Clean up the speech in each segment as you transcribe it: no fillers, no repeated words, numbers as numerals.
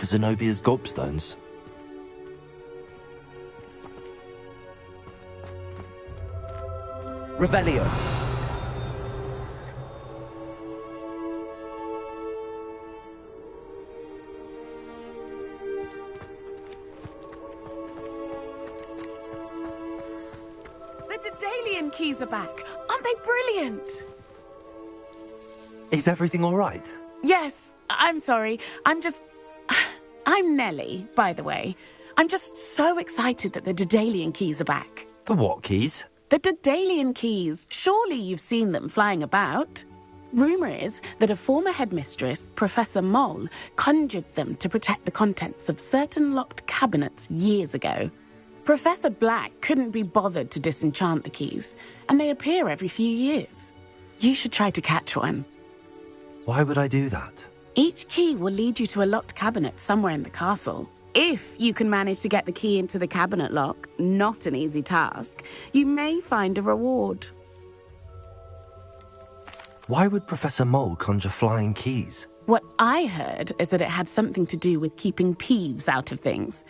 for Zenobia's gobstones. Revelio. The Daedalian keys are back. Aren't they brilliant? Is everything all right? Yes, I'm sorry. I'm Nellie, by the way. I'm just so excited that the Daedalian keys are back. The what keys? The Daedalian keys. Surely you've seen them flying about. Rumour is that a former headmistress, Professor Moll, conjured them to protect the contents of certain locked cabinets years ago. Professor Black couldn't be bothered to disenchant the keys, and they appear every few years. You should try to catch one. Why would I do that? Each key will lead you to a locked cabinet somewhere in the castle. If you can manage to get the key into the cabinet lock, not an easy task, you may find a reward. Why would Professor Mole conjure flying keys? What I heard is that it had something to do with keeping Peeves out of things.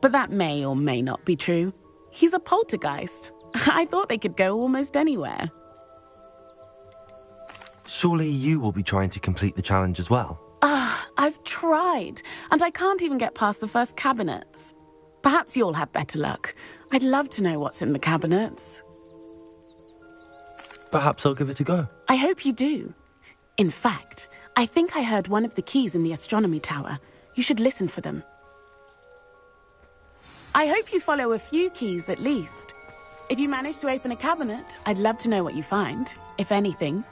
But that may or may not be true. He's a poltergeist. I thought they could go almost anywhere. Surely you will be trying to complete the challenge as well. I've tried, and I can't even get past the first cabinets. Perhaps you'll have better luck. I'd love to know what's in the cabinets. Perhaps I'll give it a go. I hope you do. In fact, I think I heard one of the keys in the astronomy tower. You should listen for them. I hope you follow a few keys at least. If you manage to open a cabinet, I'd love to know what you find, if anything.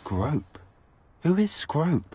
Scrope? Who is Scrope?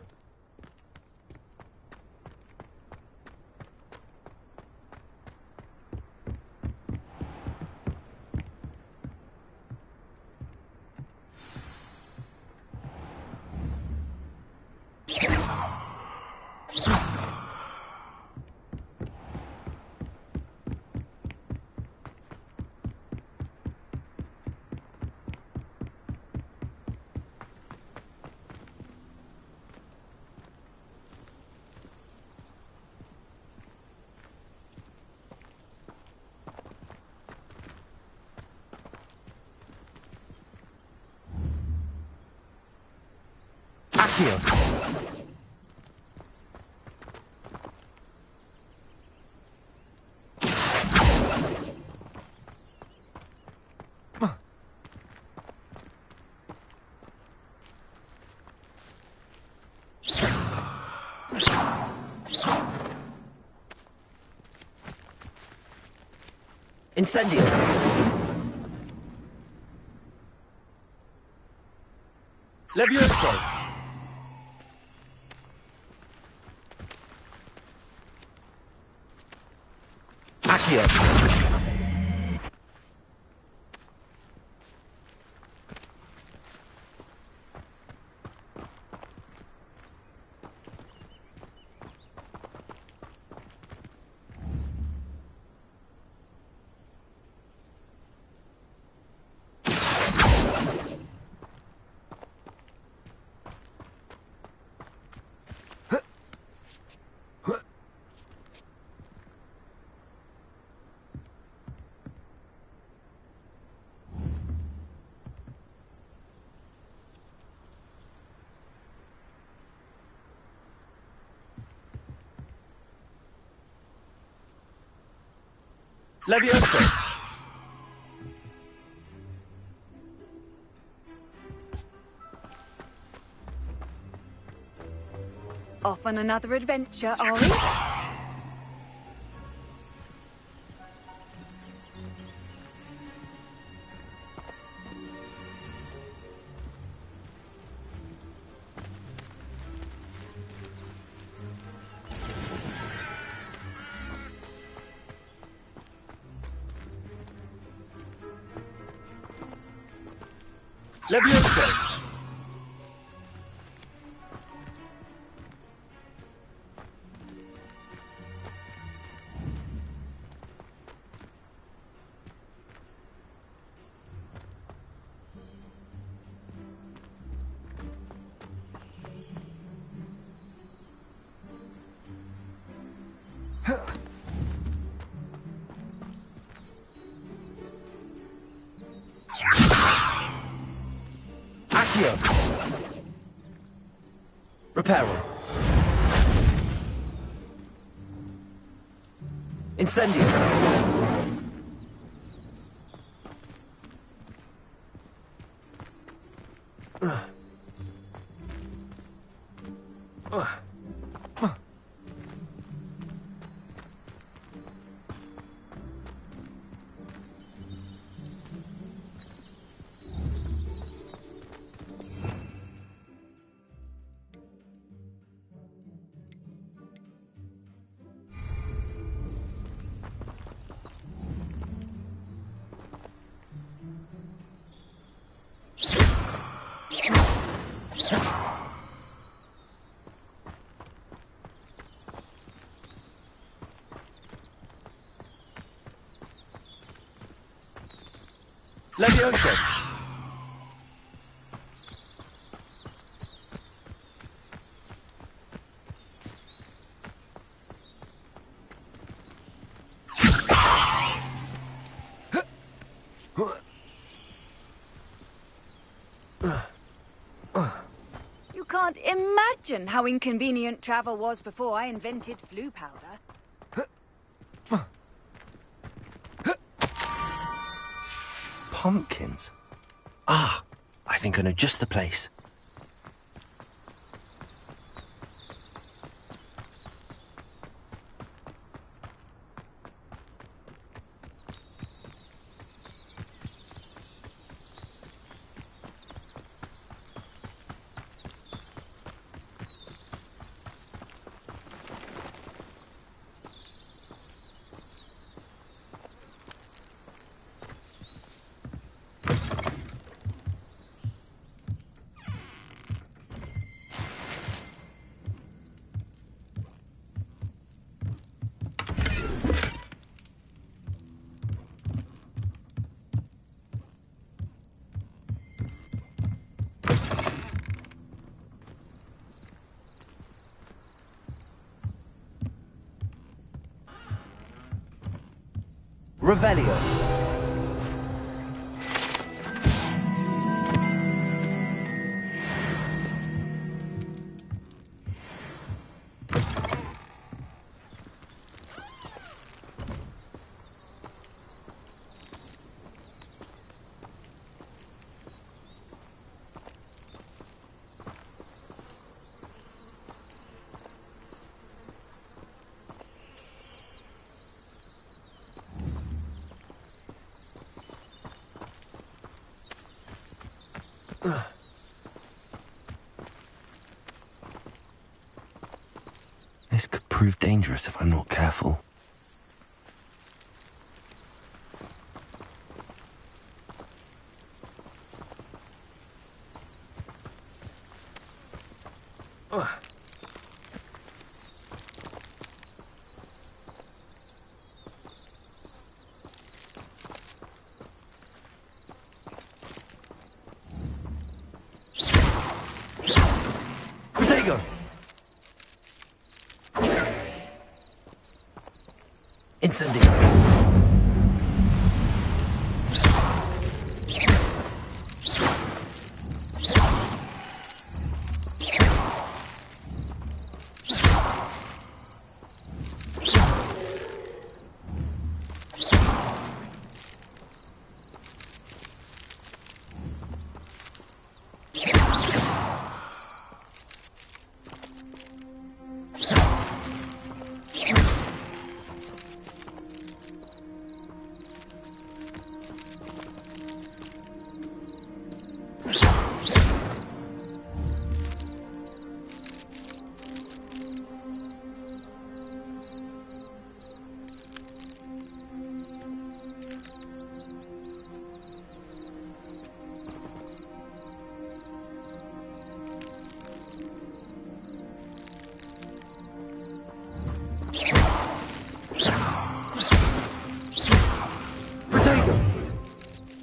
Accio. Incendio! Levioso! Accio! Levioso! Off on another adventure, are we? Levioso! Accio! Reparo! Incendio! Levioso! You can't imagine how inconvenient travel was before I invented flu powder. Pumpkins? Ah, I think I know just the place. Revelio. This could prove dangerous if I'm not careful. Protego! Incendio!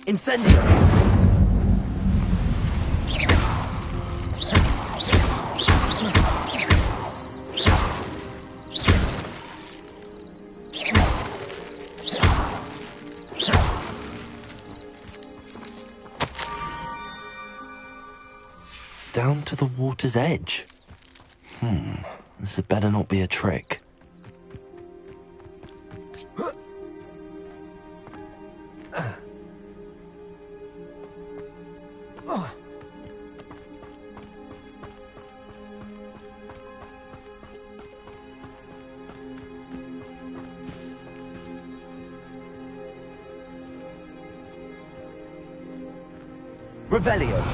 Incendio! Down to the water's edge. This had better not be a trick. Revelio.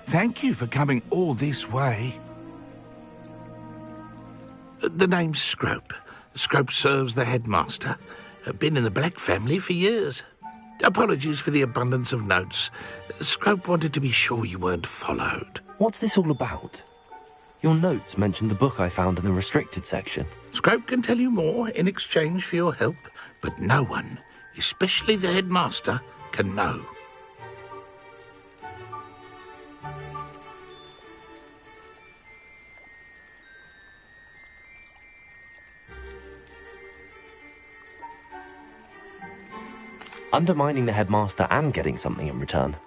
Thank you for coming all this way. The name's Scrope. Scrope serves the headmaster. Been in the Black family for years. Apologies for the abundance of notes. Scrope wanted to be sure you weren't followed. What's this all about? Your notes mentioned the book I found in the restricted section. Scrope can tell you more in exchange for your help, but no one, especially the headmaster, can know. Undermining the headmaster and getting something in return.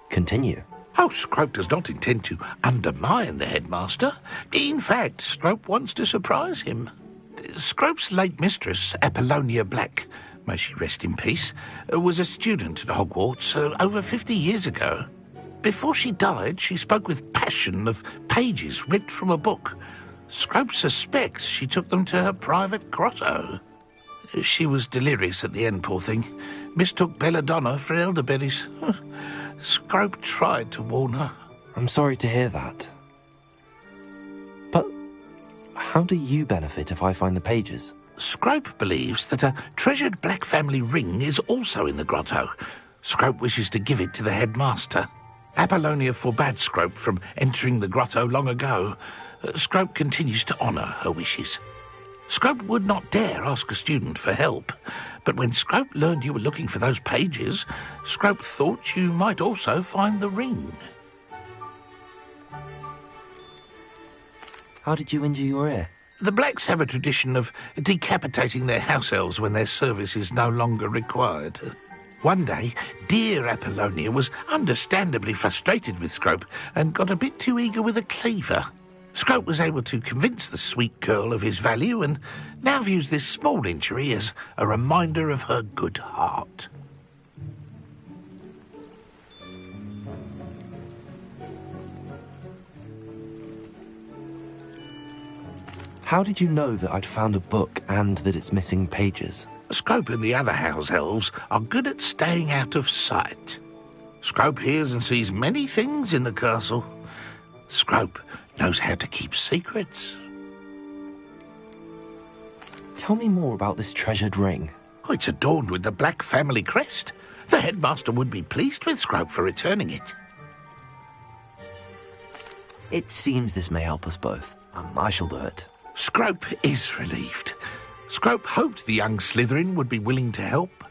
Continue. Oh, Scrope does not intend to undermine the headmaster. In fact, Scrope wants to surprise him. Scrope's late mistress, Apollonia Black, may she rest in peace, was a student at Hogwarts over 50 years ago. Before she died, she spoke with passion of pages ripped from a book. Scrope suspects she took them to her private grotto. She was delirious at the end, poor thing. Mistook belladonna for elderberries. Scrope tried to warn her. I'm sorry to hear that. But how do you benefit if I find the pages? Scrope believes that a treasured Black family ring is also in the grotto. Scrope wishes to give it to the headmaster. Apollonia forbade Scrope from entering the grotto long ago. Scrope continues to honour her wishes. Scrope would not dare ask a student for help, but when Scrope learned you were looking for those pages, Scrope thought you might also find the ring. How did you injure your ear? The Blacks have a tradition of decapitating their house elves when their service is no longer required. One day, dear Apollonia was understandably frustrated with Scrope and got a bit too eager with a cleaver. Scrope was able to convince the sweet girl of his value and now views this small injury as a reminder of her good heart. How did you know that I'd found a book and that it's missing pages? Scrope and the other house elves are good at staying out of sight. Scrope hears and sees many things in the castle. Scrope knows how to keep secrets. Tell me more about this treasured ring. Oh, it's adorned with the Black family crest. The headmaster would be pleased with Scrope for returning it. It seems this may help us both. I shall do it. Scrope is relieved. Scrope hoped the young Slytherin would be willing to help.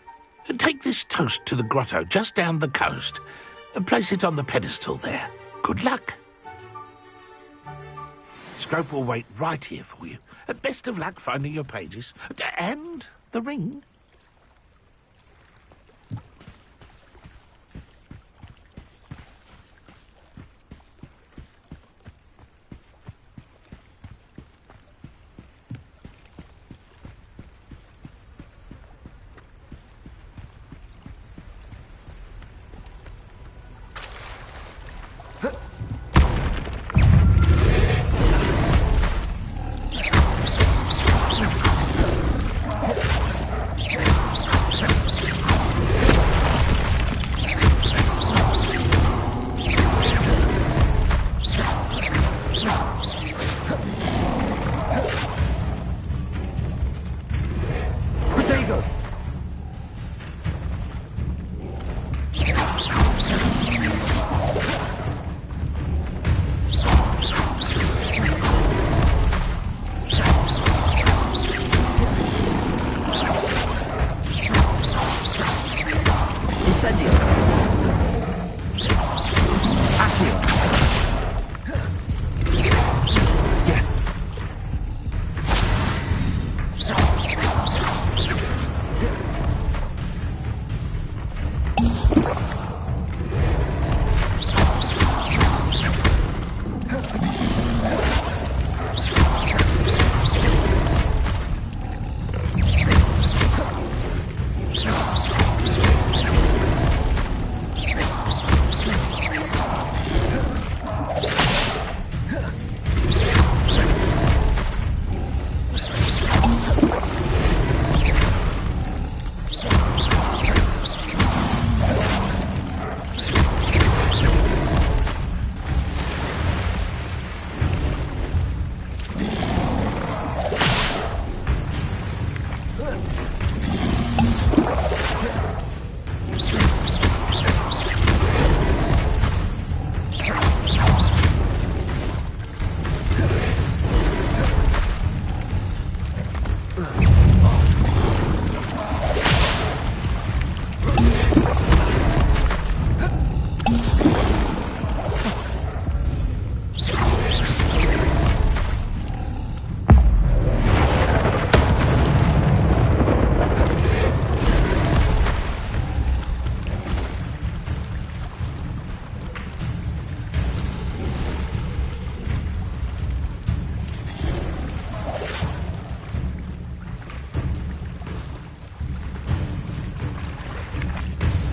Take this toast to the grotto just down the coast and place it on the pedestal there. Good luck. Scrope will wait right here for you. Best of luck finding your pages. And the ring.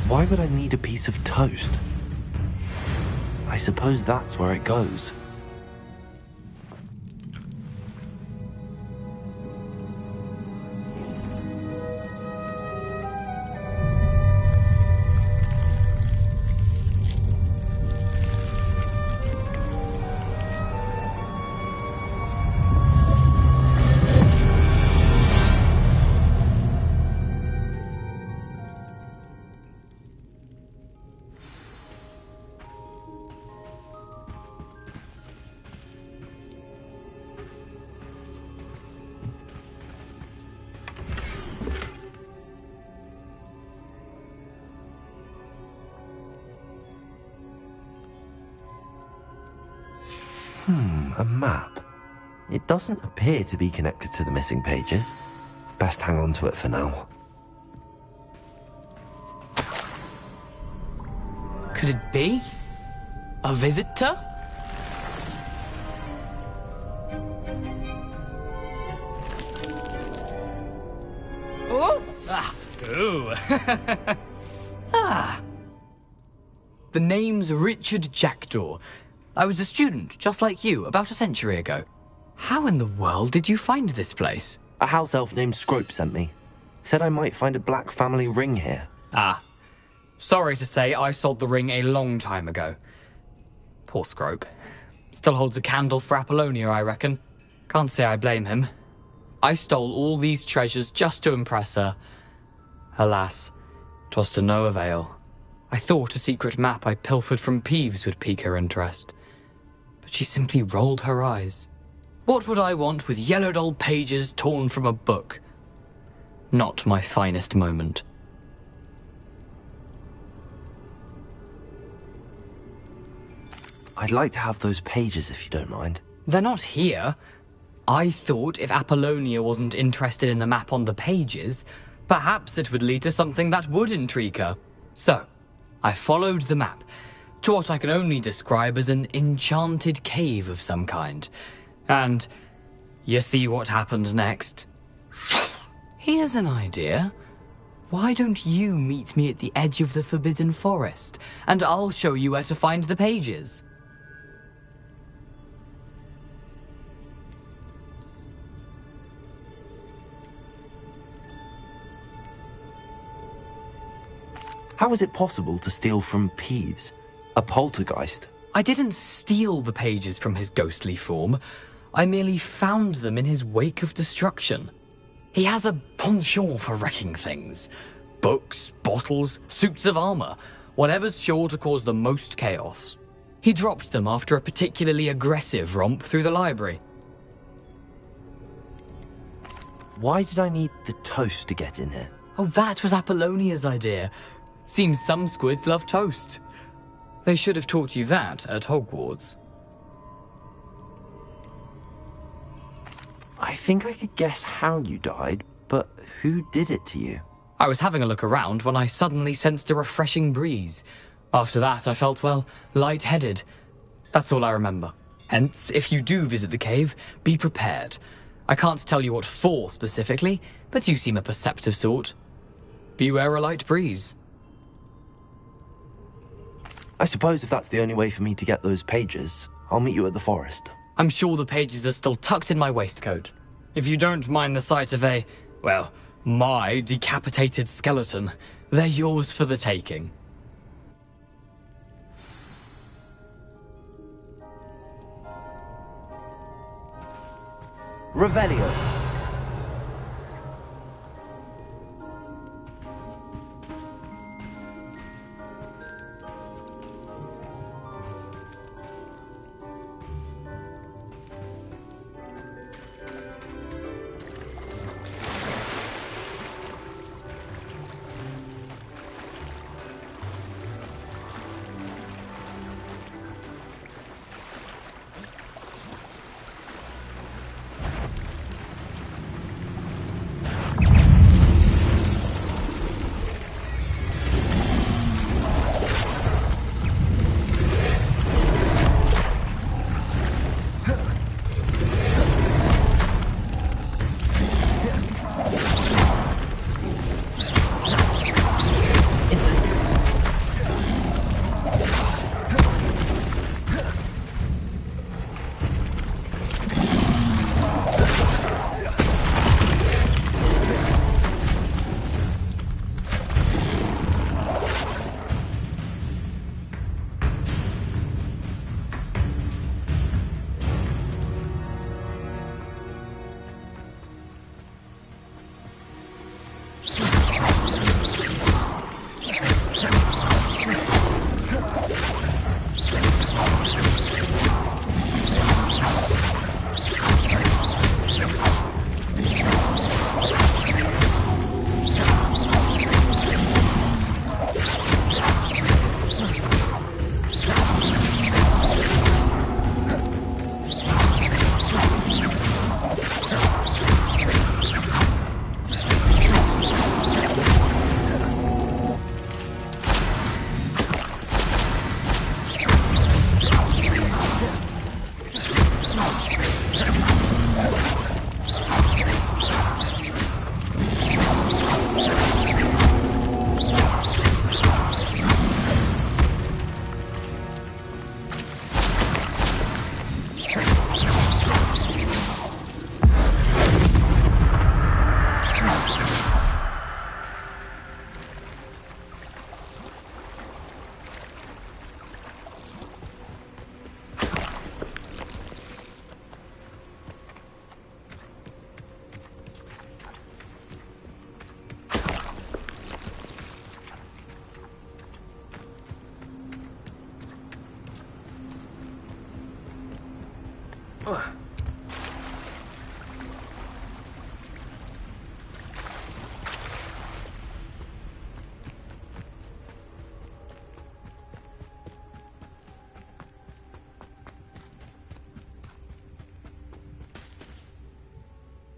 Why would I need a piece of toast? I suppose that's where it goes. A map. It doesn't appear to be connected to the missing pages. Best hang on to it for now. could it be? A visitor? Oh! Ah! Ooh! Ah! The name's Richard Jackdaw. I was a student, just like you, about a century ago. How in the world did you find this place? A house elf named Scrope sent me. Said I might find a black family ring here. Ah. Sorry to say, I sold the ring a long time ago. Poor Scrope. Still holds a candle for Apollonia, I reckon. Can't say I blame him. I stole all these treasures just to impress her. Alas, 'twas to no avail. I thought a secret map I pilfered from Peeves would pique her interest. But she simply rolled her eyes. What would I want with yellowed old pages torn from a book? Not my finest moment. I'd like to have those pages if you don't mind. They're not here. I thought if Apollonia wasn't interested in the map on the pages, perhaps it would lead to something that would intrigue her. So, I followed the map to what I can only describe as an enchanted cave of some kind. And you see what happened next? Here's an idea. Why don't you meet me at the edge of the Forbidden Forest, and I'll show you where to find the pages? How is it possible to steal from Peeves? A poltergeist? I didn't steal the pages from his ghostly form. I merely found them in his wake of destruction. He has a penchant for wrecking things. Books, bottles, suits of armor, whatever's sure to cause the most chaos. He dropped them after a particularly aggressive romp through the library. Why did I need the toast to get in here? Oh, that was Apollonia's idea. Seems some squids love toast. They should have taught you that at Hogwarts. I think I could guess how you died, but who did it to you? I was having a look around when I suddenly sensed a refreshing breeze. After that, I felt, well, lightheaded. That's all I remember. Hence, if you do visit the cave, be prepared. I can't tell you what for specifically, but you seem a perceptive sort. Beware a light breeze. I suppose if that's the only way for me to get those pages, I'll meet you at the forest. I'm sure the pages are still tucked in my waistcoat. If you don't mind the sight of a, well, my decapitated skeleton, they're yours for the taking. Revelio.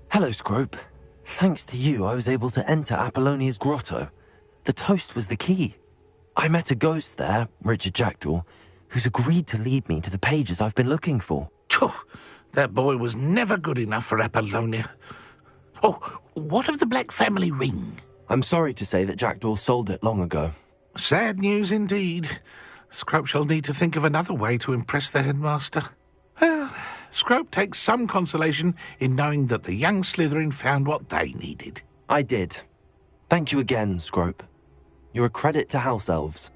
Hello, Scrope. Thanks to you, I was able to enter Apollonia's grotto. The toast was the key. I met a ghost there, Richard Jackdaw, who's agreed to lead me to the pages I've been looking for. Phew, that boy was never good enough for Apollonia. Oh, what of the Black family ring? I'm sorry to say that Jackdaw sold it long ago. Sad news indeed. Scrope shall need to think of another way to impress the headmaster. Well, Scrope takes some consolation in knowing that the young Slytherin found what they needed. I did. Thank you again, Scrope. You're a credit to House Elves.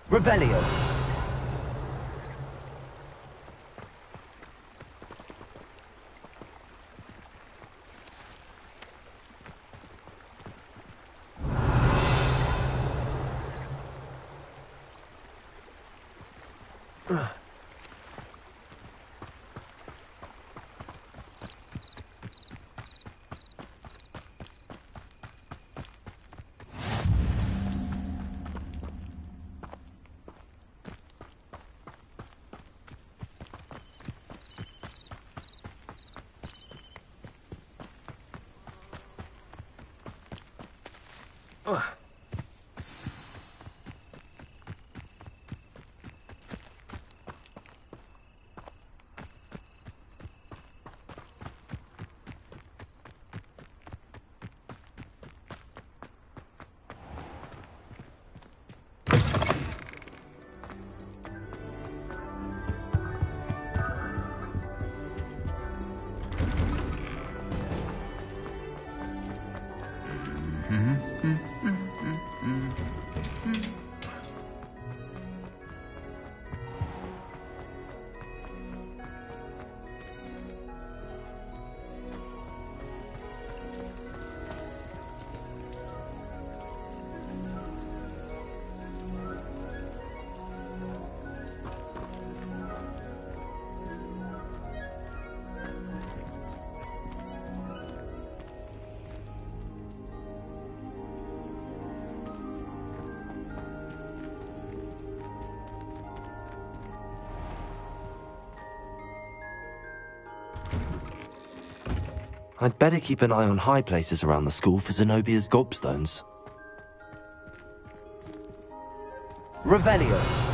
Revelio. I'd better keep an eye on high places around the school for Zenobia's gobstones. Revelio!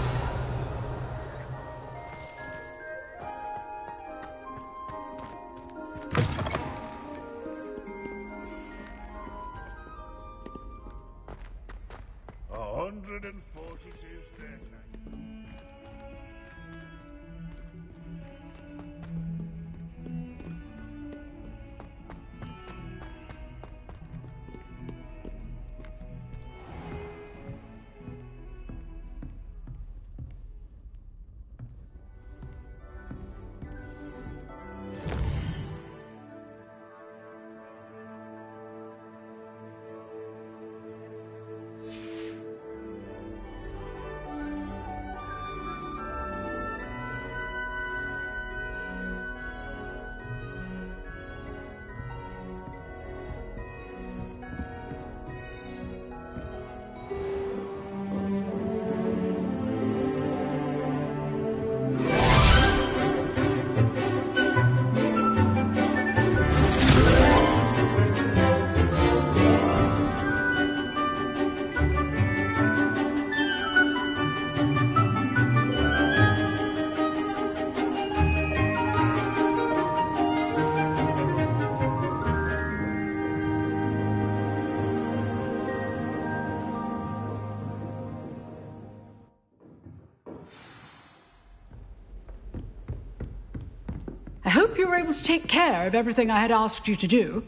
I hope you were able to take care of everything I had asked you to do.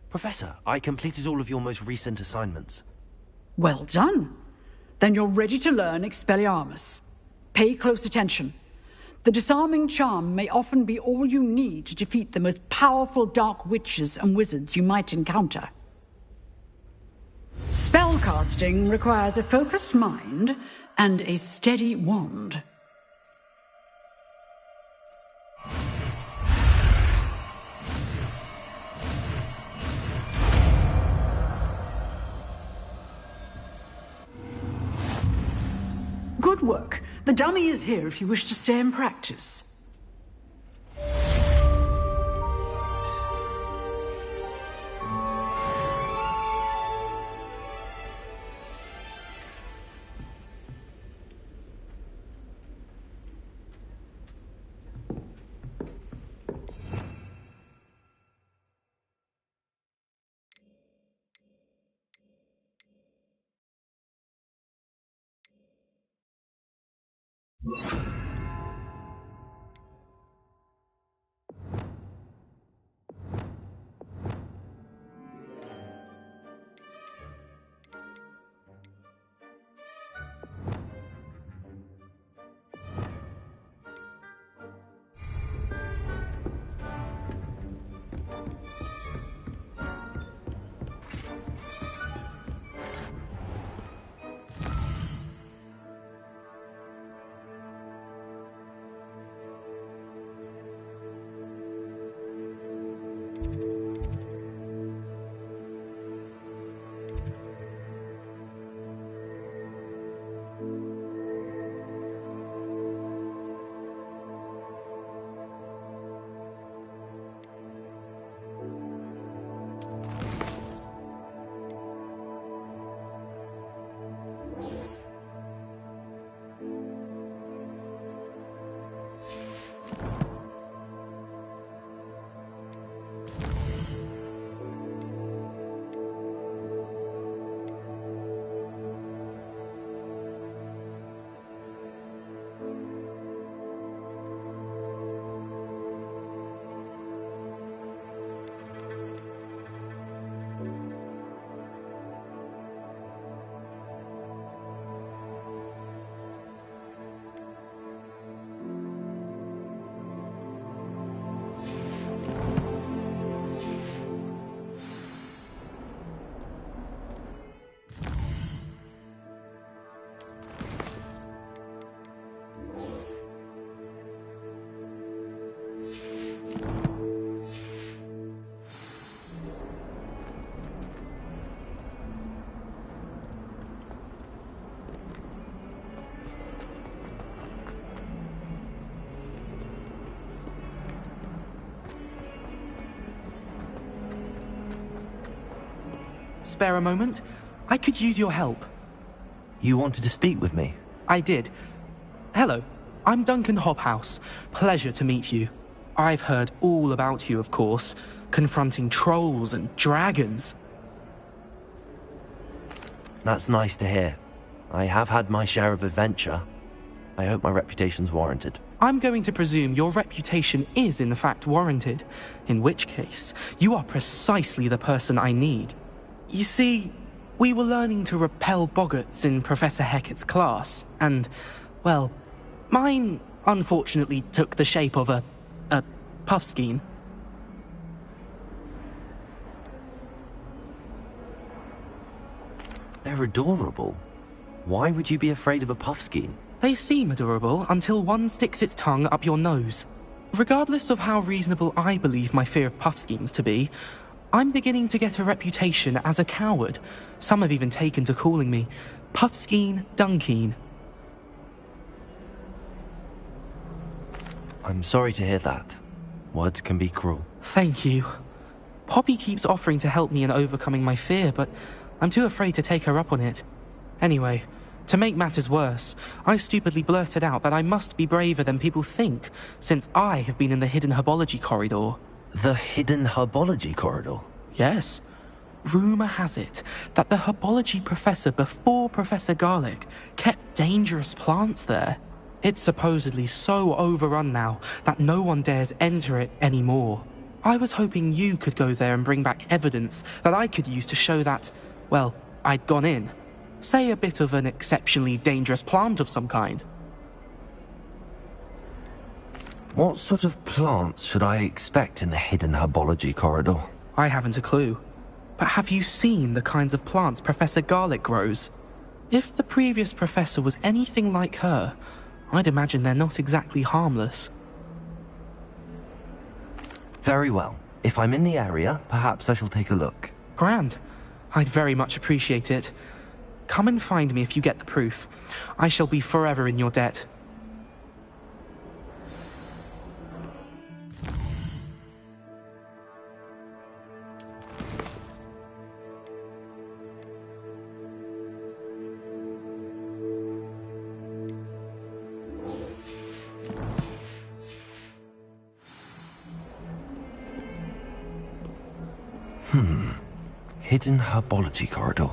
Professor, I completed all of your most recent assignments. Well done. Then you're ready to learn Expelliarmus. Pay close attention. The disarming charm may often be all you need to defeat the most powerful dark witches and wizards you might encounter. Spellcasting requires a focused mind and a steady wand. Good work. The dummy is here if you wish to stay and practice. spare a moment? I could use your help. You wanted to speak with me? I did. Hello, I'm Duncan Hobhouse. Pleasure to meet you. I've heard all about you, of course, confronting trolls and dragons. That's nice to hear. I have had my share of adventure. I hope my reputation's warranted. I'm going to presume your reputation is in fact warranted, in which case, you are precisely the person I need. You see, we were learning to repel boggarts in Professor Hecat's class, and, well, mine unfortunately took the shape of a puffskein. They're adorable. Why would you be afraid of a puffskein? They seem adorable until one sticks its tongue up your nose. Regardless of how reasonable I believe my fear of puffskeins to be, I'm beginning to get a reputation as a coward. Some have even taken to calling me Puffskein Dunkeen. I'm sorry to hear that. Words can be cruel. Thank you. Poppy keeps offering to help me in overcoming my fear, but I'm too afraid to take her up on it. Anyway, to make matters worse, I stupidly blurted out that I must be braver than people think, since I have been in the hidden herbology corridor. The hidden herbology corridor? Yes. Rumour has it that the herbology professor before Professor Garlic kept dangerous plants there. It's supposedly so overrun now that no one dares enter it anymore. I was hoping you could go there and bring back evidence that I could use to show that, well, I'd gone in. Say a bit of an exceptionally dangerous plant of some kind. What sort of plants should I expect in the hidden herbology corridor? I haven't a clue. But have you seen the kinds of plants Professor Garlic grows? If the previous professor was anything like her, I'd imagine they're not exactly harmless. Very well. If I'm in the area, perhaps I shall take a look. Grand. I'd very much appreciate it. Come and find me if you get the proof. I shall be forever in your debt. Hidden herbology corridor.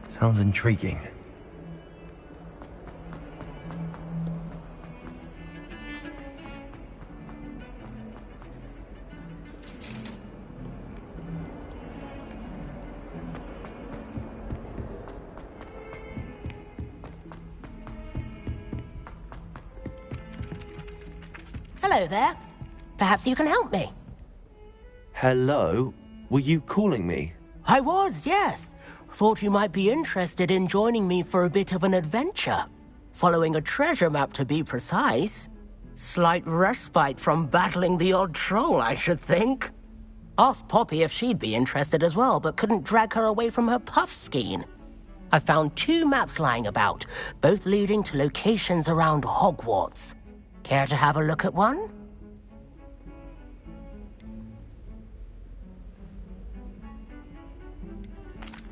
Sounds intriguing. Hello there. Perhaps you can help me. Hello? Were you calling me? I was, yes. Thought you might be interested in joining me for a bit of an adventure. Following a treasure map, to be precise. Slight respite from battling the odd troll, I should think. Asked Poppy if she'd be interested as well, but couldn't drag her away from her puffskein. I found 2 maps lying about, both leading to locations around Hogwarts. Care to have a look at one?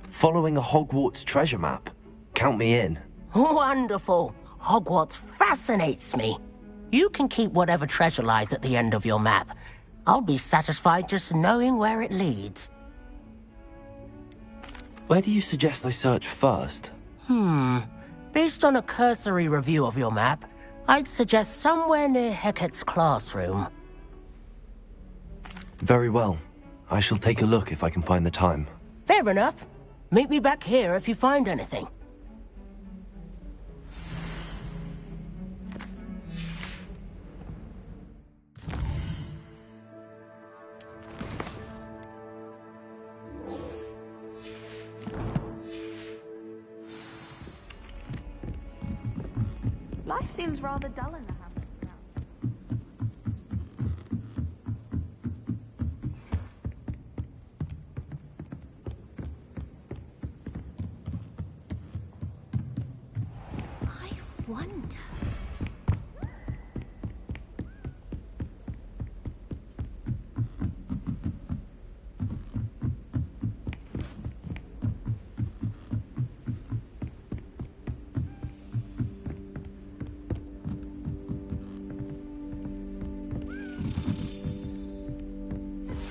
Following a Hogwarts treasure map. Count me in. Wonderful. Hogwarts fascinates me. You can keep whatever treasure lies at the end of your map. I'll be satisfied just knowing where it leads. Where do you suggest I search first? Based on a cursory review of your map, I'd suggest somewhere near Hecat's classroom. Very well. I shall take a look if I can find the time. Fair enough. Meet me back here if you find anything. Life seems rather dull in the hamlet now. I wonder.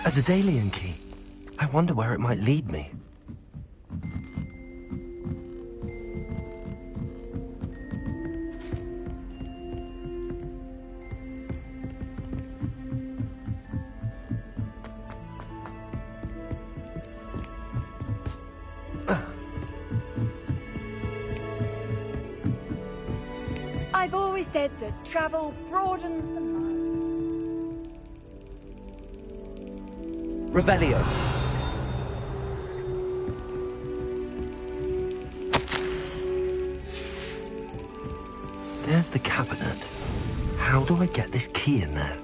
A Daedalian key. I wonder where it might lead me. I've always said that travel broadens the mind. Revelio. There's the cabinet. How do I get this key in there?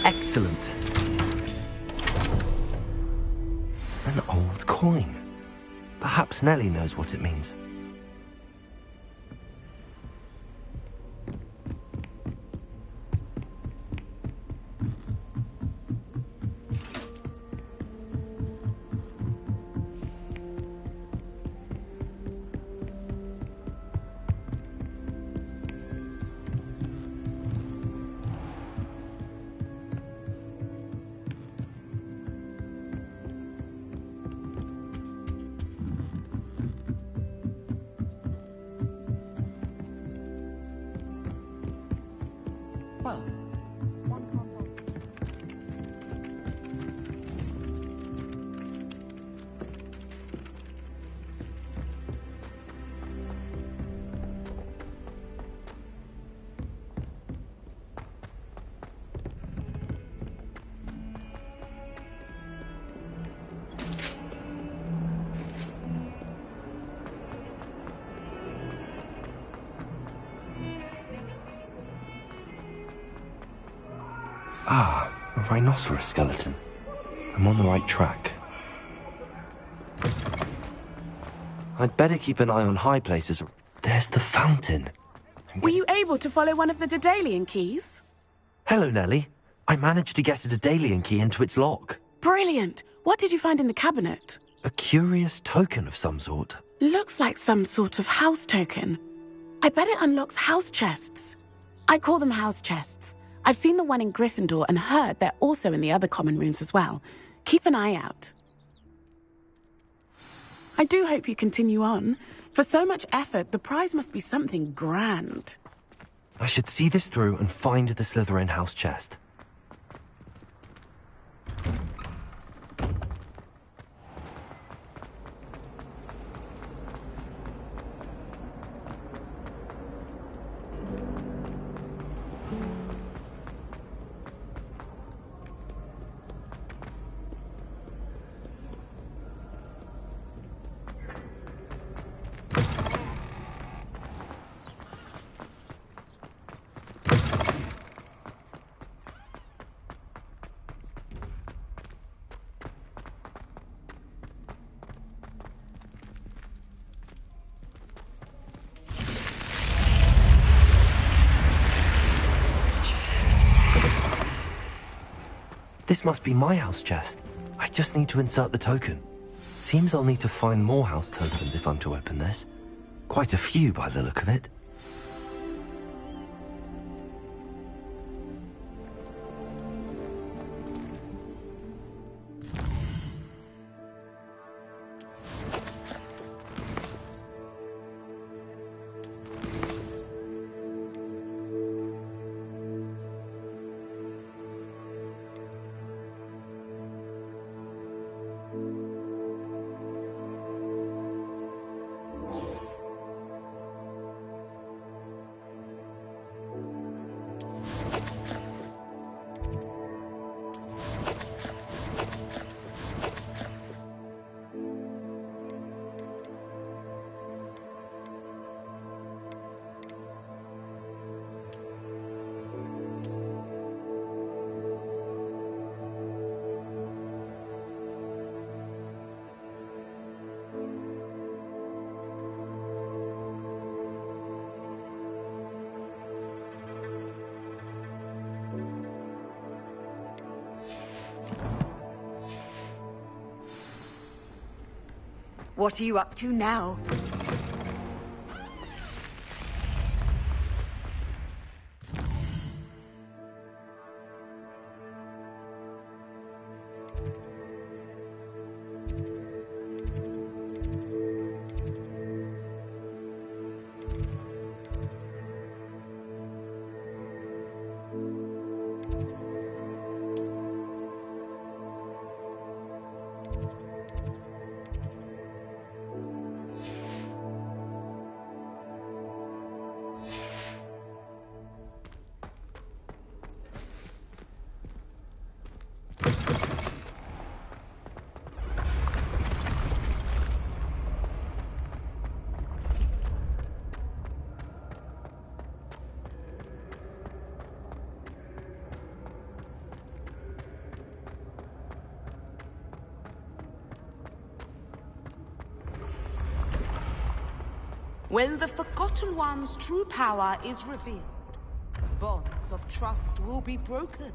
Excellent. An old coin. Perhaps Nellie knows what it means. Well, Ah, a rhinoceros skeleton. I'm on the right track. I'd better keep an eye on high places. There's the fountain. Were you able to follow one of the Daedalian keys? Hello, Nellie. I managed to get a Daedalian key into its lock. Brilliant! What did you find in the cabinet? A curious token of some sort. Looks like some sort of house token. I bet it unlocks house chests. I call them house chests. I've seen the one in Gryffindor and heard they're also in the other common rooms as well. Keep an eye out. I do hope you continue on. For so much effort, the prize must be something grand. I should see this through and find the Slytherin house chest. This must be my house chest. I just need to insert the token. Seems I'll need to find more house tokens if I'm to open this. Quite a few by the look of it. What are you up to now? When the Forgotten One's true power is revealed, bonds of trust will be broken.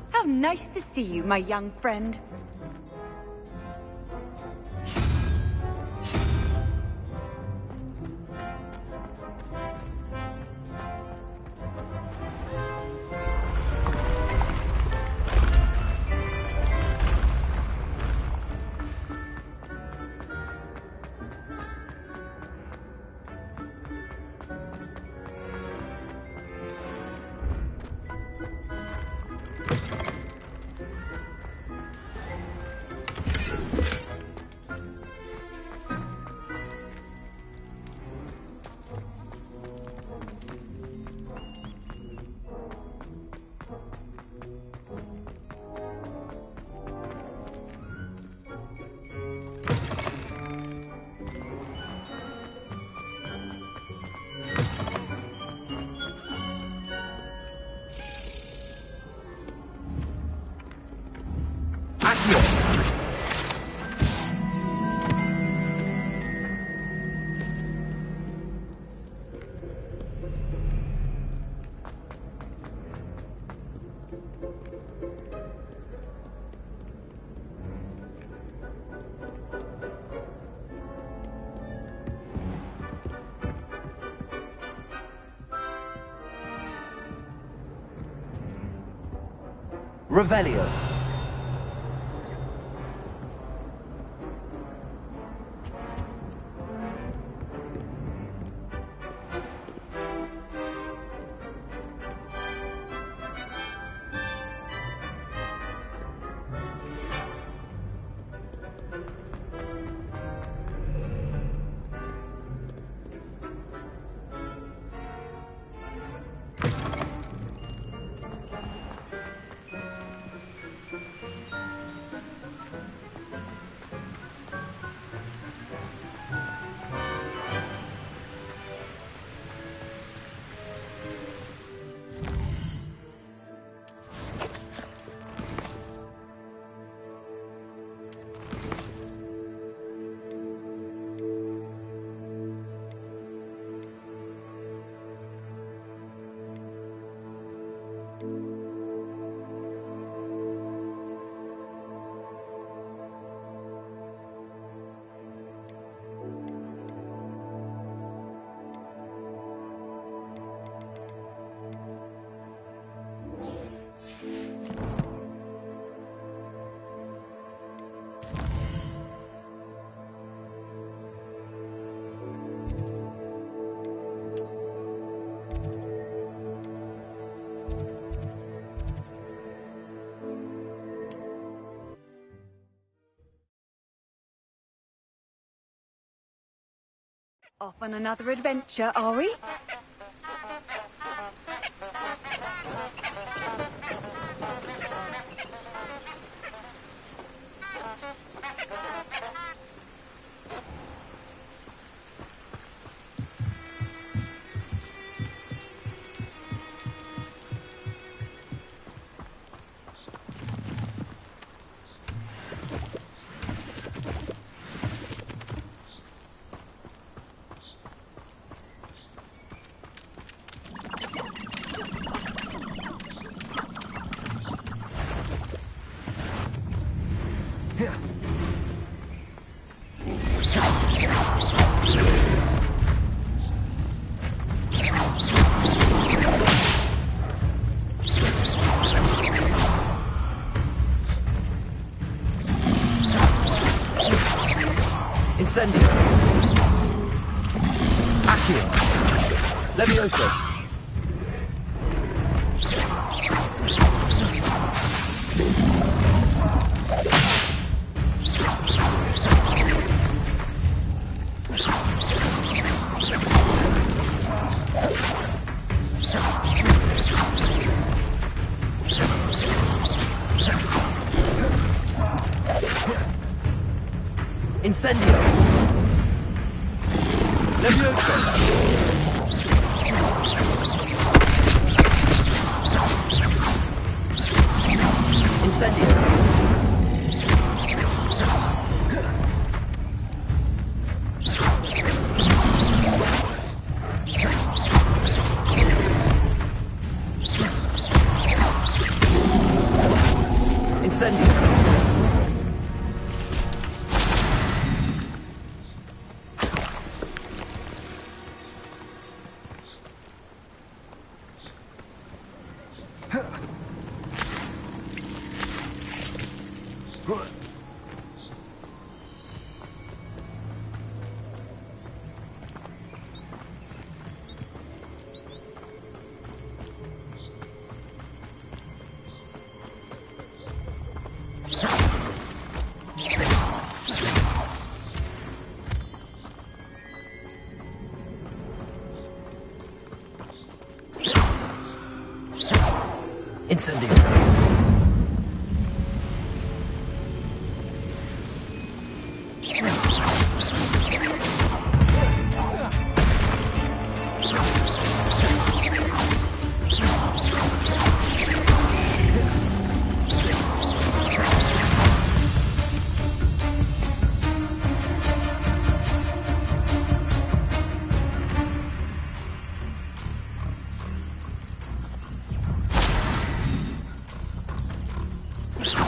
How nice to see you, my young friend. Revelio. Off on another adventure, are we? Incendio. Accio. Levioso. Incendio. Levioso. Incendio. Incendio. Incendio.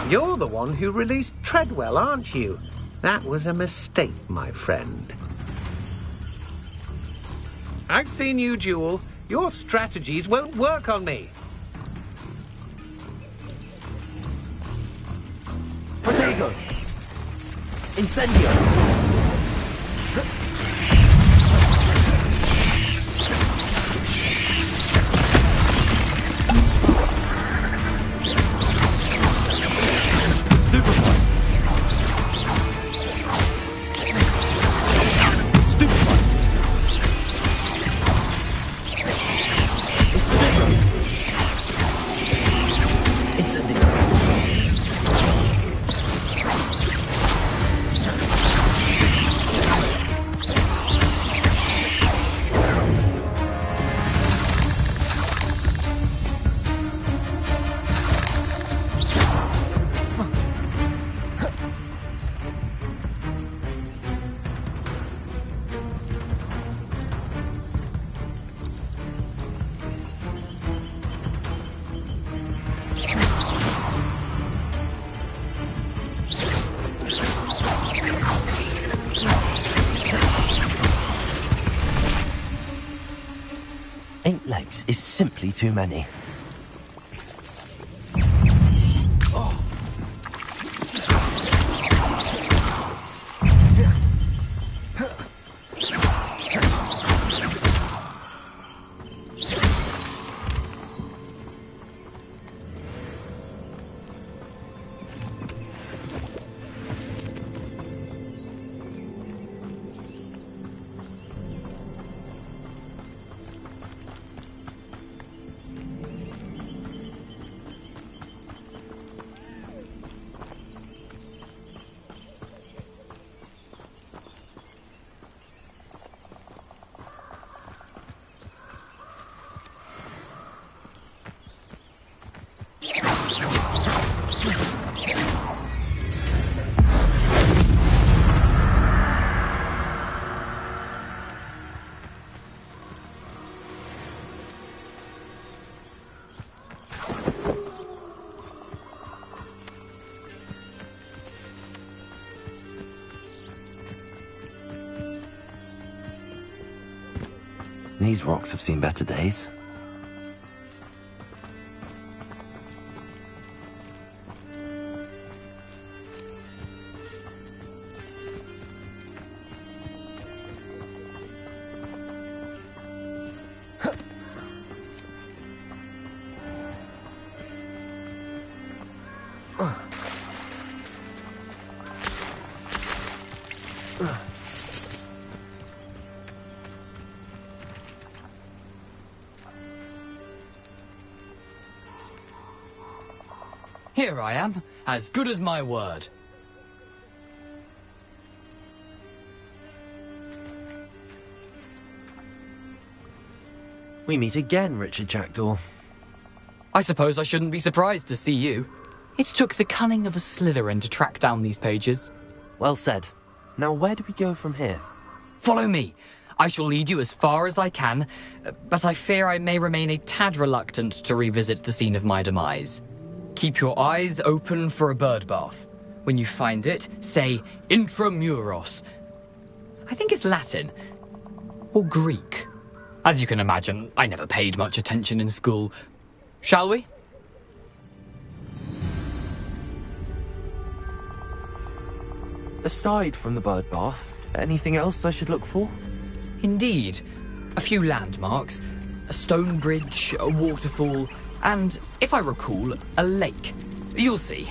You're the one who released Treadwell, aren't you? That was a mistake, my friend. I've seen you duel. Your strategies won't work on me. Protego. Incendio. Eight legs is simply too many. These rocks have seen better days. Here I am, as good as my word. We meet again, Richard Jackdaw. I suppose I shouldn't be surprised to see you. It took the cunning of a Slytherin to track down these pages. Well said. Now where do we go from here? Follow me. I shall lead you as far as I can, but I fear I may remain a tad reluctant to revisit the scene of my demise. Keep your eyes open for a bird bath. When you find it, say intramuros. I think it's Latin. Or Greek. As you can imagine, I never paid much attention in school. Shall we? Aside from the bird bath, anything else I should look for? Indeed. A few landmarks. A stone bridge, a waterfall, and, if I recall, a lake. You'll see.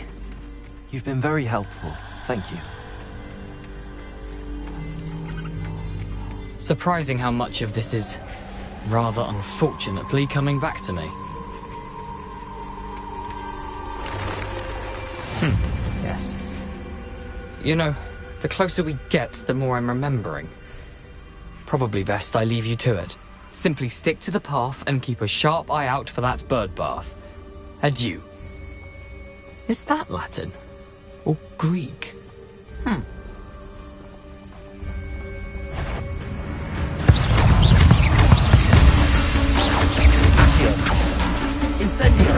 You've been very helpful. Thank you. Surprising how much of this is, rather unfortunately, coming back to me. Yes. You know, the closer we get, the more I'm remembering. Probably best I leave you to it. Simply stick to the path and keep a sharp eye out for that bird bath. Adieu. Is that Latin? Or Greek? Incendio!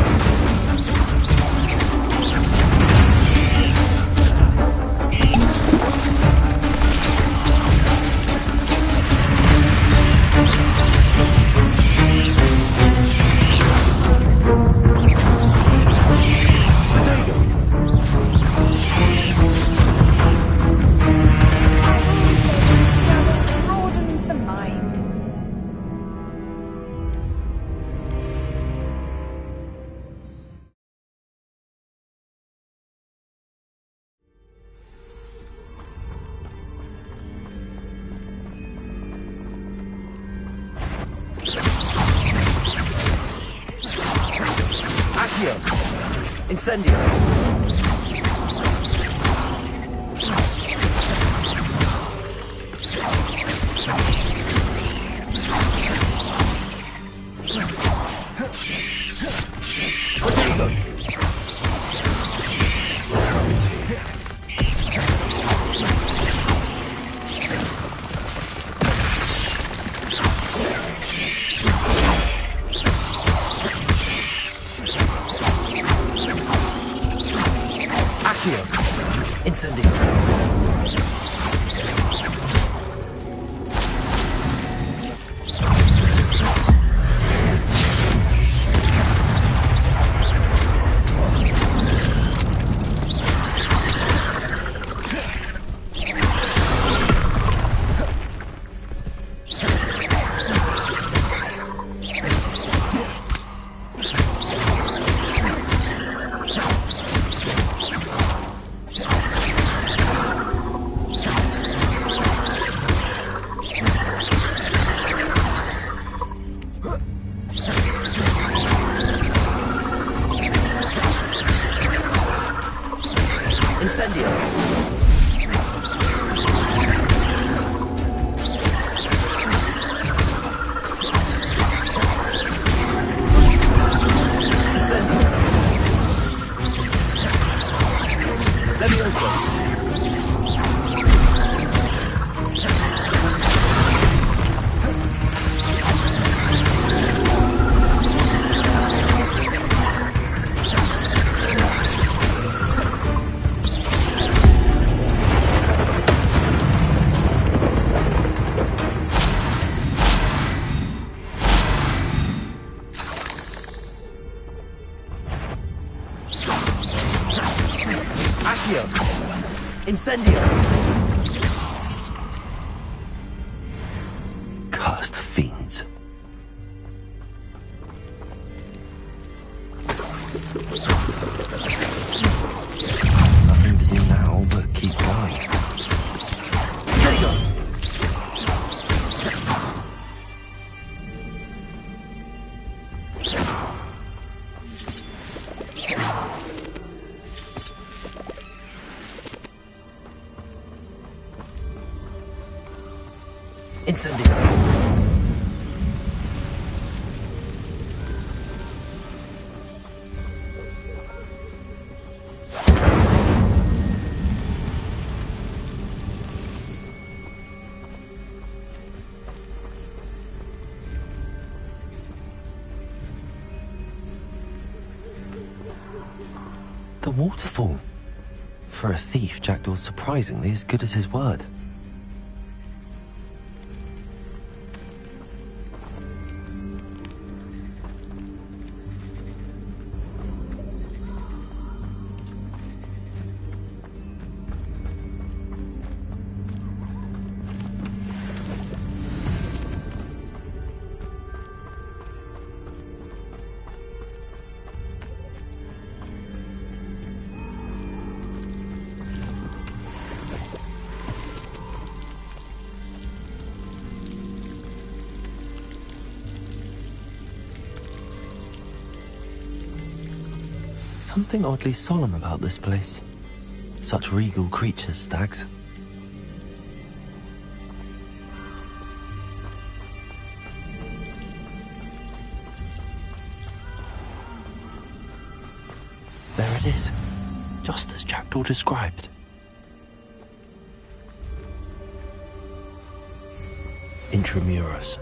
Broadens the mind. Accio! Incendio! Accio! Incendio! Incendio! Cursed fiends. Nothing to do now but keep going. There you go! Incendio! The waterfall. For a thief, Jackdaw's surprisingly as good as his word. Something oddly solemn about this place. Such regal creatures, stags. There it is, just as Jackdaw described. Intramuros.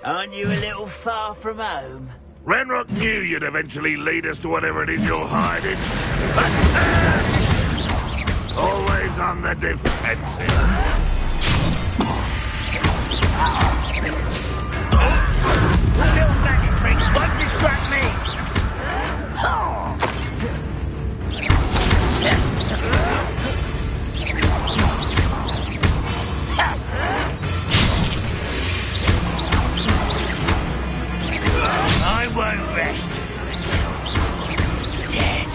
Aren't you a little far from home? Ranrock knew you'd eventually lead us to whatever it is you're hiding. Always on the defensive. Little magic tricks won't distract me! I won't rest. Dead.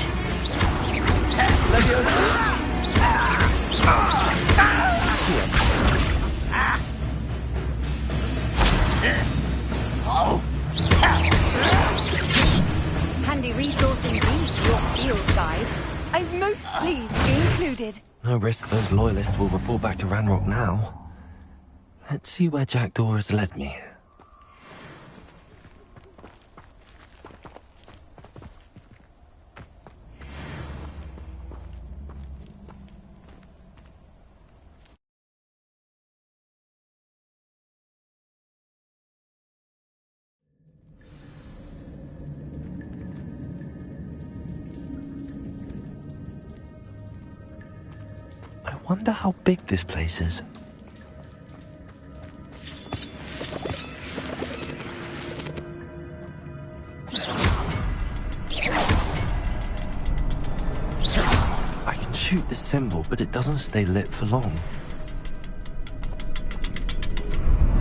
Handy resource indeed, your field guide. I'm most pleased to be included. No risk those loyalists will report back to Ranrock now. Let's see where Jackdaw has led me. I wonder how big this place is. I can shoot the symbol, but it doesn't stay lit for long.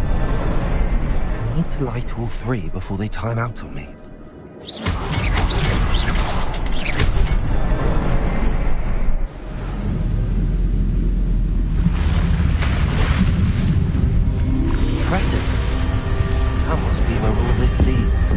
I need to light all three before they time out on me. Impressive. That must be where all this leads.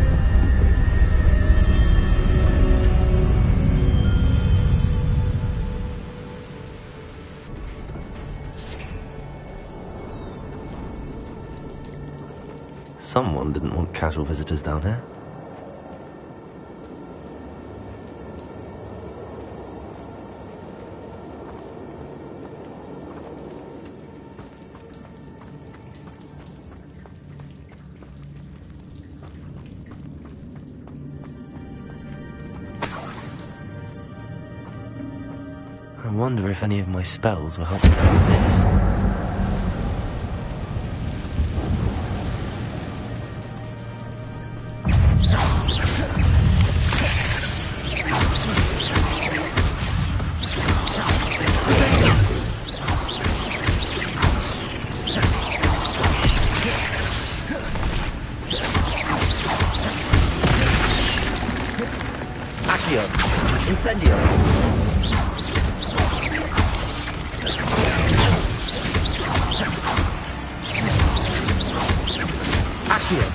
Someone didn't want casual visitors down here. wonder if any of my spells will help me through this. Incendio! Accio!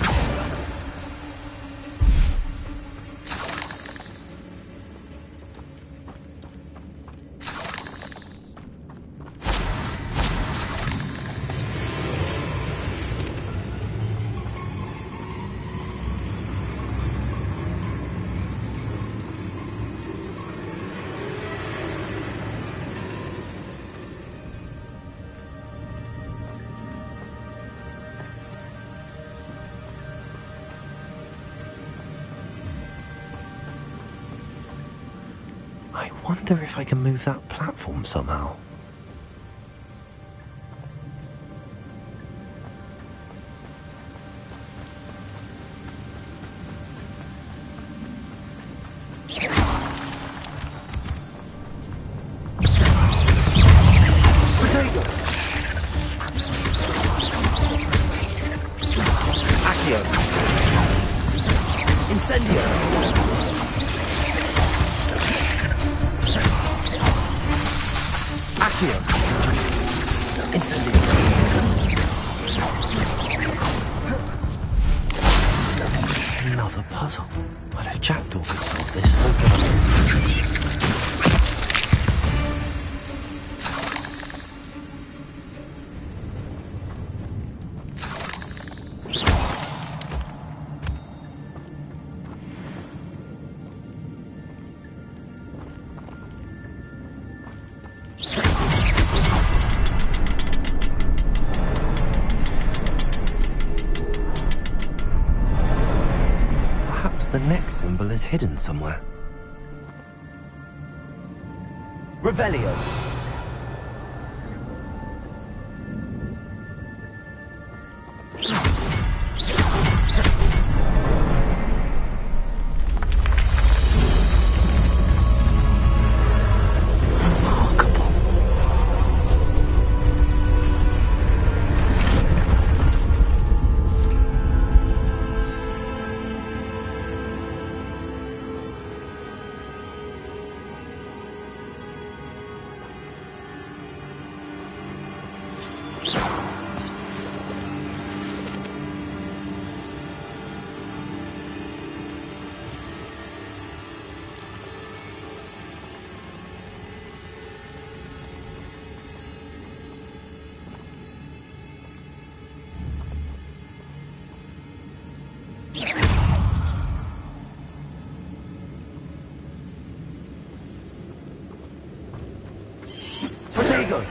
I wonder if I can move that platform somehow. Potato! Accio! Incendio! Accio! Incendio! Another puzzle. Well, if Jackdaw could solve this, so can I. The next symbol is hidden somewhere. Revelio! Potato!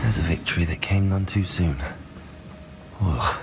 There's a victory that came none too soon. Ugh.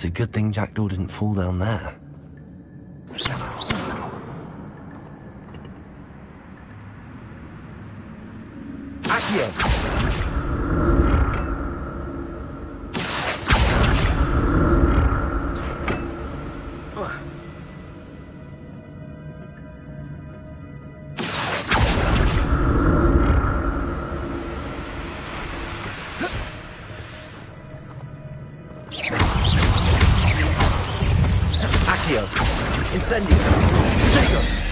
It's a good thing Jackdaw didn't fall down there. Accio! Accio! Incendio! Protego!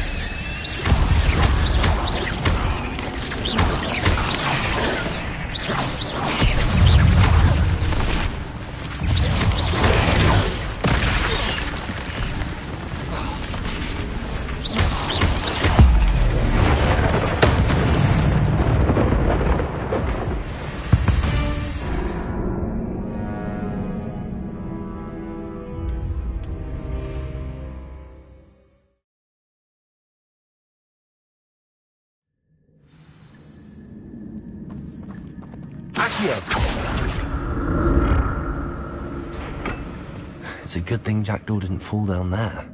It's a good thing Jackdaw didn't fall down there.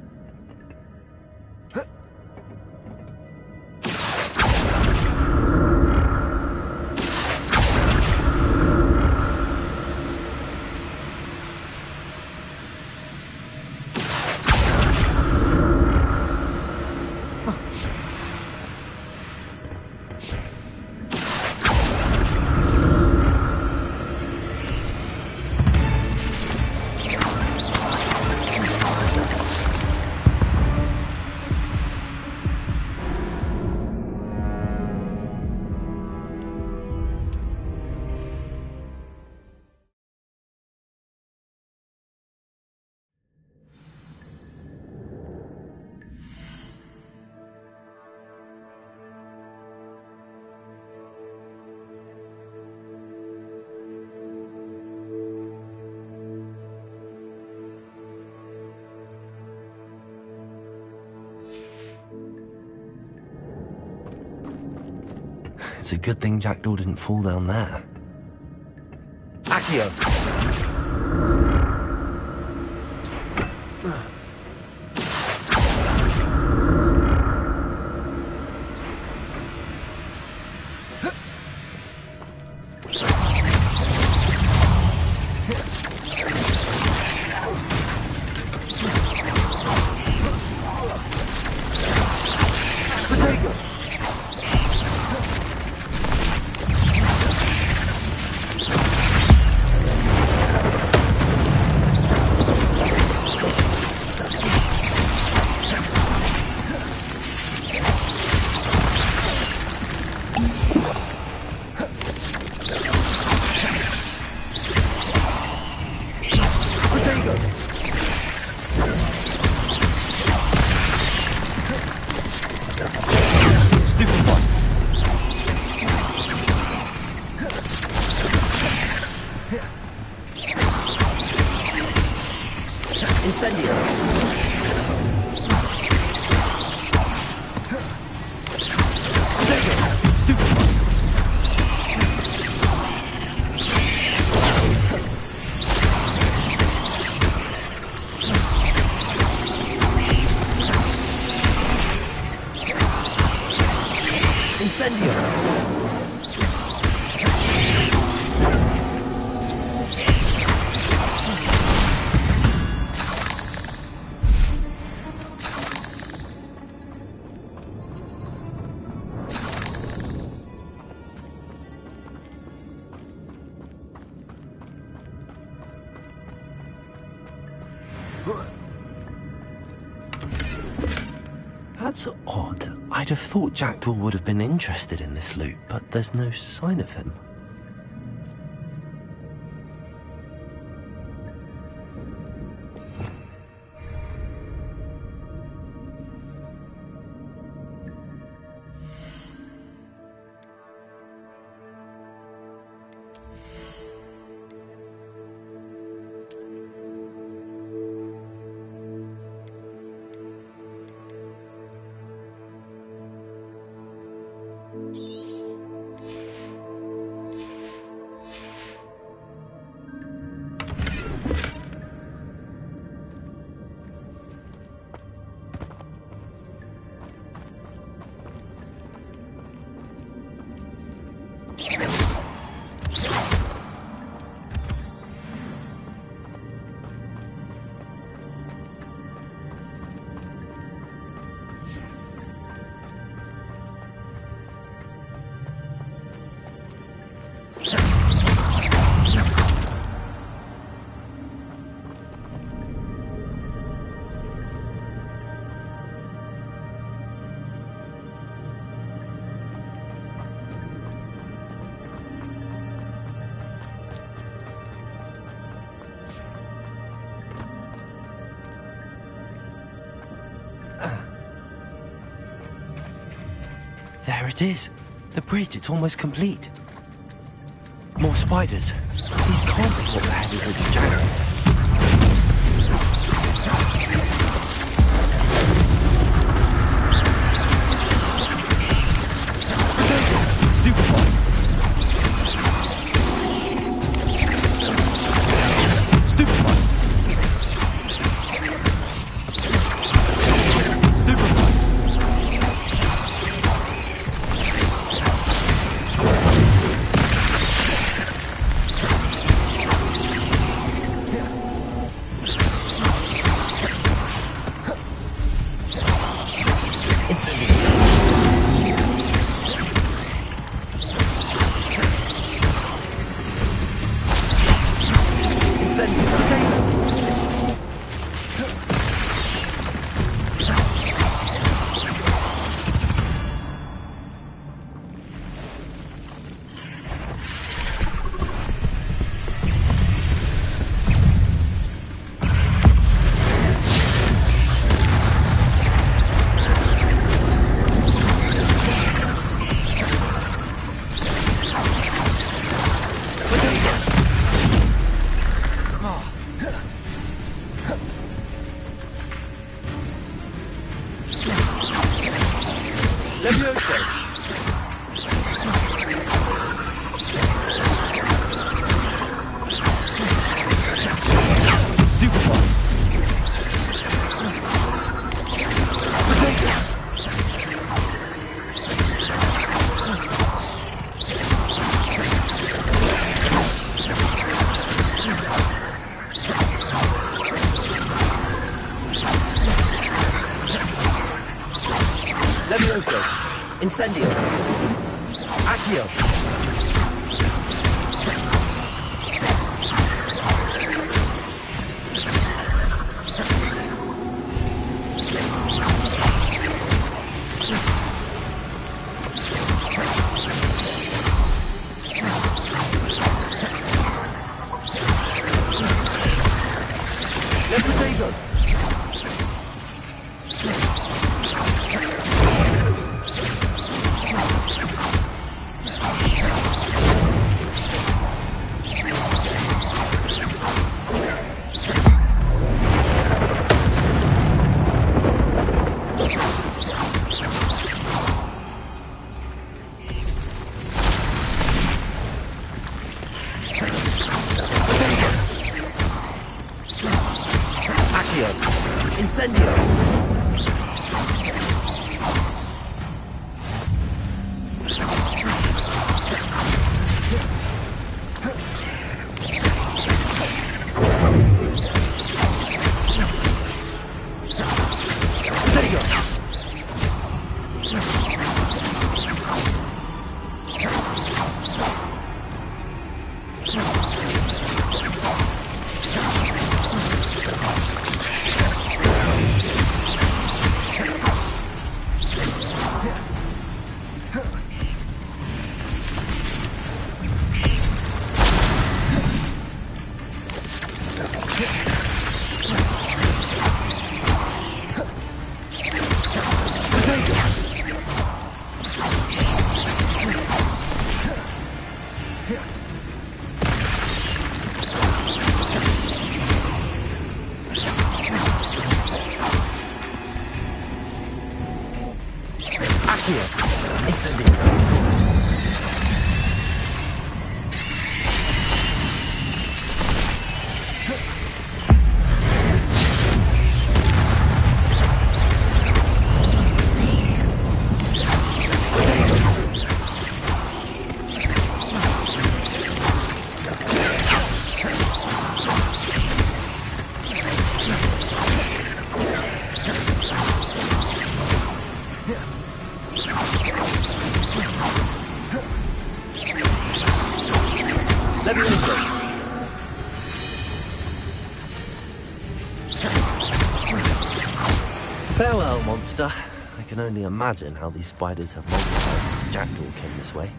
It's a good thing Jackdaw didn't fall down there. Accio! That's odd. I'd have thought Jackdaw would have been interested in this loot, but there's no sign of him. There it is. The bridge, it's almost complete. More spiders. These can't be what the heavy-hooded jackal. Incendio. Accio. Farewell, monster. I can only imagine how these spiders have multiplied since Jackdaw came this way.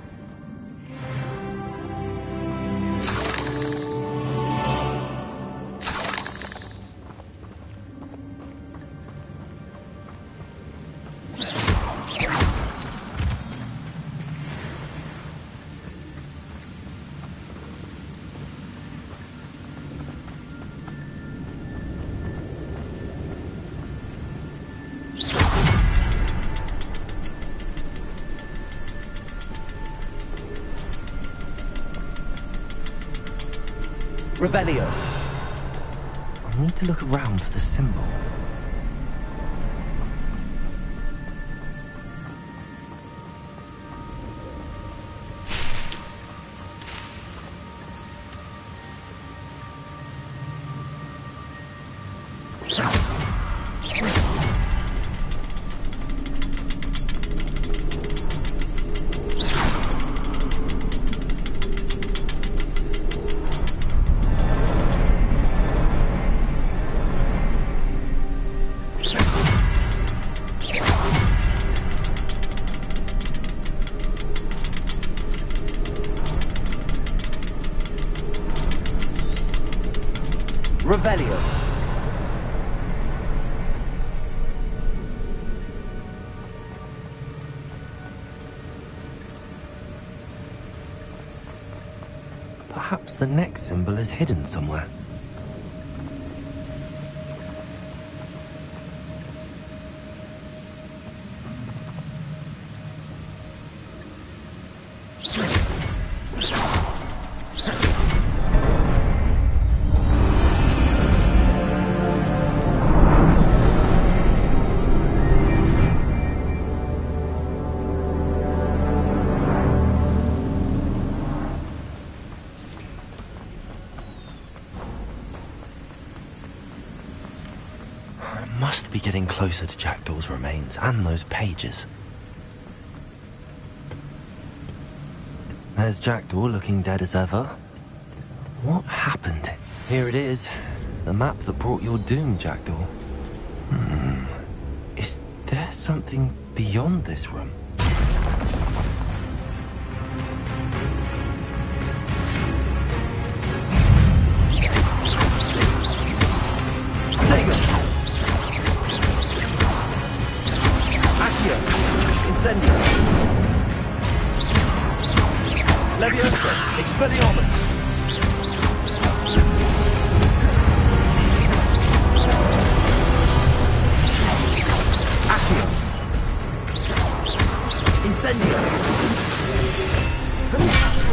Revelio. I need to look around for the symbol. Revelio. Perhaps the next symbol is hidden somewhere. Must be getting closer to Jackdaw's remains and those pages. There's Jackdaw looking dead as ever. What happened? Here it is. The map that brought your doom, Jackdaw. Is there something beyond this room? Incendio. Leviosa. Expelliarmus. Accio. Incendio. Potato.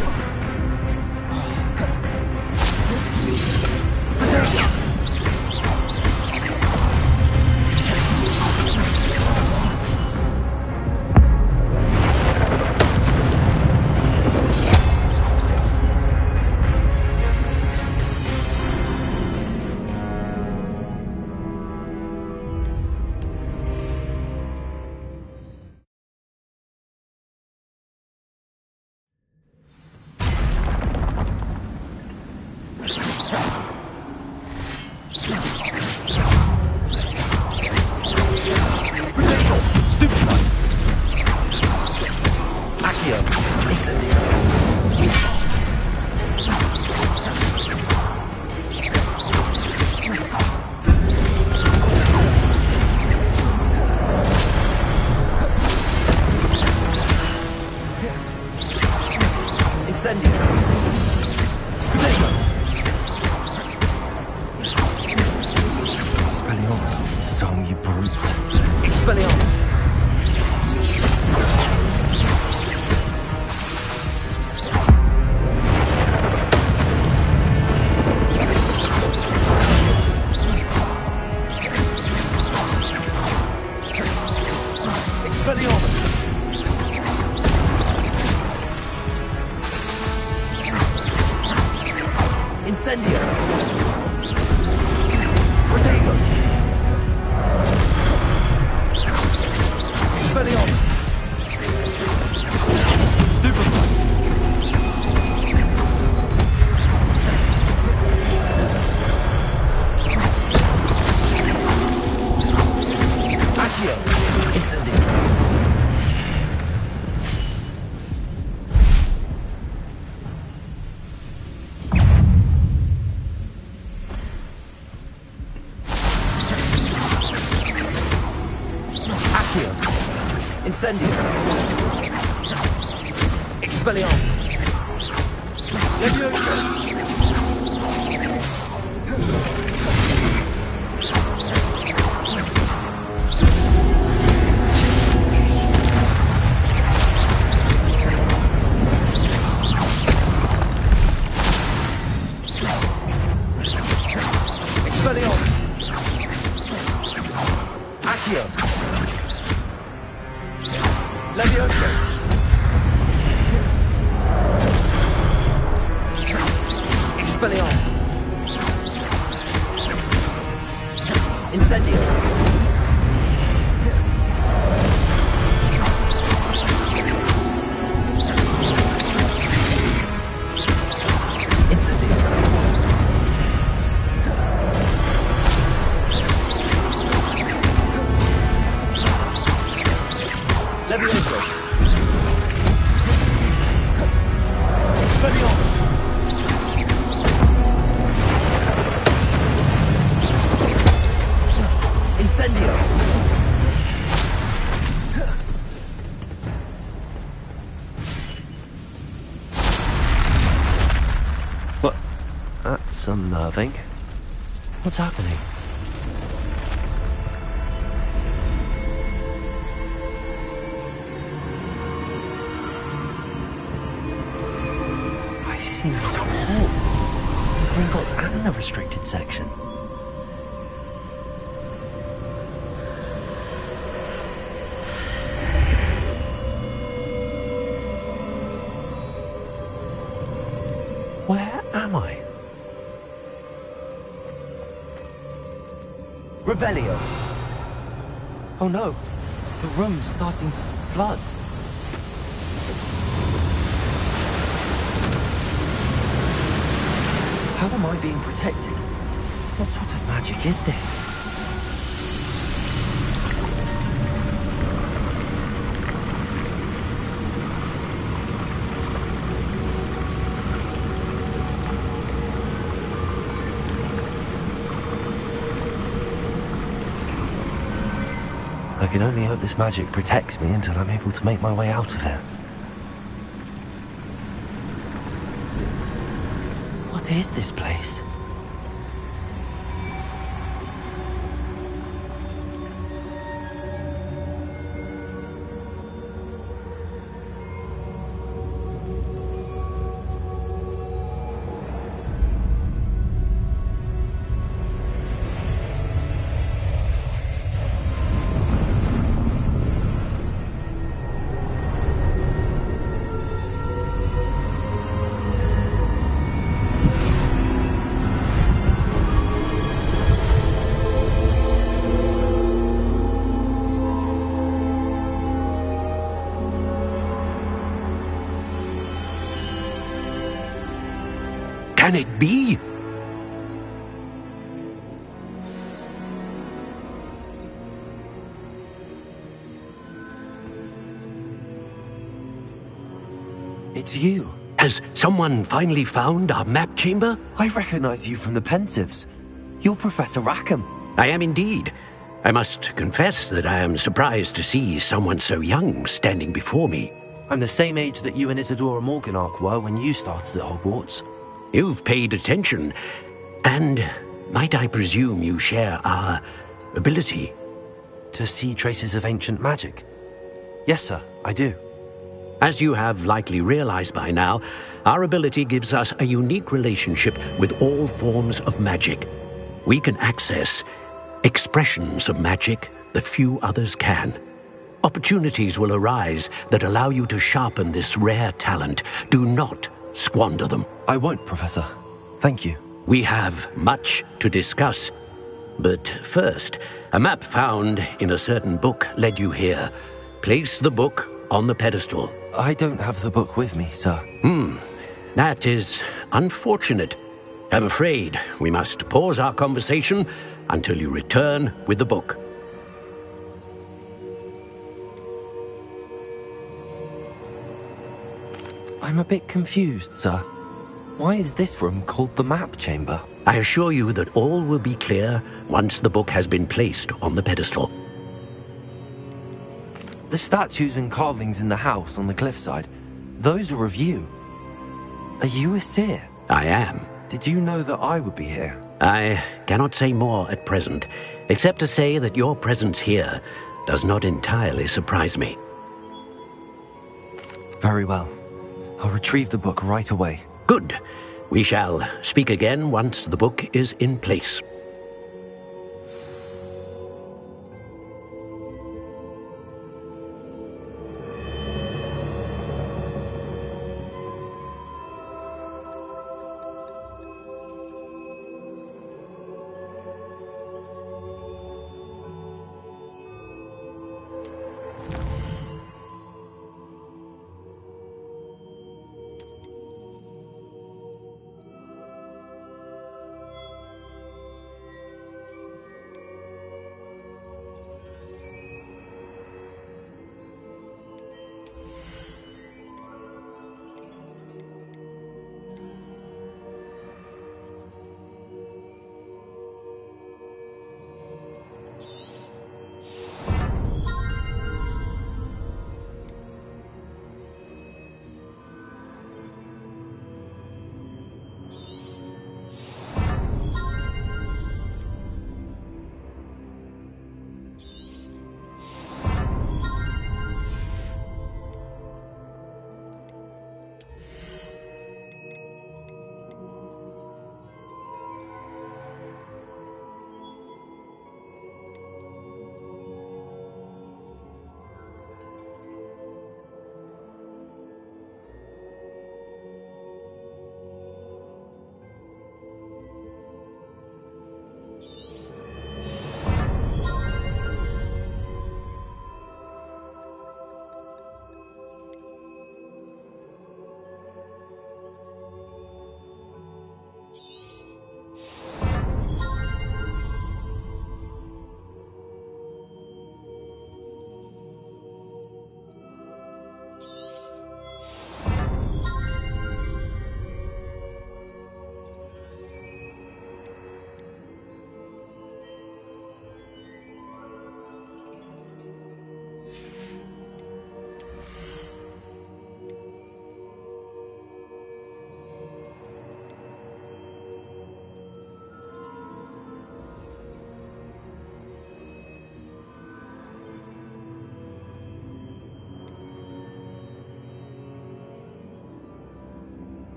Incendio. Potato. Expelliarmus. Stupefy. Accio. Incendio. Incendio. Expelliarmus. Leviosa. Levioso! Expelliarmus! Incendio! Incendio! Levioso! Expelliarmus! Incendio! What? That's unnerving. What's happening? I've seen this before. The Gringotts and the restricted section. Where am I? Revelio! Oh no! The room's starting to flood. How am I being protected? What sort of magic is this? I can only hope this magic protects me until I'm able to make my way out of here. What is this place? Can it be? It's you. Has someone finally found our map chamber? I recognize you from the Pensieves. You're Professor Rackham. I am indeed. I must confess that I am surprised to see someone so young standing before me. I'm the same age that you and Isadora Morganach were when you started at Hogwarts. You've paid attention, and might I presume you share our ability? To see traces of ancient magic? Yes, sir, I do. As you have likely realized by now, our ability gives us a unique relationship with all forms of magic. We can access expressions of magic that few others can. Opportunities will arise that allow you to sharpen this rare talent. Do not squander them. I won't, Professor. Thank you. We have much to discuss. But first, a map found in a certain book led you here. Place the book on the pedestal. I don't have the book with me, sir. That is unfortunate. I'm afraid we must pause our conversation until you return with the book. I'm a bit confused, sir. Why is this room called the map chamber? I assure you that all will be clear once the book has been placed on the pedestal. The statues and carvings in the house on the cliffside, those are of you. Are you a seer? I am. Did you know that I would be here? I cannot say more at present, except to say that your presence here does not entirely surprise me. Very well. I'll retrieve the book right away. Good. We shall speak again once the book is in place.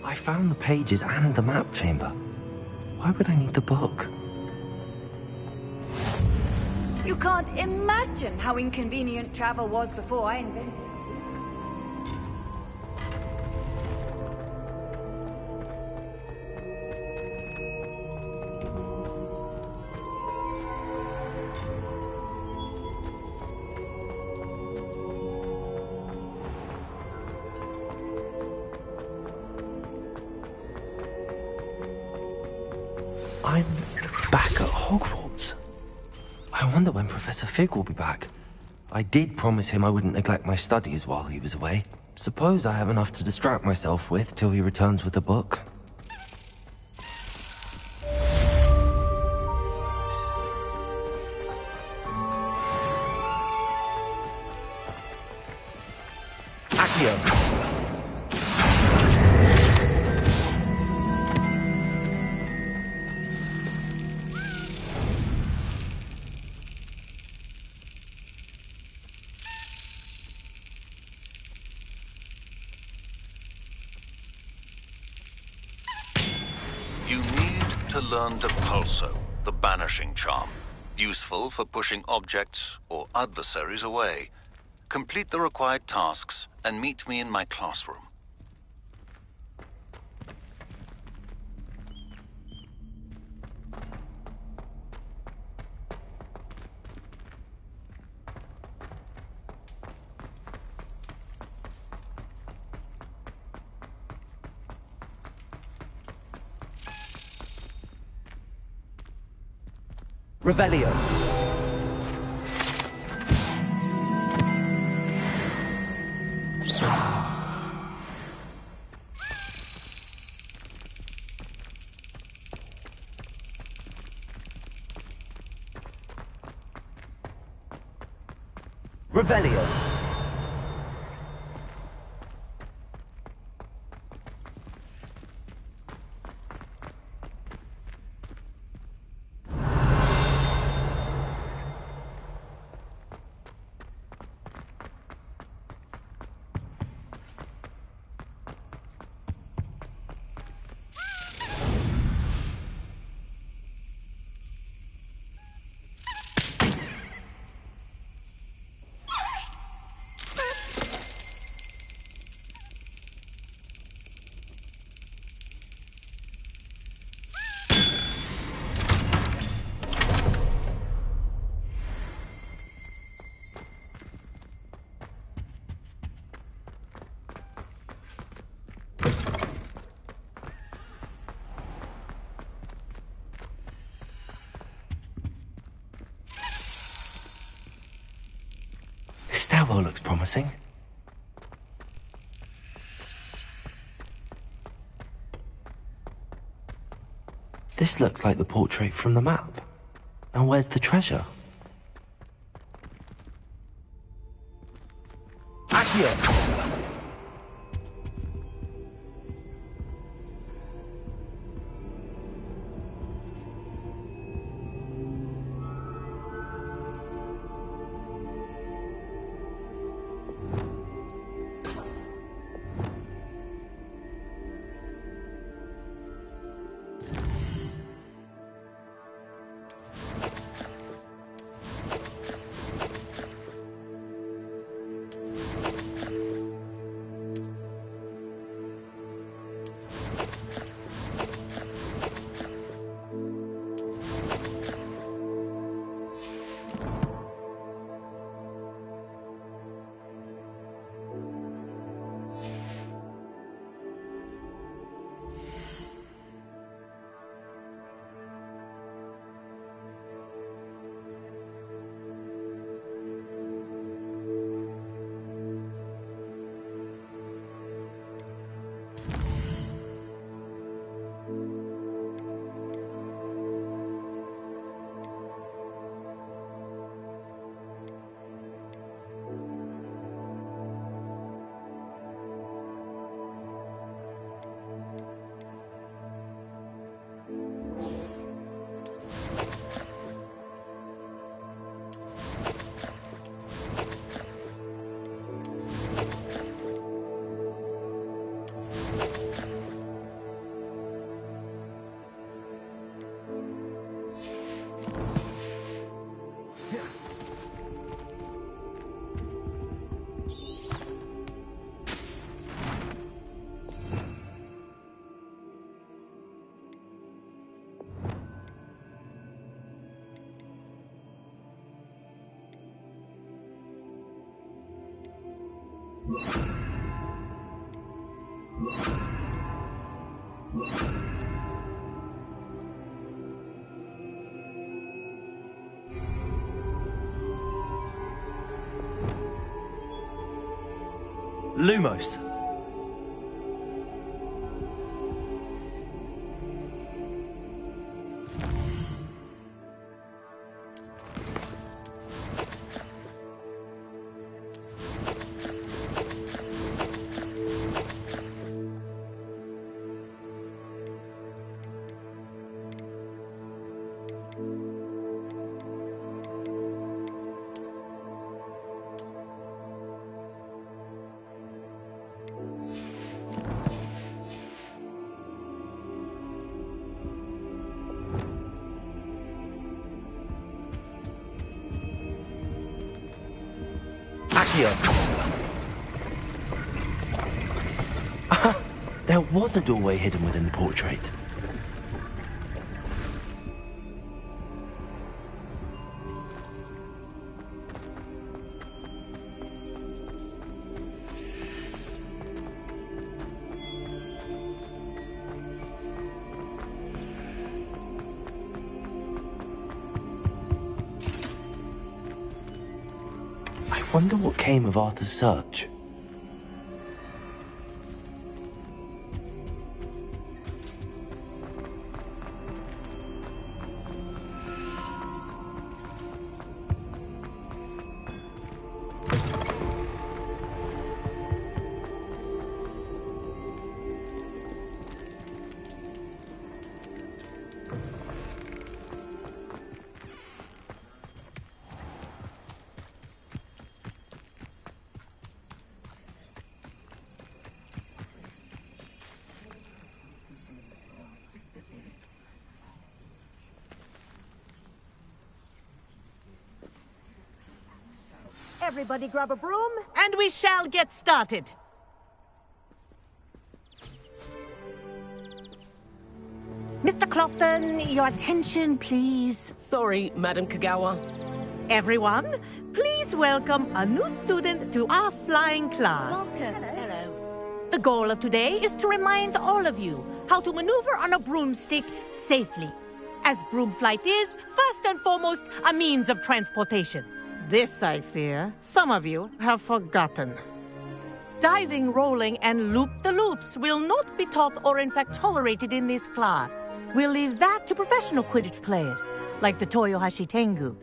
I found the pages and the map chamber. Why would I need the book? You can't imagine how inconvenient travel was before I invented it. I'm back at Hogwarts. I wonder when Professor Fig will be back. I did promise him I wouldn't neglect my studies while he was away. Suppose I have enough to distract myself with till he returns with the book. Accio. You need to learn Depulso, the banishing charm. Useful for pushing objects or adversaries away. Complete the required tasks and meet me in my classroom. Revelio. Revelio. This stairwell looks promising. This looks like the portrait from the map. Now where's the treasure? Accio. Lumos. There was a doorway hidden within the portrait. I wonder what came of Arthur's search. Everybody grab a broom, and we shall get started. Mr. Clopton, your attention, please. Sorry, Madam Kagawa. Everyone, please welcome a new student to our flying class. Welcome. Hello. The goal of today is to remind all of you how to maneuver on a broomstick safely, as broom flight is, first and foremost, a means of transportation. This, I fear, some of you have forgotten. Diving, rolling, and loop-the-loops will not be taught or in fact tolerated in this class. We'll leave that to professional Quidditch players, like the Toyohashi Tengu.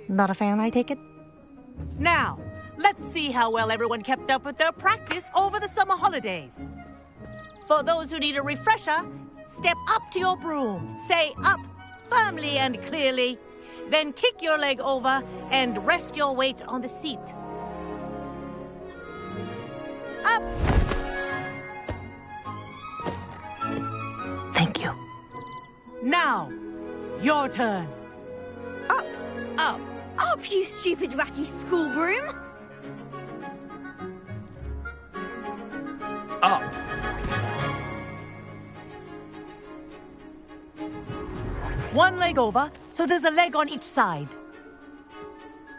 Not a fan, I take it? Now, let's see how well everyone kept up with their practice over the summer holidays. For those who need a refresher, step up to your broom, say up firmly and clearly, then kick your leg over and rest your weight on the seat. Up! Thank you. Now, your turn. Up. Up. Up, you stupid ratty school broom. Up. One leg over, so there's a leg on each side.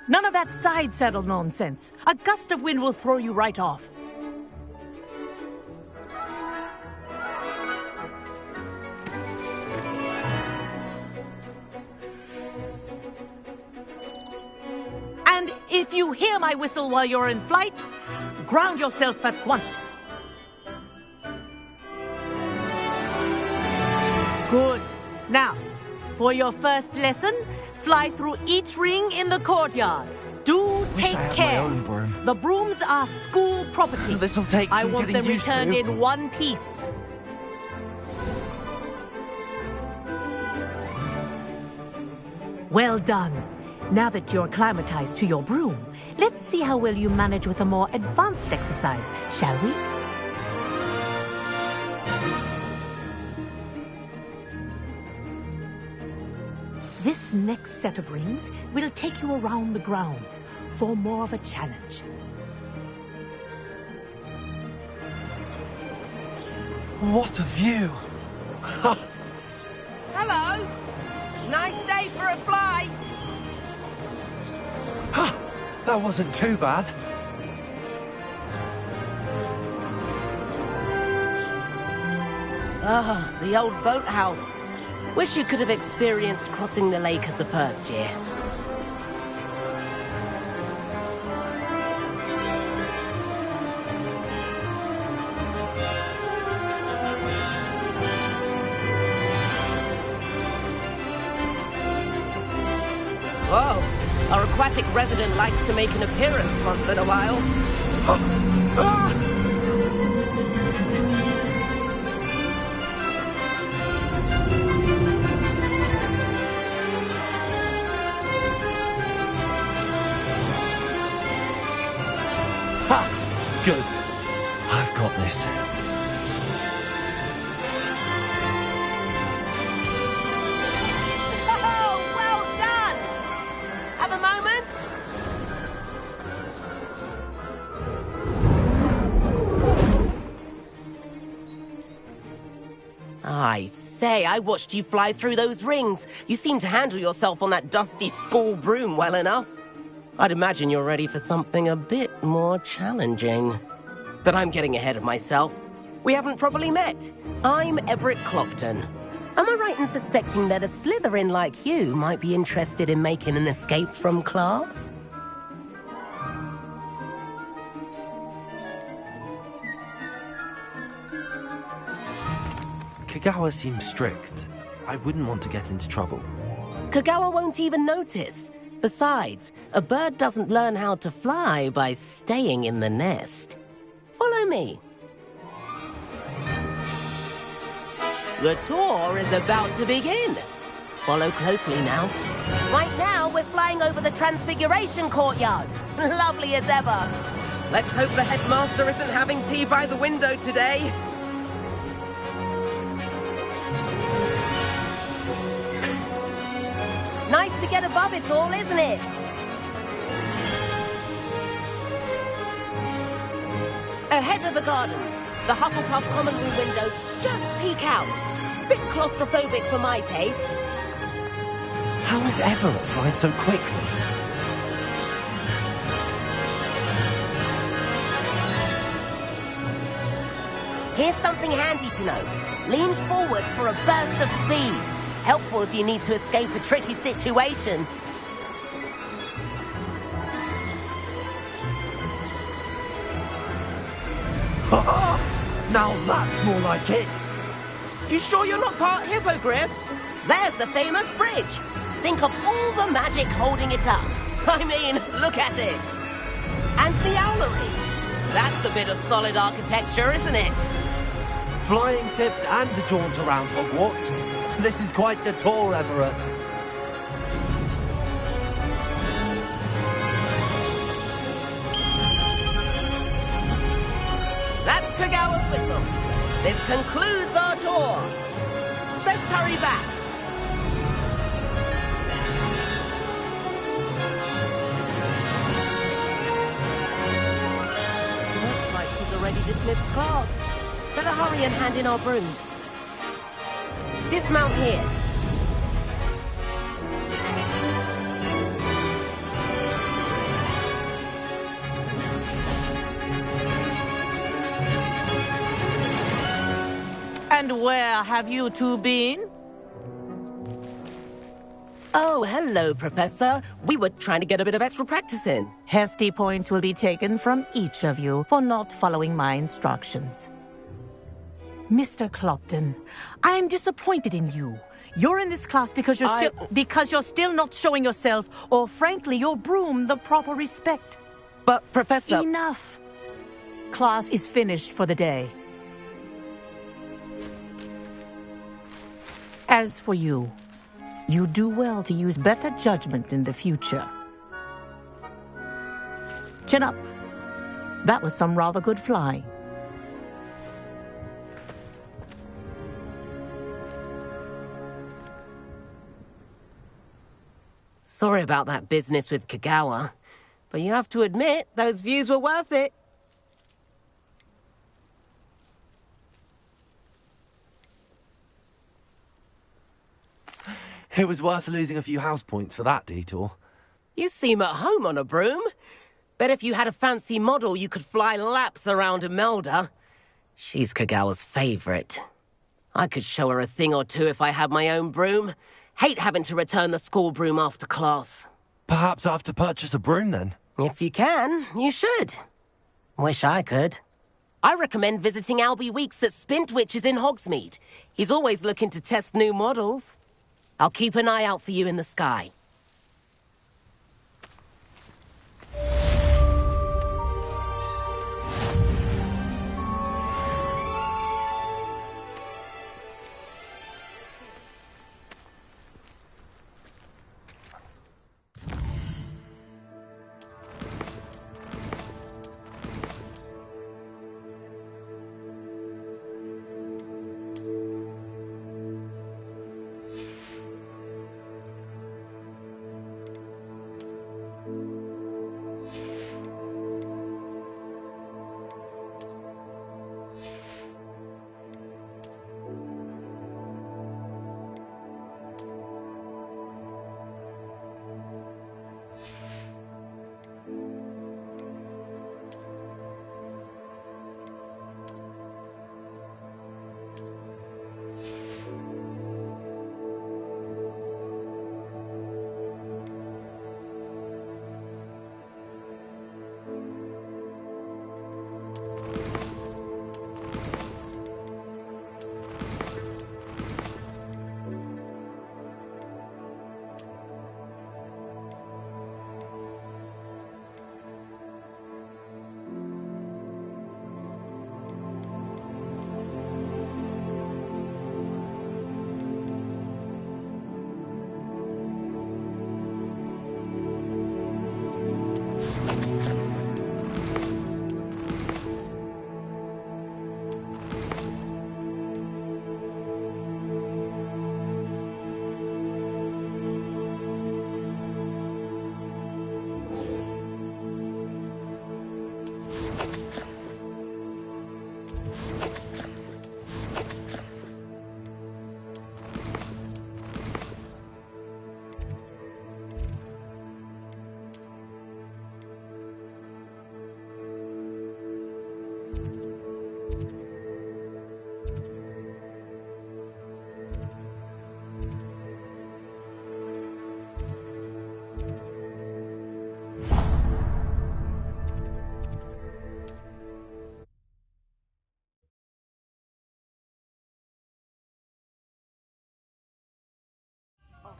None of that side saddle nonsense. A gust of wind will throw you right off. And if you hear my whistle while you're in flight, ground yourself at once. Good. Now, for your first lesson, fly through each ring in the courtyard. Do take care. My own broom. The brooms are school property. This'll take some I want getting them used returned to. in one piece. Well done. Now that you're acclimatized to your broom, let's see how well you manage with a more advanced exercise, shall we? This next set of rings will take you around the grounds for more of a challenge. What a view! Hello! Nice day for a flight! That wasn't too bad. Ah, the old boathouse. Wish you could have experienced crossing the lake as a first year. Whoa, our aquatic resident likes to make an appearance once in a while. Ha! Good. I've got this. Oh, well done! Have a moment? I say, I watched you fly through those rings. You seem to handle yourself on that dusty school broom well enough. I'd imagine you're ready for something a bit more challenging. But I'm getting ahead of myself. We haven't properly met. I'm Everett Clopton. Am I right in suspecting that a Slytherin like you might be interested in making an escape from class? Kagawa seems strict. I wouldn't want to get into trouble. Kagawa won't even notice. Besides, a bird doesn't learn how to fly by staying in the nest. Follow me. The tour is about to begin. Follow closely now. Right now, we're flying over the Transfiguration Courtyard. Lovely as ever. Let's hope the headmaster isn't having tea by the window today. Nice to get above it all, isn't it? Ahead of the gardens, the Hufflepuff common room windows just peek out. Bit claustrophobic for my taste. How is Everett flying so quickly? Here's something handy to know. Lean forward for a burst of speed. Helpful if you need to escape a tricky situation. Now that's more like it. You sure you're not part hippogriff? There's the famous bridge. Think of all the magic holding it up. I mean, look at it. And the owlery. That's a bit of solid architecture, isn't it? Flying tips and a jaunt around Hogwarts. This is quite the tour, Everett. That's Kagawa's whistle. This concludes our tour. Best hurry back. Looks like she's already dismissed class. Better hurry and hand in our brooms. Dismount here. And where have you two been? Oh, hello, Professor. We were trying to get a bit of extra practice in. Hefty points will be taken from each of you for not following my instructions. Mr. Clopton, I'm disappointed in you. You're in this class because you're still not showing yourself, or frankly, your broom, the proper respect. But, Professor... Enough. Class is finished for the day. As for you, you do well to use better judgment in the future. Chin up. That was some rather good flying. Sorry about that business with Kagawa, but you have to admit, those views were worth it. It was worth losing a few house points for that detour. You seem at home on a broom. Bet if you had a fancy model, you could fly laps around Imelda. She's Kagawa's favorite. I could show her a thing or two if I had my own broom. Hate having to return the school broom after class. Perhaps I have to purchase a broom then. If you can, you should. Wish I could. I recommend visiting Albie Weeks at Spintwitches in Hogsmeade. He's always looking to test new models. I'll keep an eye out for you in the sky.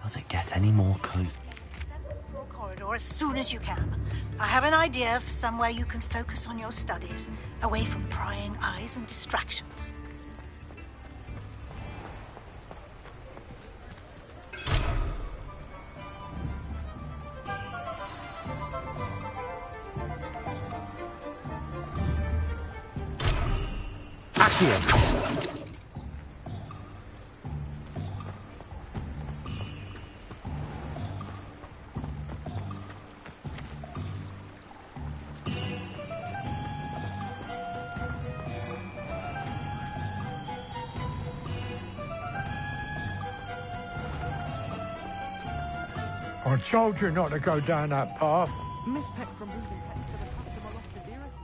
Does it get any more cozy? Floor corridor as soon as you can. I have an idea for somewhere you can focus on your studies, away from prying eyes and distractions. Accio! I told you not to go down that path. Miss Peck from moving pets to the customer lost the dearest.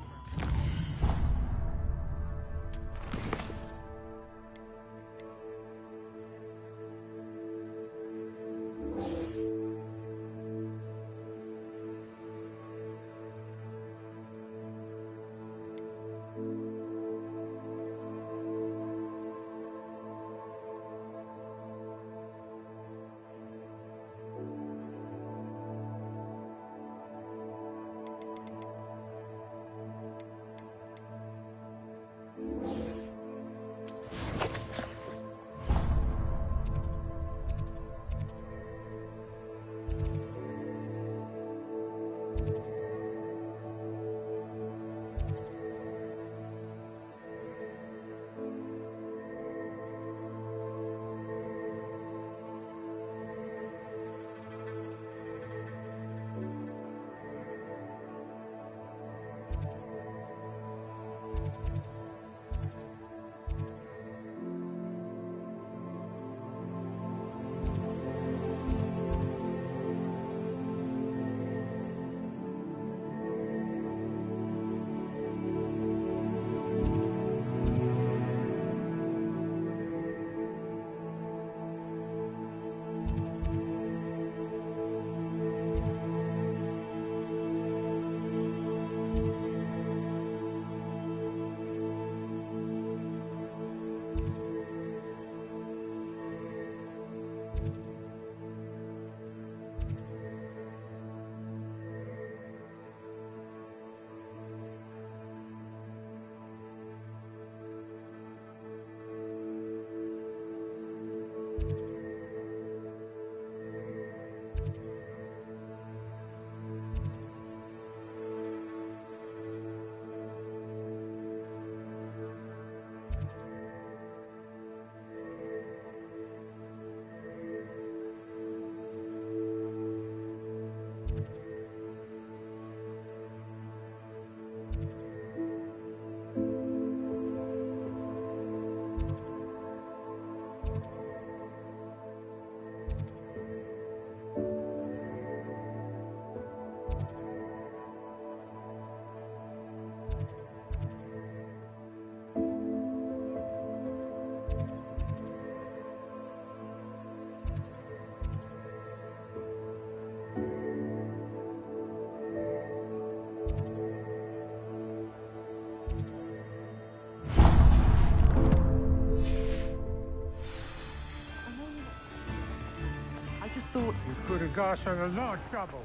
got us in a lot of trouble.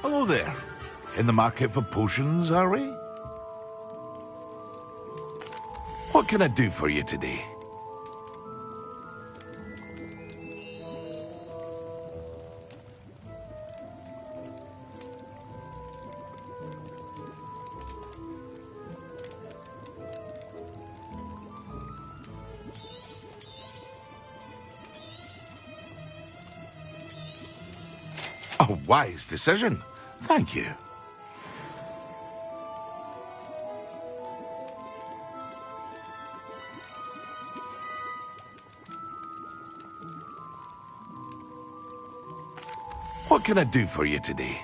Hello there. In the market for potions, are we? What can I do for you today? A wise decision. Thank you. What can I do for you today?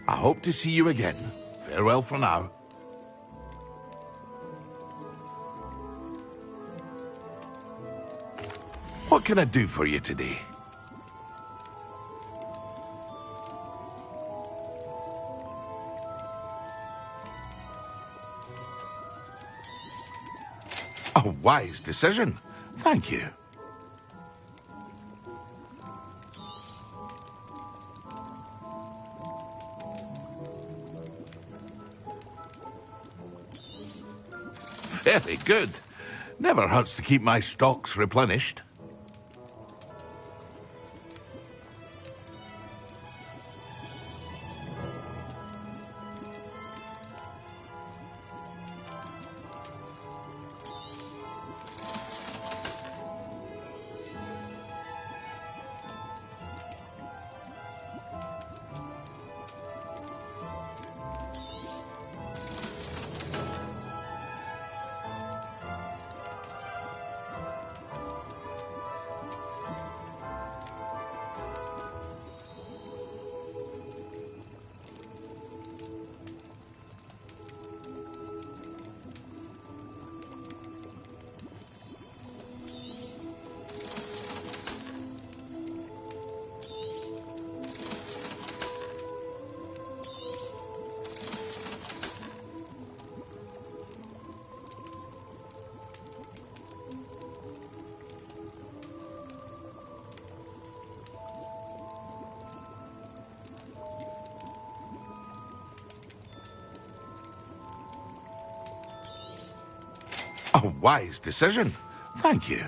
I hope to see you again. Farewell for now. What can I do for you today? A wise decision. Thank you. Very good. Never hurts to keep my stocks replenished. A wise decision. Thank you.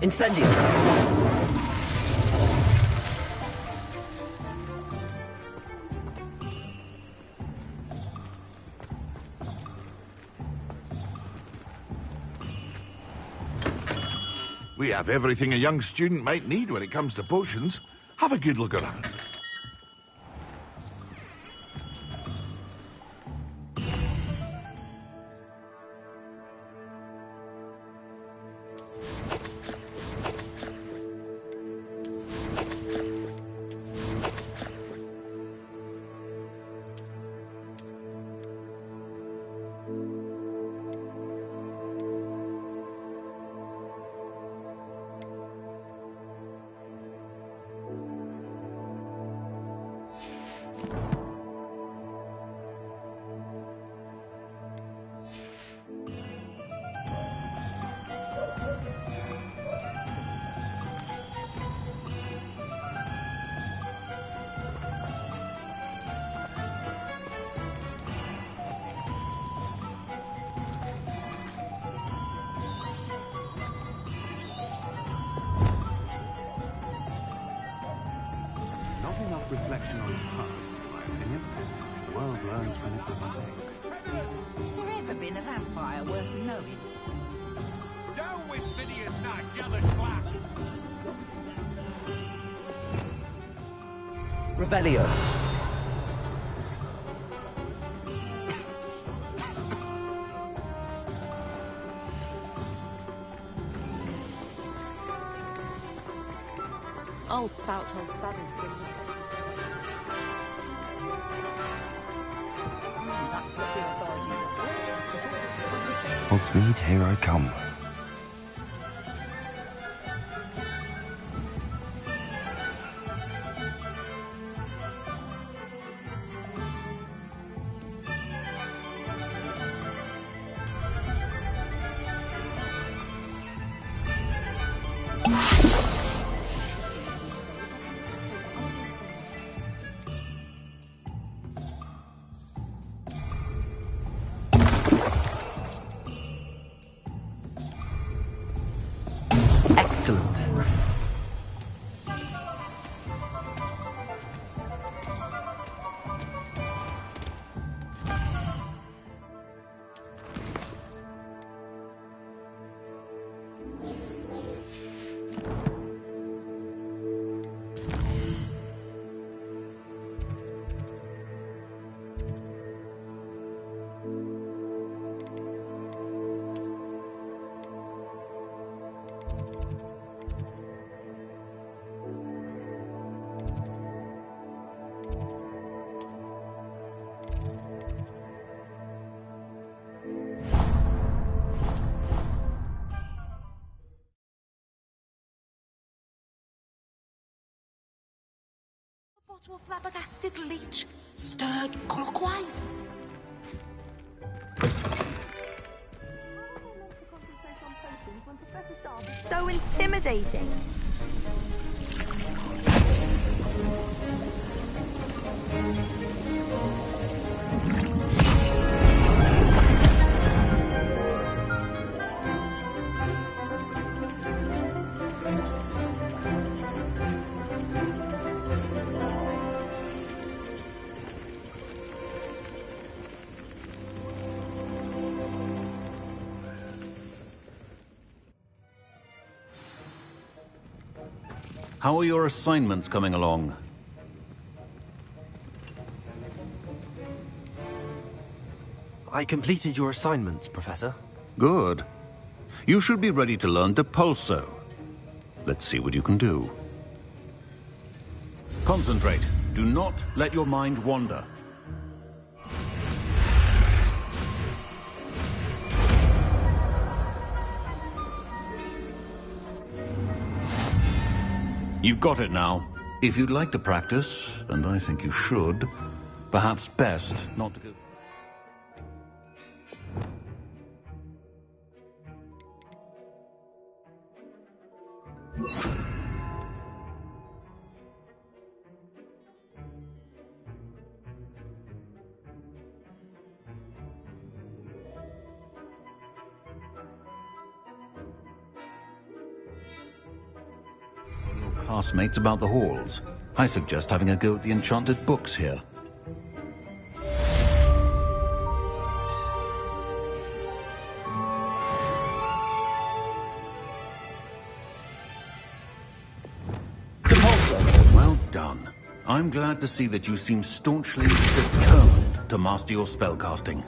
Incendio. We have everything a young student might need when it comes to potions. Have a good look around. Not enough reflection on the past, in my opinion. The world learns from its mistakes. Has there ever been a vampire worth knowing? Down with Phineas, that jealous flap! Revelio. I'll spout her spelling. That's what the authorities are. Hogsmeade, here I come. Excellent. Bottle of flabbergasted leech, stirred clockwise. So intimidating. How are your assignments coming along? I completed your assignments, Professor. Good. You should be ready to learn Depulso. Let's see what you can do. Concentrate. Do not let your mind wander. You've got it now. If you'd like to practice, and I think you should, perhaps best not to go... classmates about the halls. I suggest having a go at the enchanted books here. Well done. I'm glad to see that you seem staunchly determined to master your spellcasting.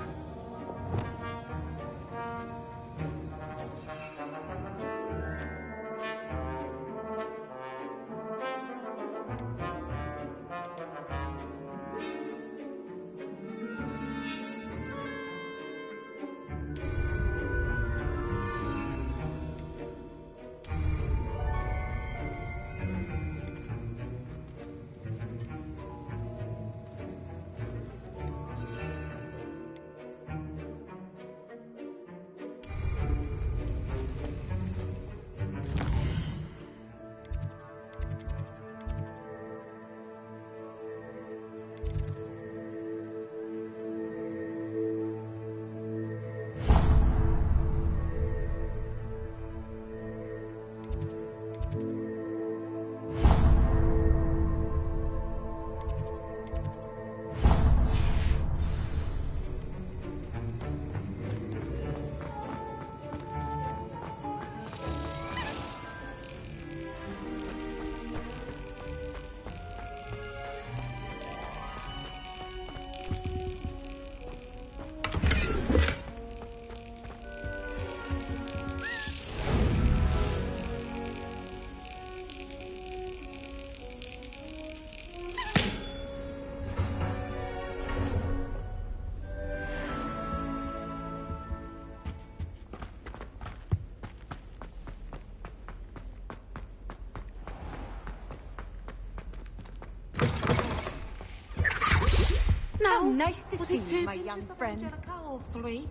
How nice to see you, my young friend. Or 3?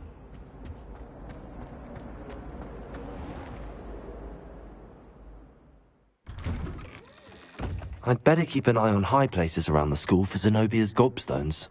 I'd better keep an eye on high places around the school for Zenobia's gobstones.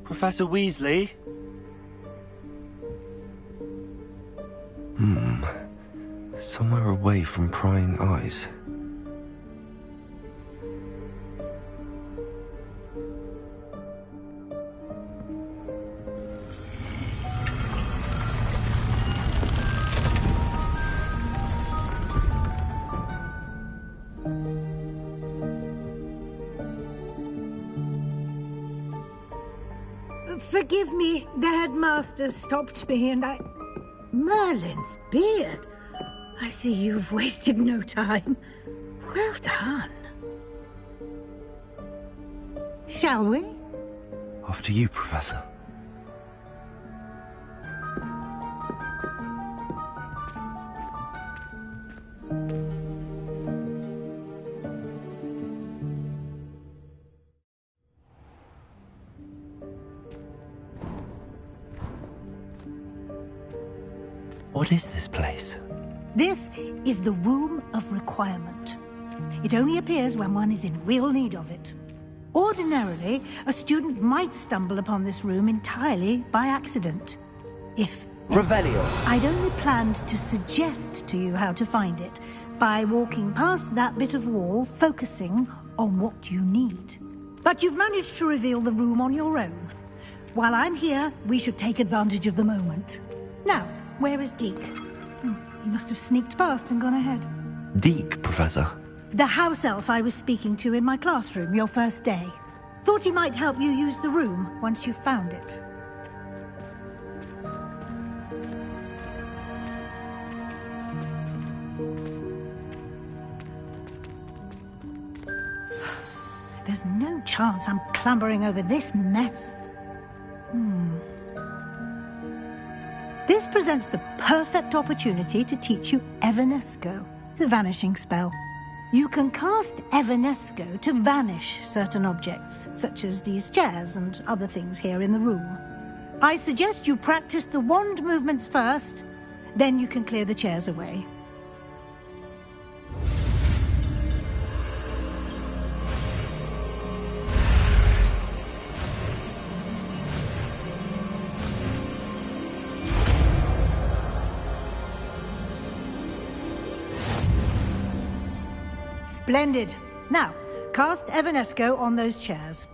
Professor Weasley? Somewhere away from prying eyes. Forgive me, the headmaster stopped me and I... Merlin's beard. I see you've wasted no time. Well done. Shall we? After you, Professor. What is this place? This is the Room of Requirement. It only appears when one is in real need of it. Ordinarily, a student might stumble upon this room entirely by accident. If... Revelio. I'd only planned to suggest to you how to find it by walking past that bit of wall, focusing on what you need. But you've managed to reveal the room on your own. While I'm here, we should take advantage of the moment. Now, where is Deke? He must have sneaked past and gone ahead. Deke, Professor. The house elf I was speaking to in my classroom your first day. Thought he might help you use the room once you've found it. There's no chance I'm clambering over this mess. This presents the perfect opportunity to teach you Evanesco, the vanishing spell. You can cast Evanesco to vanish certain objects, such as these chairs and other things here in the room. I suggest you practice the wand movements first, then you can clear the chairs away. Splendid. Now, cast Evanesco on those chairs.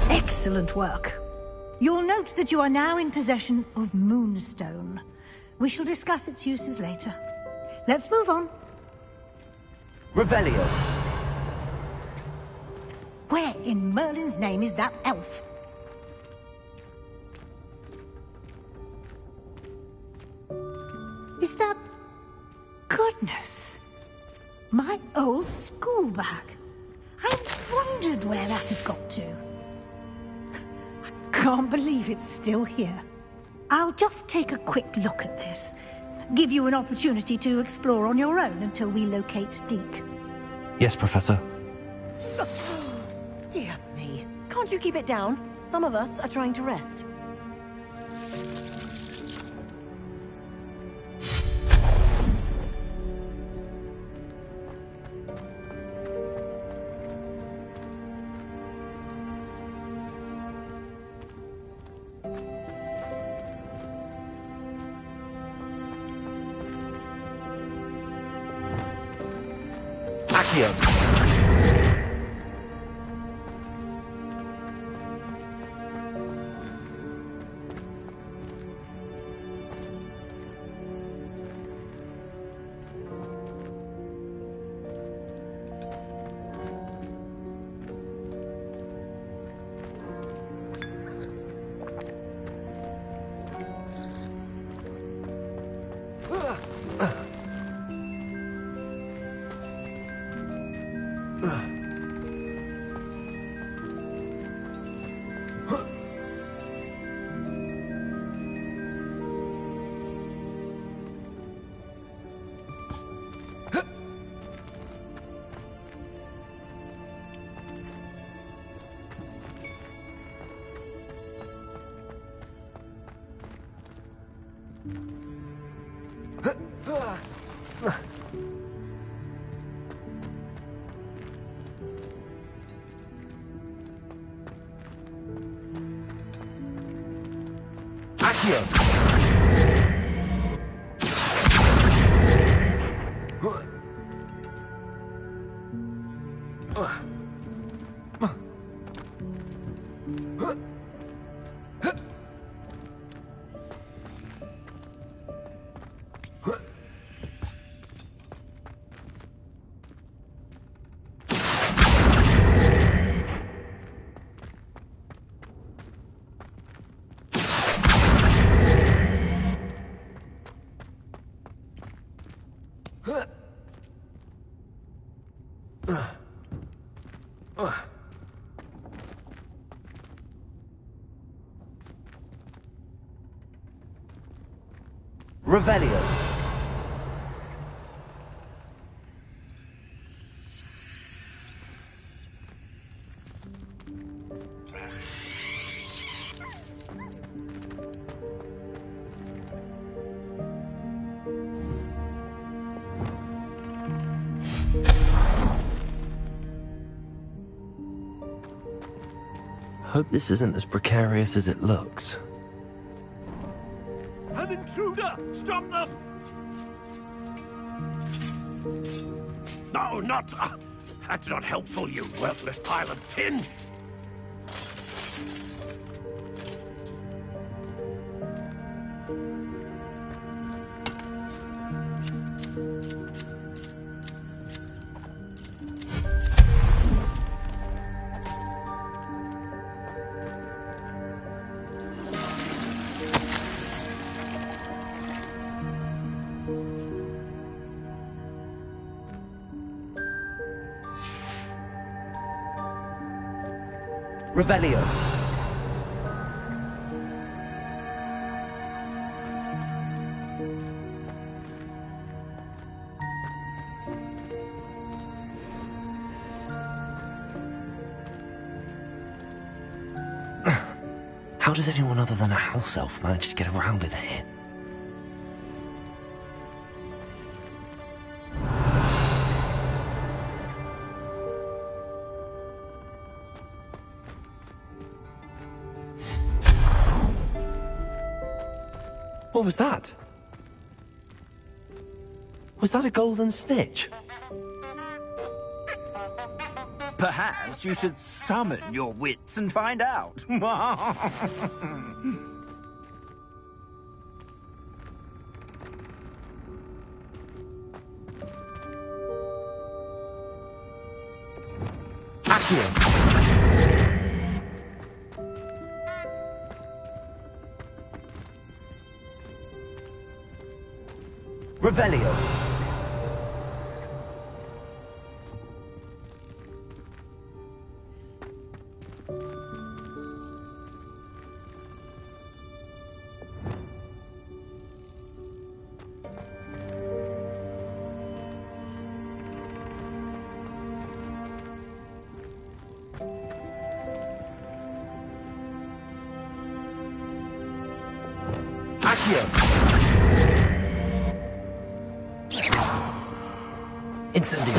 Excellent work. You'll note that you are now in possession of Moonstone. We shall discuss its uses later. Let's move on. Revelio. Where in Merlin's name is that elf? Is that... Goodness! My old school bag. I wondered where that had got to. Can't believe it's still here. I'll just take a quick look at this. Give you an opportunity to explore on your own until we locate Deke. Yes, Professor. Dear me. Can't you keep it down? Some of us are trying to rest. Revelio. Hope this isn't as precarious as it looks. An intruder! Stop them! No, not... that's not helpful, you worthless pile of tin! Revelio. How does anyone other than a house elf manage to get around in here? What was that? Was that a golden snitch? Perhaps you should summon your wits and find out. Revelio. Incendio.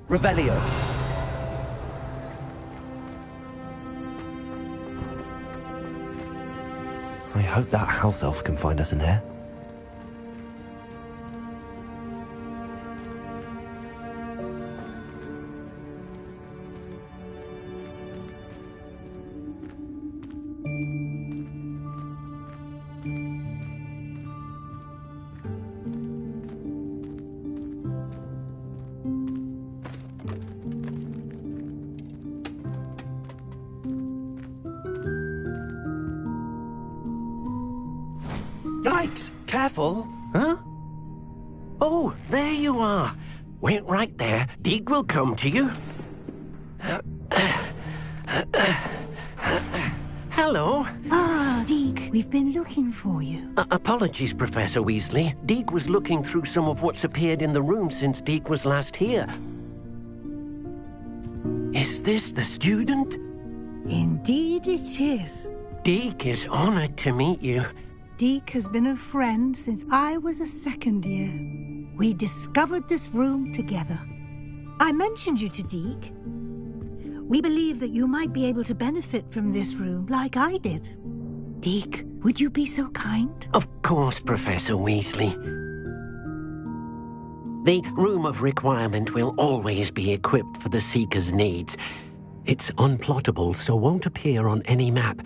Revelio. I hope that house elf can find us in here. Yikes! Careful! Huh? Oh, there you are. Wait right there. Deek will come to you. Hello. Ah, Deek, we've been looking for you. Apologies, Professor Weasley. Deek was looking through some of what's appeared in the room since Deek was last here. Is this the student? Indeed it is. Deek is honored to meet you. Deek has been a friend since I was a second year. We discovered this room together. I mentioned you to Deek. We believe that you might be able to benefit from this room like I did. Deek, would you be so kind? Of course, Professor Weasley. The Room of Requirement will always be equipped for the Seeker's needs. It's unplottable, so won't appear on any map.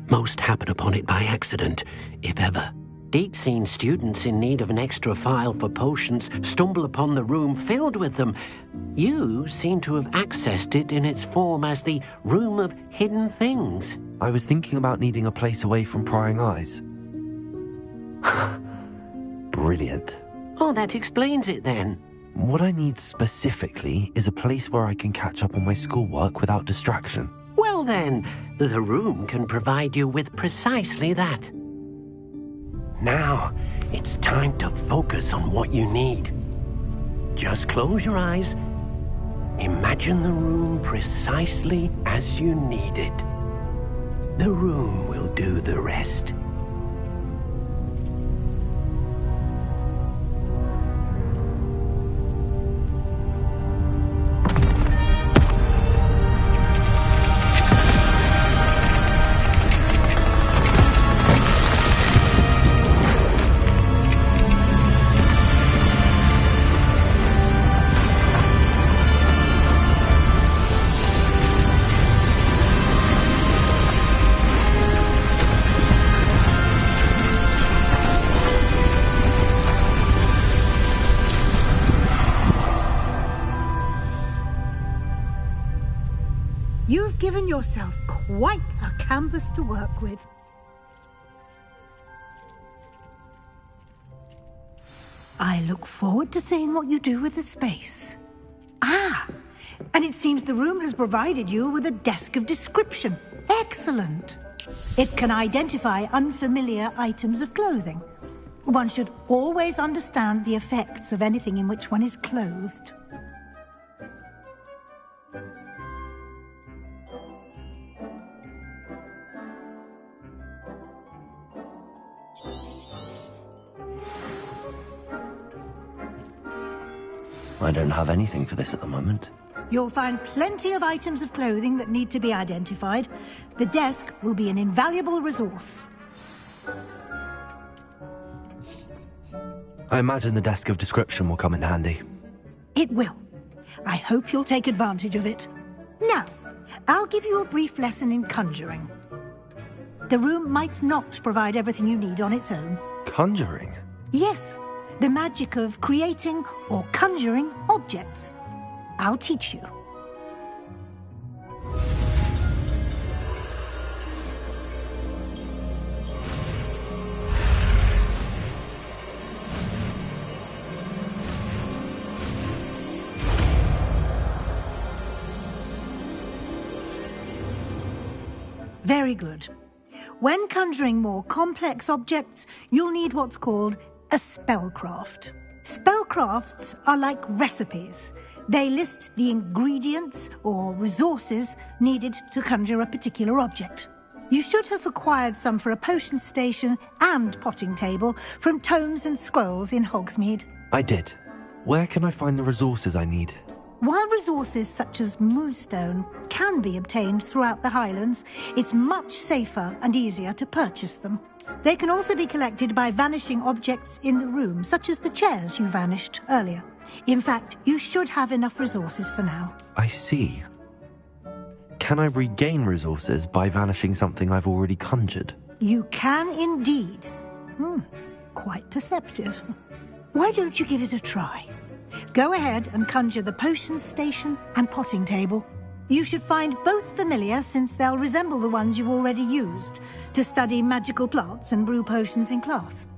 Most happen upon it by accident, if ever. Deek's seen students in need of an extra file for potions stumble upon the room filled with them. You seem to have accessed it in its form as the Room of Hidden Things. I was thinking about needing a place away from prying eyes. Brilliant. Oh, that explains it then. What I need specifically is a place where I can catch up on my schoolwork without distraction. Well then, the room can provide you with precisely that. Now, it's time to focus on what you need. Just close your eyes. Imagine the room precisely as you need it. The room will do the rest. You've given yourself quite a canvas to work with. I look forward to seeing what you do with the space. Ah, and it seems the room has provided you with a desk of description. Excellent. It can identify unfamiliar items of clothing. One should always understand the effects of anything in which one is clothed. I don't have anything for this at the moment. You'll find plenty of items of clothing that need to be identified. The desk will be an invaluable resource. I imagine the desk of description will come in handy. It will. I hope you'll take advantage of it. Now, I'll give you a brief lesson in conjuring. The room might not provide everything you need on its own. Conjuring? Yes, the magic of creating or conjuring objects. I'll teach you. Very good. When conjuring more complex objects, you'll need what's called a spellcraft. Spellcrafts are like recipes. They list the ingredients or resources needed to conjure a particular object. You should have acquired some for a potion station and potting table from tomes and scrolls in Hogsmeade. I did. Where can I find the resources I need? While resources such as moonstone can be obtained throughout the Highlands, it's much safer and easier to purchase them. They can also be collected by vanishing objects in the room, such as the chairs you vanished earlier. In fact, you should have enough resources for now. I see. Can I regain resources by vanishing something I've already conjured? You can indeed. Quite perceptive. Why don't you give it a try? Go ahead and conjure the potion station and potting table. You should find both familiar, since they'll resemble the ones you've already used to study magical plants and brew potions in class.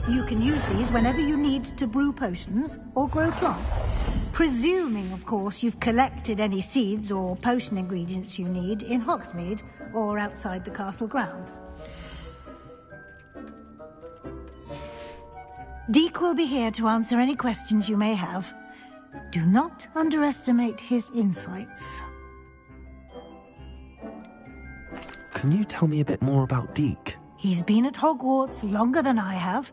You can use these whenever you need to brew potions or grow plants. Presuming, of course, you've collected any seeds or potion ingredients you need in Hogsmeade or outside the castle grounds. Deek will be here to answer any questions you may have. Do not underestimate his insights. Can you tell me a bit more about Deek? He's been at Hogwarts longer than I have,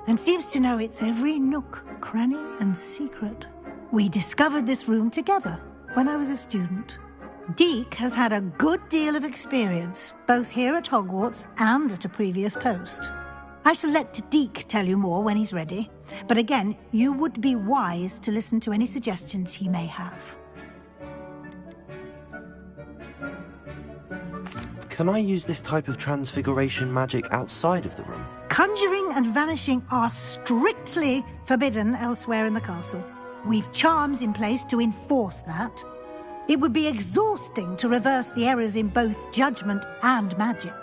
and seems to know its every nook, cranny, and secret. We discovered this room together when I was a student. Deek has had a good deal of experience, both here at Hogwarts and at a previous post. I shall let Deek tell you more when he's ready, but again, you would be wise to listen to any suggestions he may have. Can I use this type of transfiguration magic outside of the room? Conjuring and vanishing are strictly forbidden elsewhere in the castle. We've charms in place to enforce that. It would be exhausting to reverse the errors in both judgment and magic.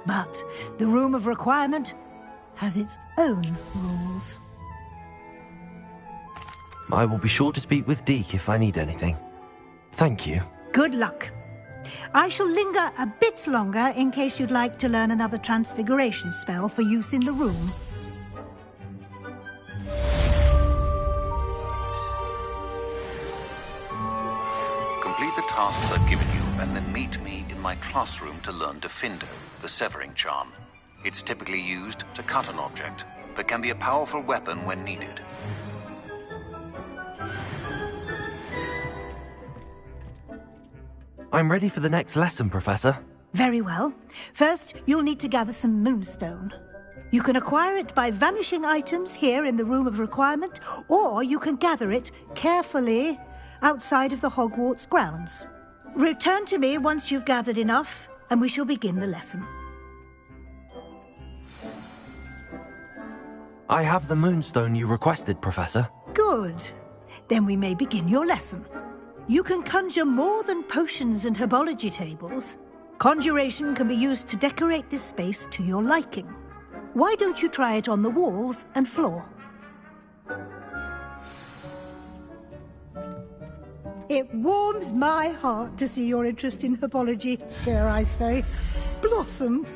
But the Room of Requirement has its own rules. I will be sure to speak with Deek if I need anything. Thank you. Good luck. I shall linger a bit longer in case you'd like to learn another transfiguration spell for use in the room. Complete the tasks I've given you and then meet me in my classroom to learn Defindo, the severing charm. It's typically used to cut an object, but can be a powerful weapon when needed. I'm ready for the next lesson, Professor. Very well. First, you'll need to gather some moonstone. You can acquire it by vanishing items here in the Room of Requirement, or you can gather it carefully outside of the Hogwarts grounds. Return to me once you've gathered enough, and we shall begin the lesson. I have the moonstone you requested, Professor. Good. Then we may begin your lesson. You can conjure more than potions and herbology tables. Conjuration can be used to decorate this space to your liking. Why don't you try it on the walls and floor? It warms my heart to see your interest in herbology, dare I say. Blossom.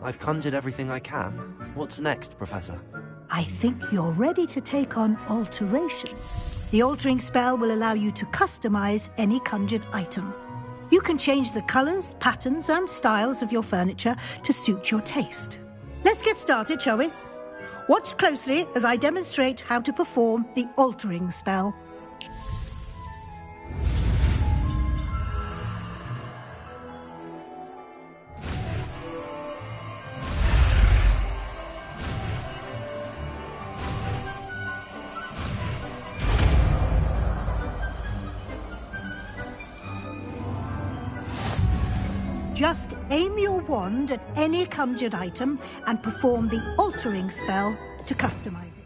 I've conjured everything I can. What's next, Professor? I think you're ready to take on alteration. The altering spell will allow you to customize any conjured item. You can change the colors, patterns, and styles of your furniture to suit your taste. Let's get started, shall we? Watch closely as I demonstrate how to perform the altering spell. Just aim your wand at any conjured item and perform the altering spell to customize it.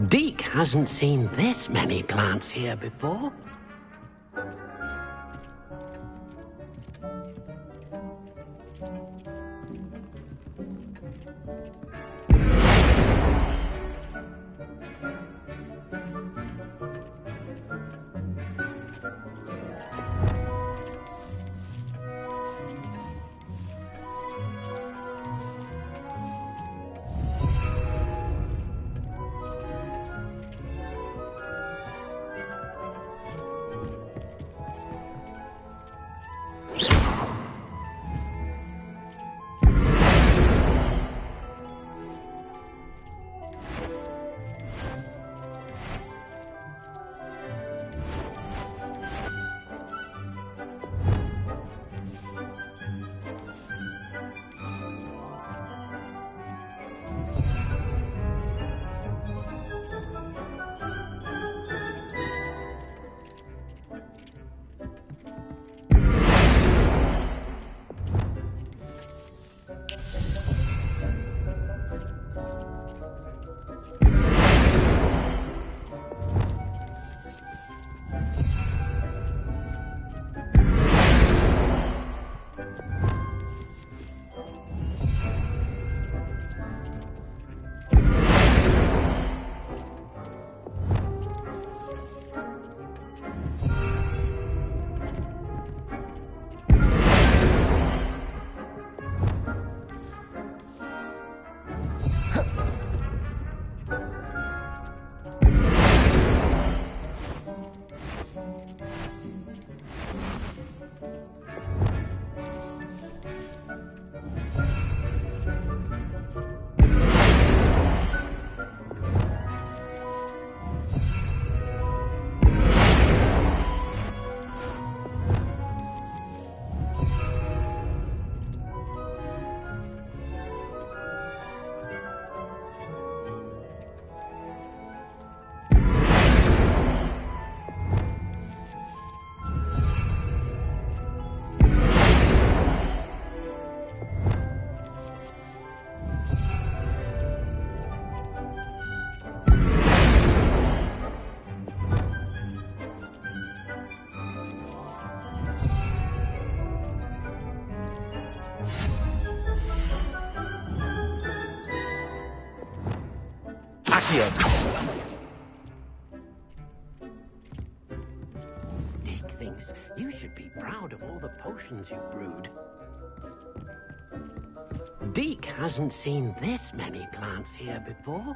Deke hasn't seen this many plants here before. Dick thinks you should be proud of all the potions you brewed. Deke hasn't seen this many plants here before.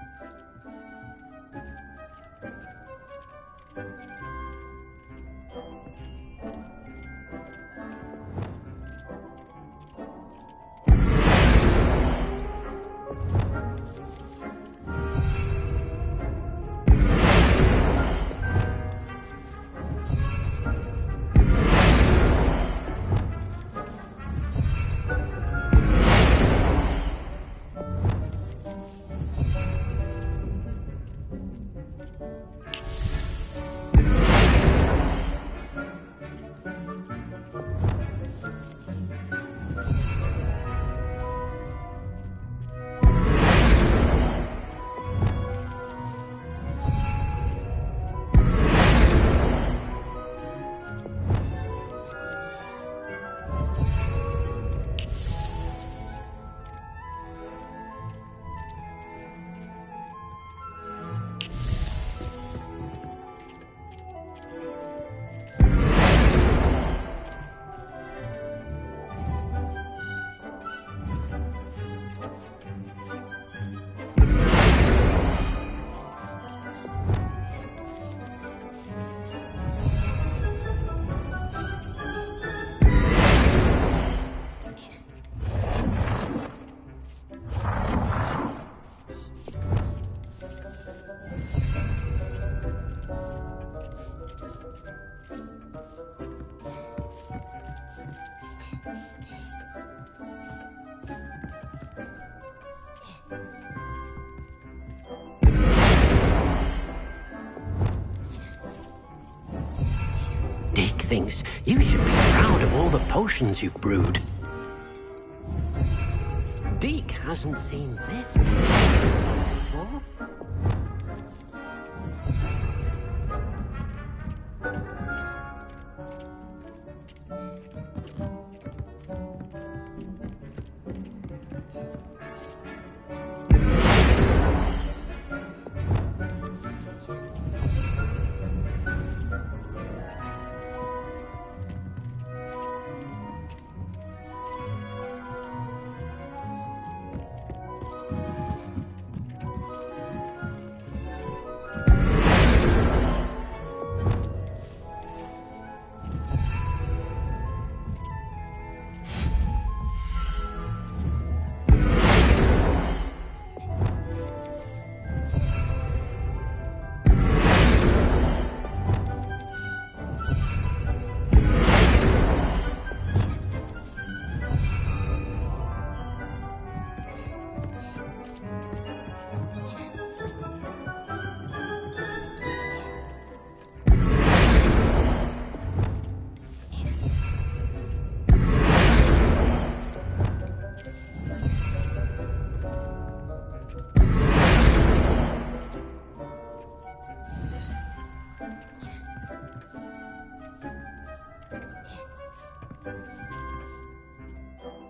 Deke thinks you should be proud of all the potions you've brewed. Deke hasn't seen this before.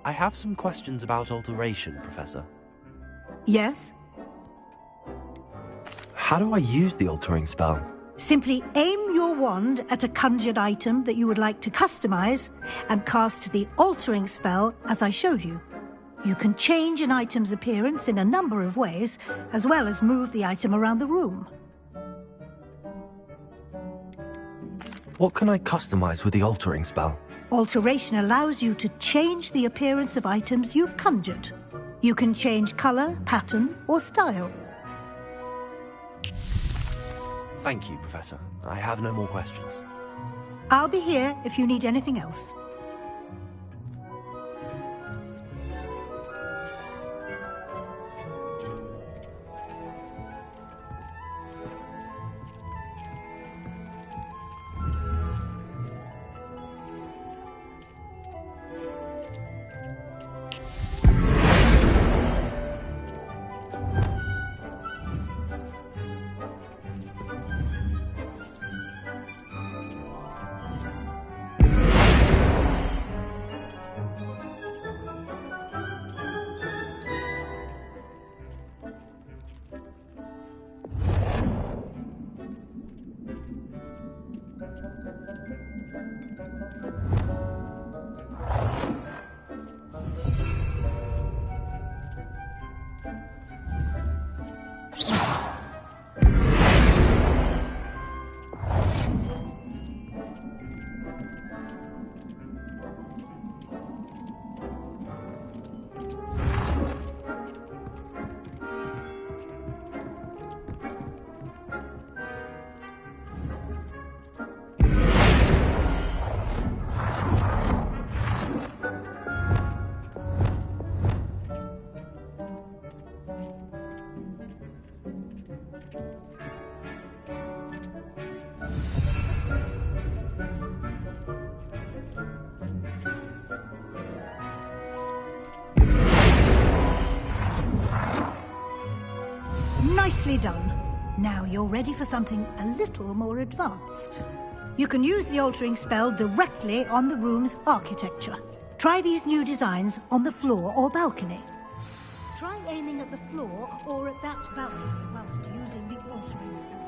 I have some questions about alteration, Professor. Yes? How do I use the altering spell? Simply aim your wand at a conjured item that you would like to customize and cast the altering spell as I showed you. You can change an item's appearance in a number of ways, as well as move the item around the room. What can I customize with the altering spell? Alteration allows you to change the appearance of items you've conjured. You can change color, pattern, or style. Thank you, Professor. I have no more questions. I'll be here if you need anything else. Nicely done. Now you're ready for something a little more advanced. You can use the altering spell directly on the room's architecture. Try these new designs on the floor or balcony. Try aiming at the floor or at that balcony whilst using the altering spell.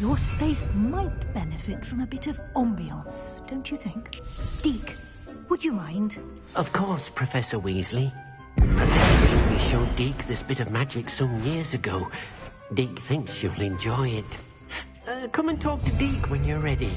Your space might benefit from a bit of ambiance, don't you think? Deke, would you mind? Of course, Professor Weasley. Professor Weasley showed Deke this bit of magic some years ago. Deke thinks you'll enjoy it. Come and talk to Deke when you're ready.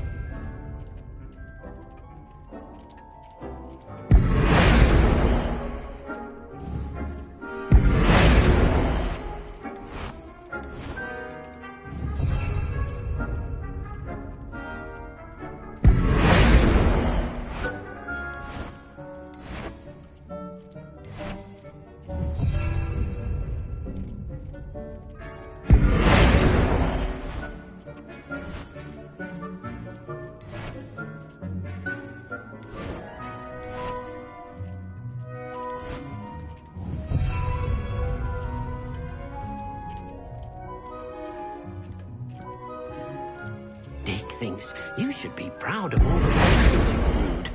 Deke thinks you should be proud of all the magic you've brewed.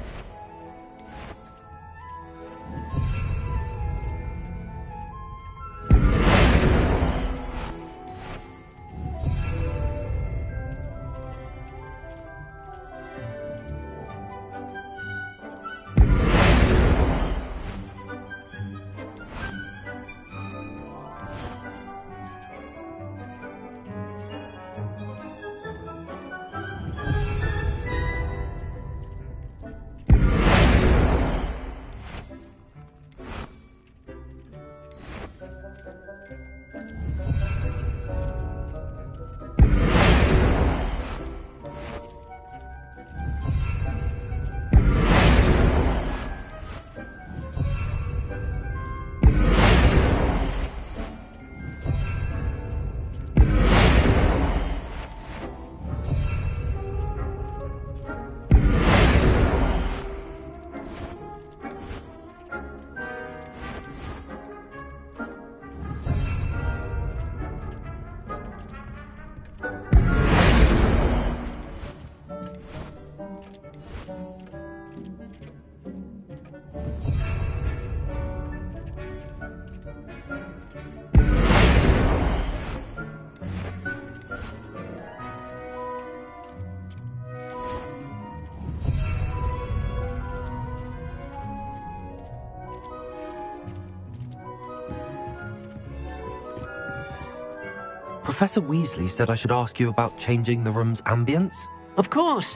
Professor Weasley said I should ask you about changing the room's ambience. Of course.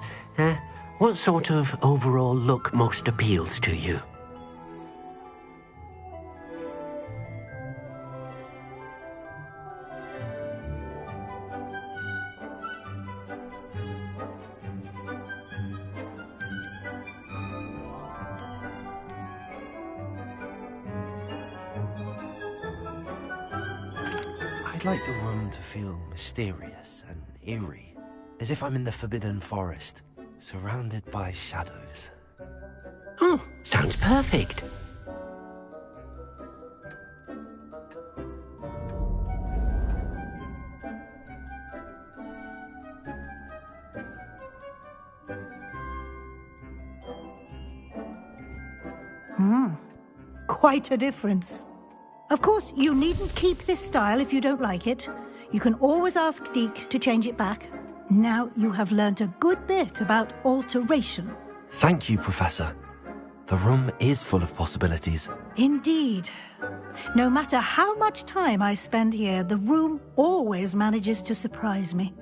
What sort of overall look most appeals to you? I'd like the room to feel mysterious and eerie, as if I'm in the Forbidden Forest, surrounded by shadows. Oh, sounds perfect. Quite a difference. Of course, you needn't keep this style if you don't like it. You can always ask Deke to change it back. Now you have learnt a good bit about alteration. Thank you, Professor. The room is full of possibilities. Indeed. No matter how much time I spend here, the room always manages to surprise me.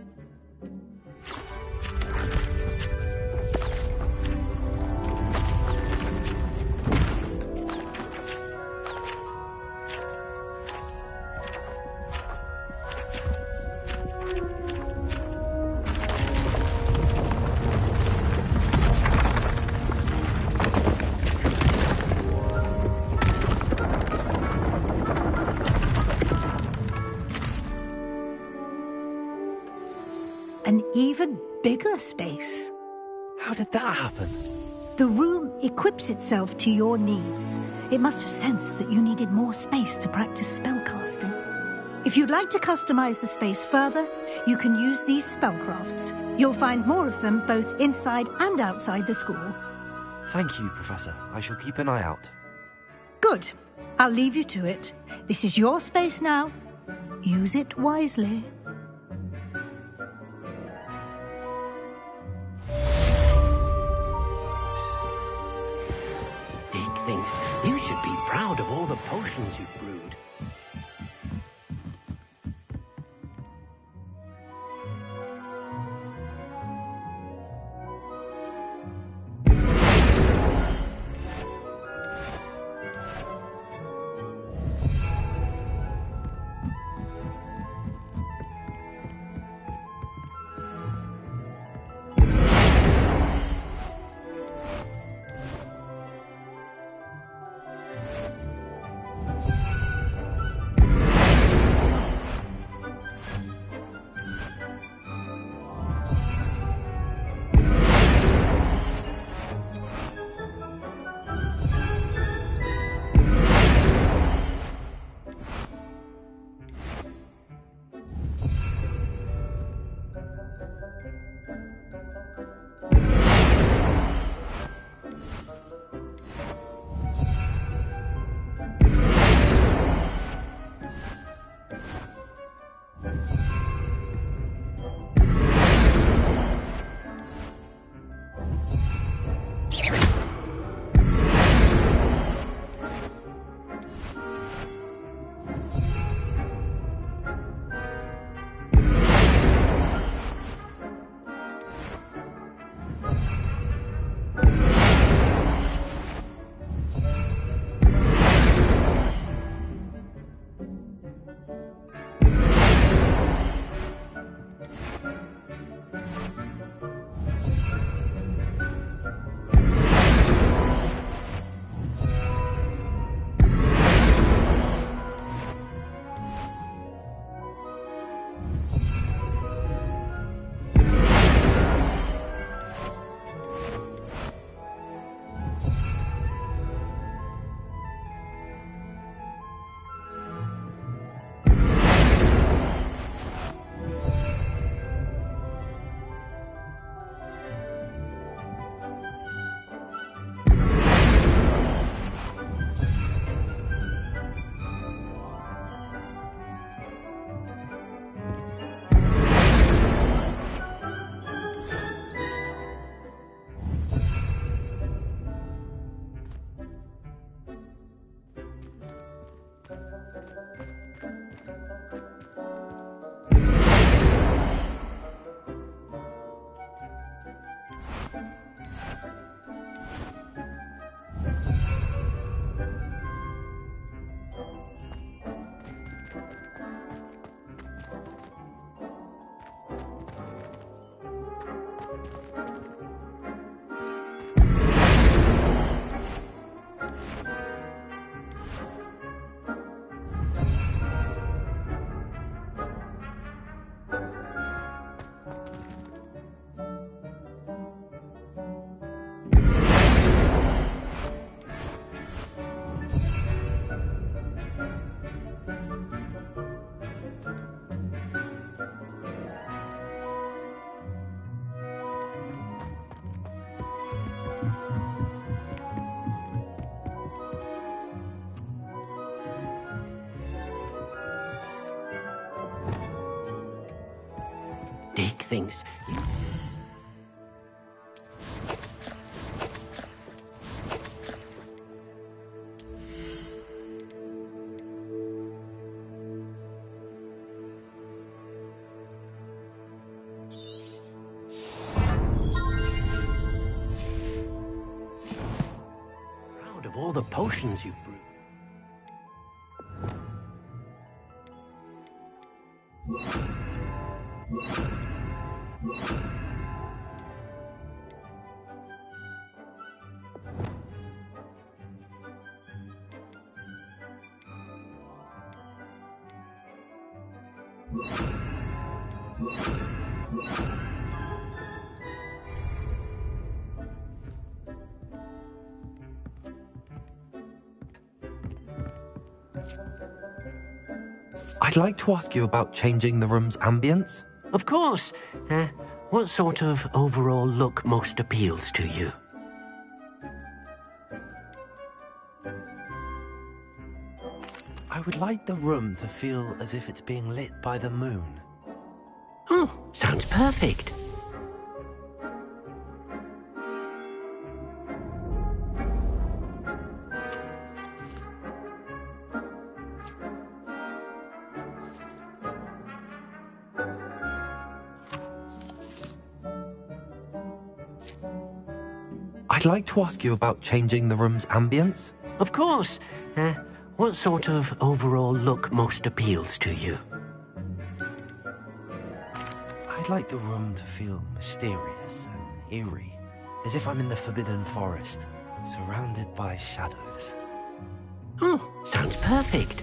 An even bigger space. How did that happen? The room equips itself to your needs. It must have sensed that you needed more space to practice spellcasting. If you'd like to customize the space further, you can use these spellcrafts. You'll find more of them both inside and outside the school. Thank you, Professor. I shall keep an eye out. Good. I'll leave you to it. This is your space now. Use it wisely. Deke thinks you should be proud of all the potions you've brewed. Dick thinks... Proud of all the potions you've brewed. I'd like to ask you about changing the room's ambience. Of course. What sort of overall look most appeals to you? I would like the room to feel as if it's being lit by the moon. Oh, sounds perfect. I'd like to ask you about changing the room's ambience. Of course. What sort of overall look most appeals to you? I'd like the room to feel mysterious and eerie, as if I'm in the Forbidden Forest, surrounded by shadows. Oh, sounds perfect.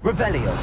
Revelio.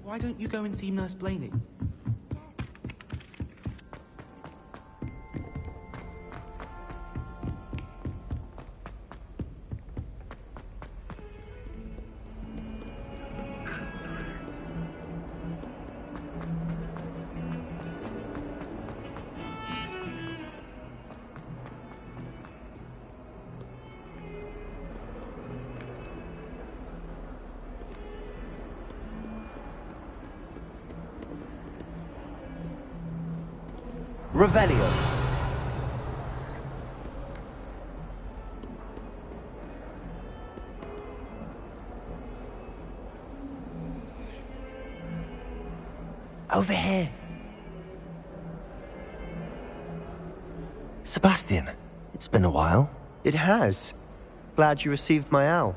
Why don't you go and see Nurse Blaney? Revelio. Over here. Sebastian, it's been a while. It has. Glad you received my owl.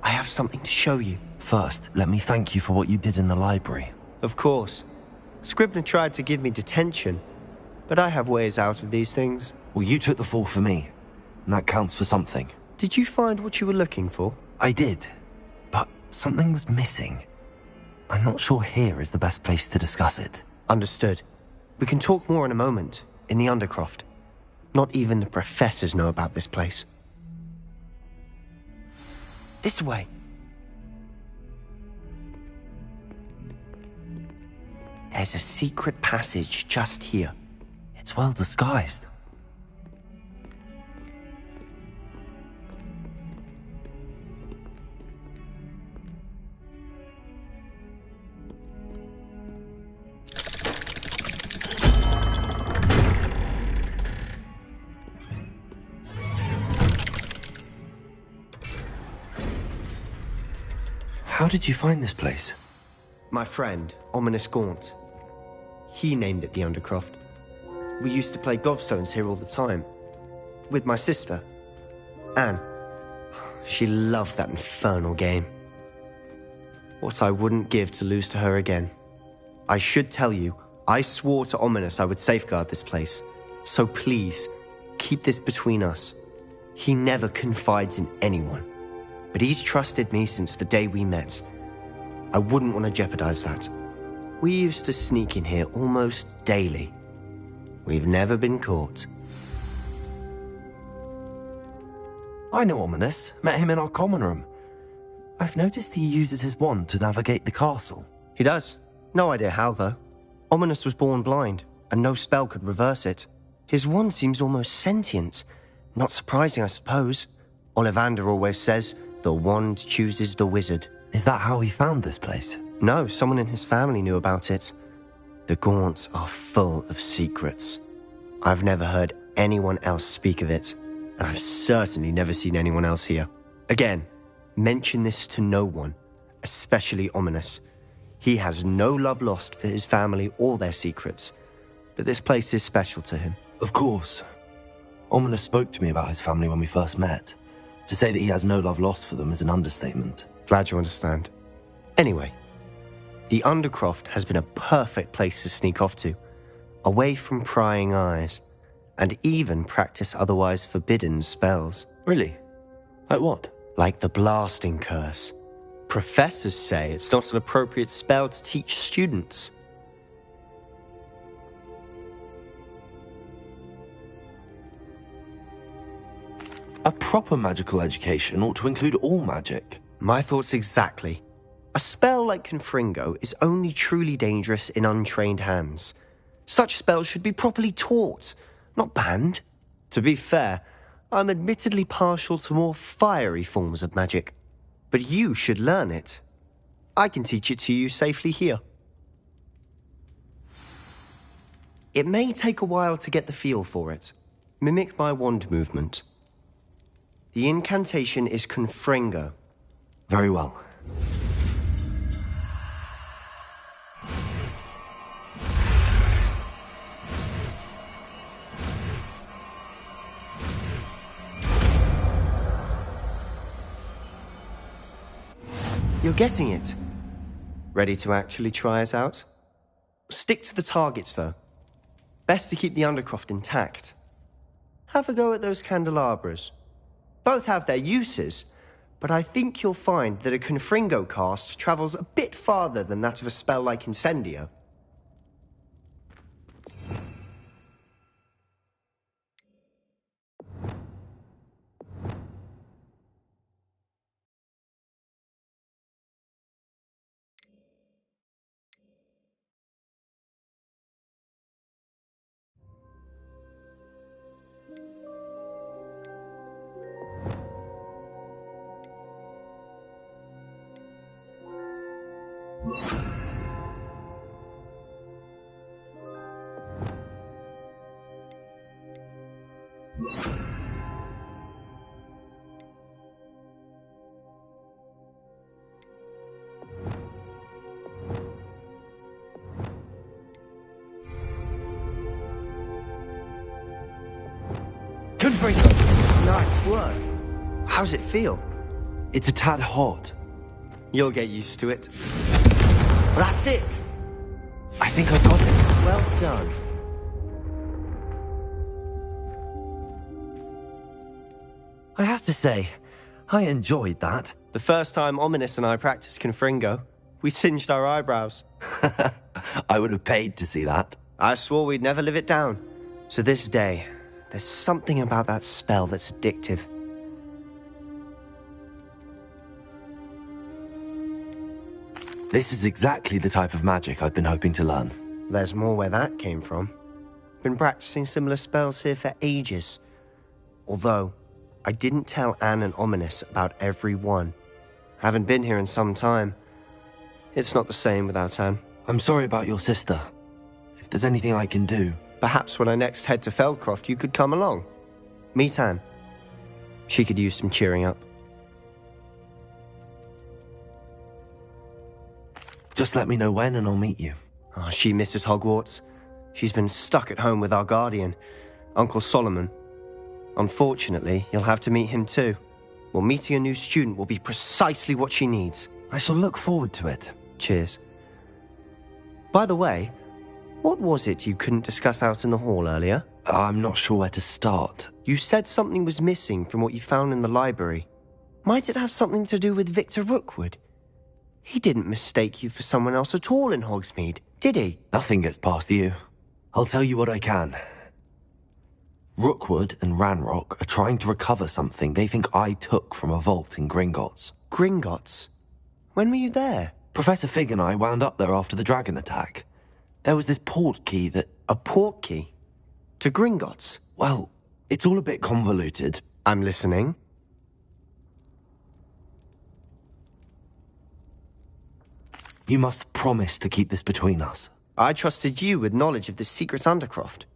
I have something to show you. First, let me thank you for what you did in the library. Of course. Scribner tried to give me detention, but I have ways out of these things. Well, you took the fall for me, and that counts for something. Did you find what you were looking for? I did, but something was missing. I'm not sure here is the best place to discuss it. Understood. We can talk more in a moment, in the Undercroft. Not even the professors know about this place. This way. There's a secret passage just here. It's well disguised. How did you find this place? My friend, Ominous Gaunt. He named it the Undercroft. We used to play gobstones here all the time. With my sister, Anne. She loved that infernal game. What I wouldn't give to lose to her again. I should tell you, I swore to Ominous I would safeguard this place. So please, keep this between us. He never confides in anyone. But he's trusted me since the day we met. I wouldn't want to jeopardize that. We used to sneak in here almost daily. We've never been caught. I know Ominous. Met him in our common room. I've noticed he uses his wand to navigate the castle. He does. No idea how, though. Ominous was born blind, and no spell could reverse it. His wand seems almost sentient. Not surprising, I suppose. Ollivander always says, the wand chooses the wizard. Is that how he found this place? No, someone in his family knew about it. The Gaunts are full of secrets. I've never heard anyone else speak of it, and I've certainly never seen anyone else here. Again, mention this to no one, especially Ominous. He has no love lost for his family or their secrets, but this place is special to him. Of course. Ominous spoke to me about his family when we first met. To say that he has no love lost for them is an understatement. Glad you understand. Anyway, the Undercroft has been a perfect place to sneak off to, away from prying eyes, and even practice otherwise forbidden spells. Really? Like what? Like the blasting curse. Professors say it's not an appropriate spell to teach students. A proper magical education ought to include all magic. My thoughts exactly. A spell like Confringo is only truly dangerous in untrained hands. Such spells should be properly taught, not banned. To be fair, I'm admittedly partial to more fiery forms of magic. But you should learn it. I can teach it to you safely here. It may take a while to get the feel for it. Mimic my wand movement. The incantation is Confringo. Very well. You're getting it. Ready to actually try it out? Stick to the targets, though. Best to keep the Undercroft intact. Have a go at those candelabras. Both have their uses, but I think you'll find that a Confringo cast travels a bit farther than that of a spell like Incendio. Confringo! Nice work. How's it feel? It's a tad hot. You'll get used to it. That's it! I think I've got it. Well done. I have to say, I enjoyed that. The first time Ominous and I practiced Confringo, we singed our eyebrows. I would have paid to see that. I swore we'd never live it down. So this day, there's something about that spell that's addictive. This is exactly the type of magic I've been hoping to learn. There's more where that came from. Been practicing similar spells here for ages. Although, I didn't tell Anne and Ominous about every one. Haven't been here in some time. It's not the same without Anne. I'm sorry about your sister. If there's anything I can do... Perhaps when I next head to Feldcroft, you could come along. Meet Anne. She could use some cheering up. Just let me know when and I'll meet you. Oh, she misses Hogwarts. She's been stuck at home with our guardian, Uncle Solomon. Unfortunately, you'll have to meet him too. Well, meeting a new student will be precisely what she needs. I shall look forward to it. Cheers. By the way, what was it you couldn't discuss out in the hall earlier? I'm not sure where to start. You said something was missing from what you found in the library. Might it have something to do with Victor Rookwood? He didn't mistake you for someone else at all in Hogsmeade, did he? Nothing gets past you. I'll tell you what I can. Rookwood and Ranrock are trying to recover something they think I took from a vault in Gringotts. Gringotts? When were you there? Professor Fig and I wound up there after the dragon attack. There was this port key that... A port key? To Gringotts? Well, it's all a bit convoluted. I'm listening. You must promise to keep this between us. I trusted you with knowledge of the secret Undercroft.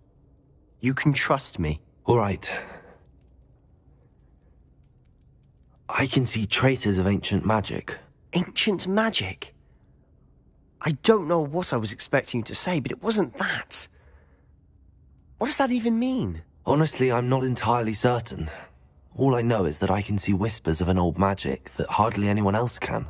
You can trust me. All right. I can see traces of ancient magic. Ancient magic? I don't know what I was expecting you to say, but it wasn't that. What does that even mean? Honestly, I'm not entirely certain. All I know is that I can see whispers of an old magic that hardly anyone else can.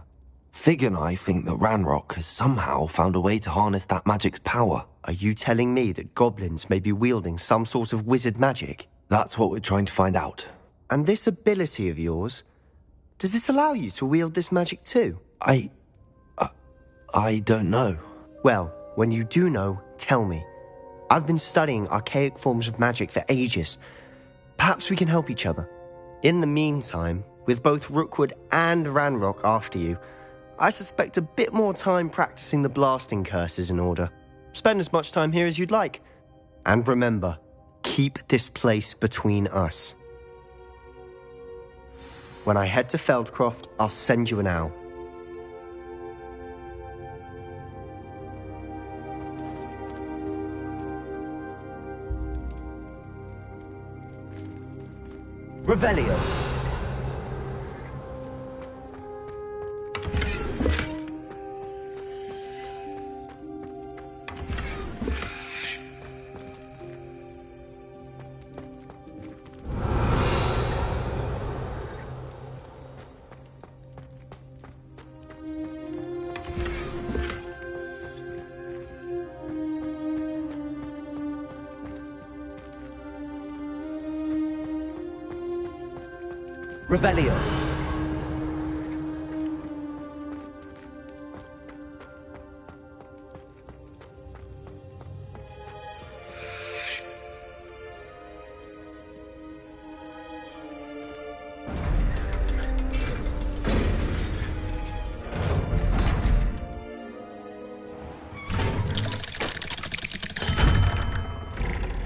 Fig and I think that Ranrock has somehow found a way to harness that magic's power. Are you telling me that goblins may be wielding some sort of wizard magic? That's what we're trying to find out. And this ability of yours, does it allow you to wield this magic too? I don't know. Well, when you do know, tell me. I've been studying archaic forms of magic for ages. Perhaps we can help each other. In the meantime, with both Rookwood and Ranrock after you, I suspect a bit more time practicing the blasting curse is in order. Spend as much time here as you'd like. And remember, keep this place between us. When I head to Feldcroft, I'll send you an owl. Revelio. Revelio.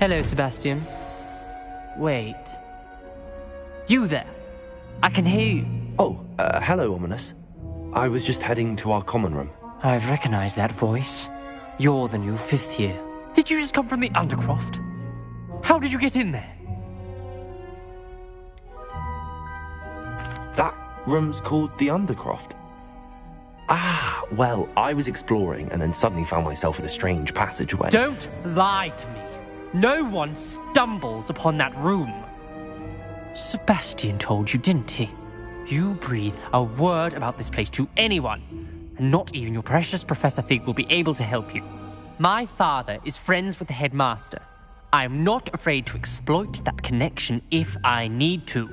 Hello, Sebastian. Wait. You there? I can hear you. Oh, hello, Ominous. I was just heading to our common room. I've recognized that voice. You're the new 5th year. Did you just come from the Undercroft? How did you get in there? That room's called the Undercroft. Ah, well, I was exploring and then suddenly found myself in a strange passageway. Don't lie to me. No one stumbles upon that room. Sebastian told you, didn't he? You breathe a word about this place to anyone, and not even your precious Professor Fig will be able to help you. My father is friends with the headmaster. I am not afraid to exploit that connection if I need to.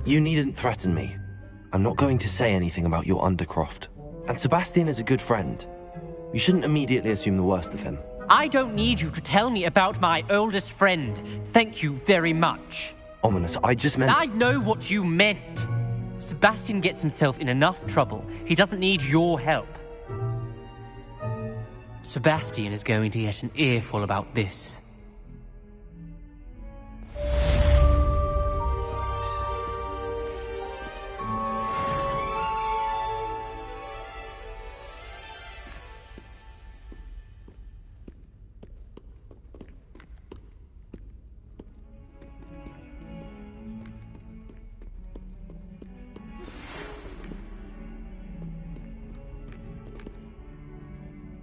You needn't threaten me. I'm not going to say anything about your Undercroft. And Sebastian is a good friend. You shouldn't immediately assume the worst of him. I don't need you to tell me about my oldest friend. Thank you very much. Ominous, I just meant... I know what you meant. Sebastian gets himself in enough trouble. He doesn't need your help. Sebastian is going to get an earful about this.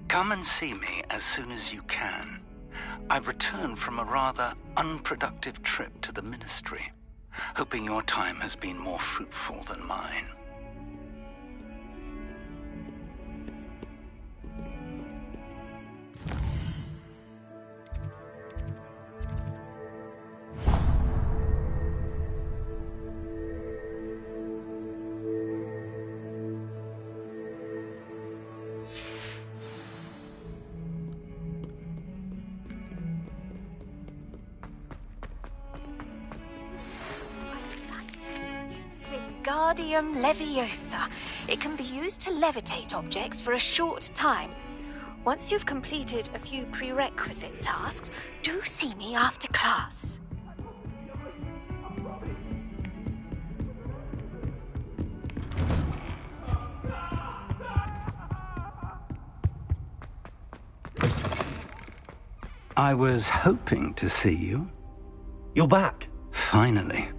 Come and see me as soon as you can. I've returned from a rather unproductive trip to the Ministry, hoping your time has been more fruitful than mine. Wingardium Leviosa. It can be used to levitate objects for a short time. Once you've completed a few prerequisite tasks, do see me after class. I was hoping to see you. You're back. Finally.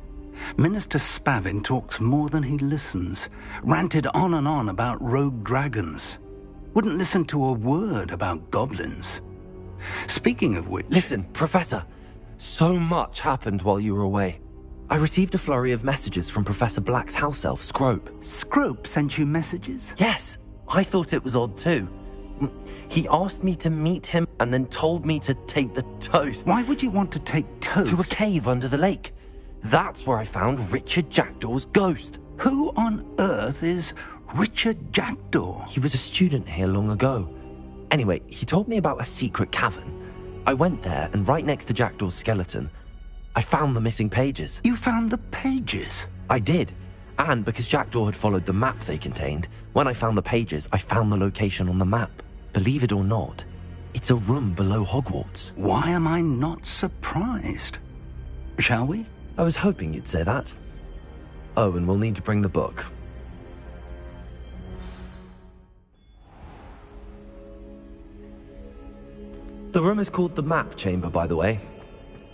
Minister Spavin talks more than he listens. Ranted on and on about rogue dragons. Wouldn't listen to a word about goblins. Speaking of which... Listen, Professor. So much happened while you were away. I received a flurry of messages from Professor Black's house elf, Scrope. Scrope sent you messages? Yes. I thought it was odd too. He asked me to meet him and then told me to take the toast. Why would you want to take toast? To a cave under the lake. That's where I found Richard Jackdaw's ghost. Who on earth is Richard Jackdaw? He was a student here long ago. Anyway, he told me about a secret cavern. I went there, and right next to Jackdaw's skeleton, I found the missing pages. You found the pages? I did. And because Jackdaw had followed the map they contained, when I found the pages, I found the location on the map. Believe it or not, it's a room below Hogwarts. Why am I not surprised? Shall we? I was hoping you'd say that. Oh, and we'll need to bring the book. The room is called the Map Chamber, by the way.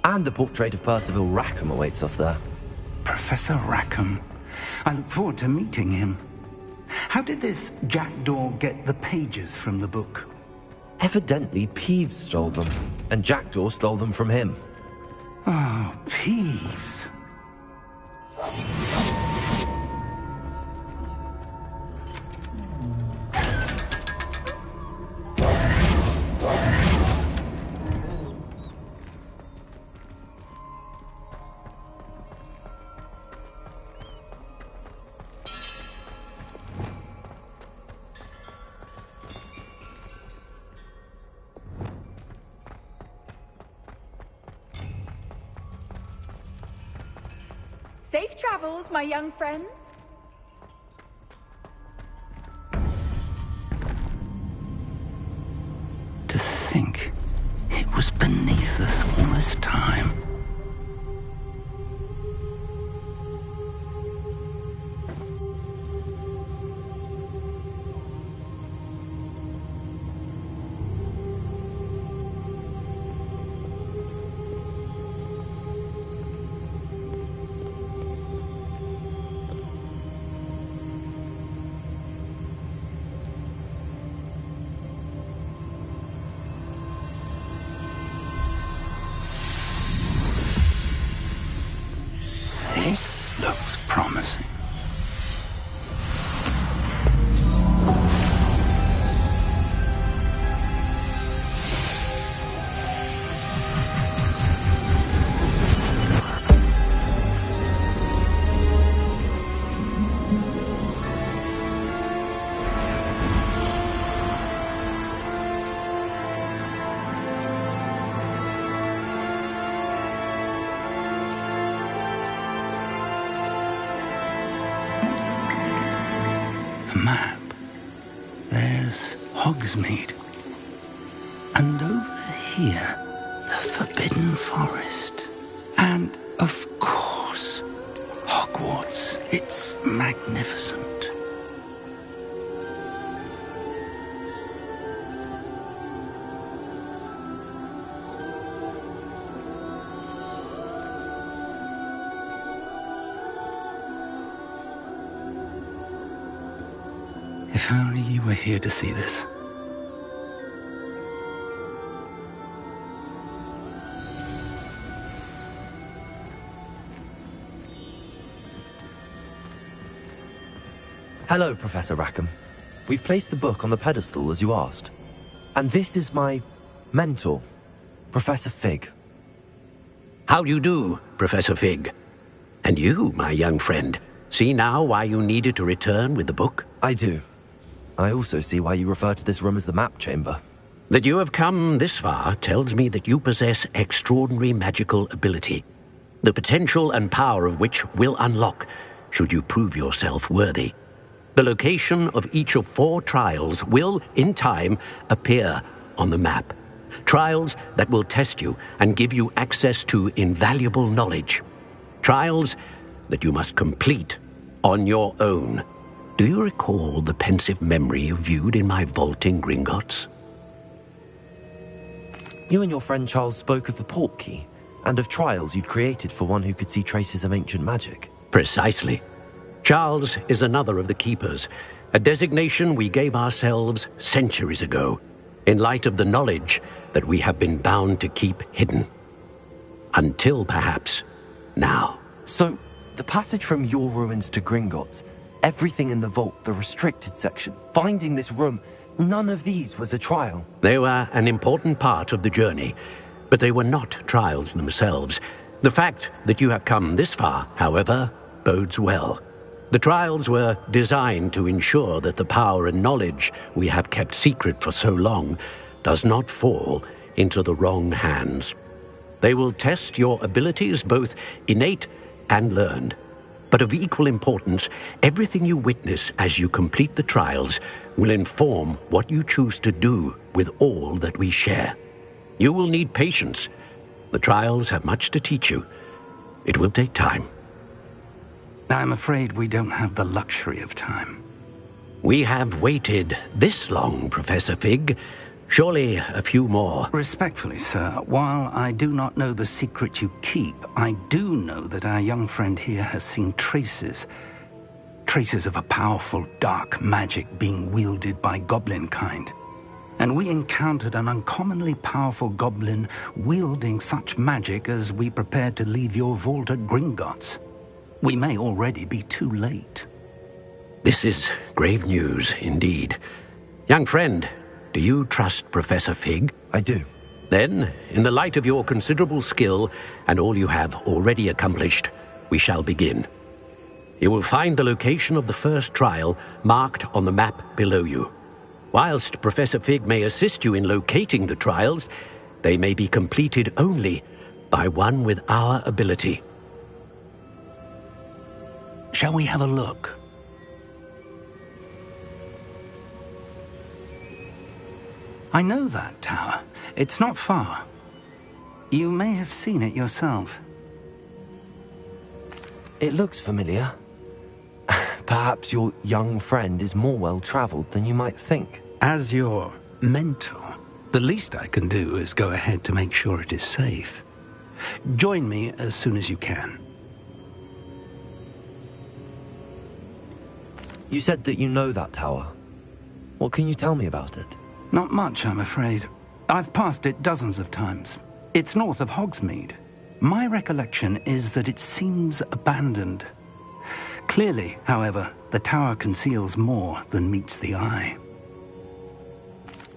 And a portrait of Percival Rackham awaits us there. Professor Rackham. I look forward to meeting him. How did this Jackdaw get the pages from the book? Evidently, Peeves stole them, and Jackdaw stole them from him. Oh, Peeves. Safe travels, my young friends. To think it was beneath us all this time. This looks promising. map, there's Hogsmeade. And over here, the Forbidden Forest. And, of course, Hogwarts. It's magnificent. If only you were here to see this. Hello, Professor Rackham. We've placed the book on the pedestal as you asked. And this is my mentor, Professor Fig. How do you do, Professor Fig? And you, my young friend, see now why you needed to return with the book? I do. I also see why you refer to this room as the map chamber. That you have come this far tells me that you possess extraordinary magical ability, the potential and power of which will unlock should you prove yourself worthy. The location of each of 4 trials will, in time, appear on the map. Trials that will test you and give you access to invaluable knowledge. Trials that you must complete on your own. Do you recall the pensive memory you viewed in my vault in Gringotts? You and your friend Charles spoke of the port key, and of trials you'd created for one who could see traces of ancient magic. Precisely. Charles is another of the Keepers, a designation we gave ourselves centuries ago, in light of the knowledge that we have been bound to keep hidden. Until, perhaps, now. So, the passage from your ruins to Gringotts, everything in the vault, the restricted section, finding this room, none of these was a trial. They were an important part of the journey, but they were not trials themselves. The fact that you have come this far, however, bodes well. The trials were designed to ensure that the power and knowledge we have kept secret for so long does not fall into the wrong hands. They will test your abilities, both innate and learned. But of equal importance, everything you witness as you complete the trials will inform what you choose to do with all that we share. You will need patience. The trials have much to teach you. It will take time. I'm afraid we don't have the luxury of time. We have waited this long, Professor Fig. Surely a few more. Respectfully, sir, while I do not know the secret you keep, I do know that our young friend here has seen traces of a powerful dark magic being wielded by goblin kind. And we encountered an uncommonly powerful goblin wielding such magic as we prepared to leave your vault at Gringotts. We may already be too late. This is grave news indeed. Young friend, do you trust Professor Fig? I do. Then, in the light of your considerable skill and all you have already accomplished, we shall begin. You will find the location of the first trial marked on the map below you. Whilst Professor Fig may assist you in locating the trials, they may be completed only by one with our ability. Shall we have a look? I know that tower. It's not far. You may have seen it yourself. It looks familiar. Perhaps your young friend is more well-traveled than you might think. As your mentor, the least I can do is go ahead to make sure it is safe. Join me as soon as you can. You said that you know that tower. What can you tell me about it? Not much, I'm afraid. I've passed it dozens of times. It's north of Hogsmeade. My recollection is that it seems abandoned. Clearly, however, the tower conceals more than meets the eye.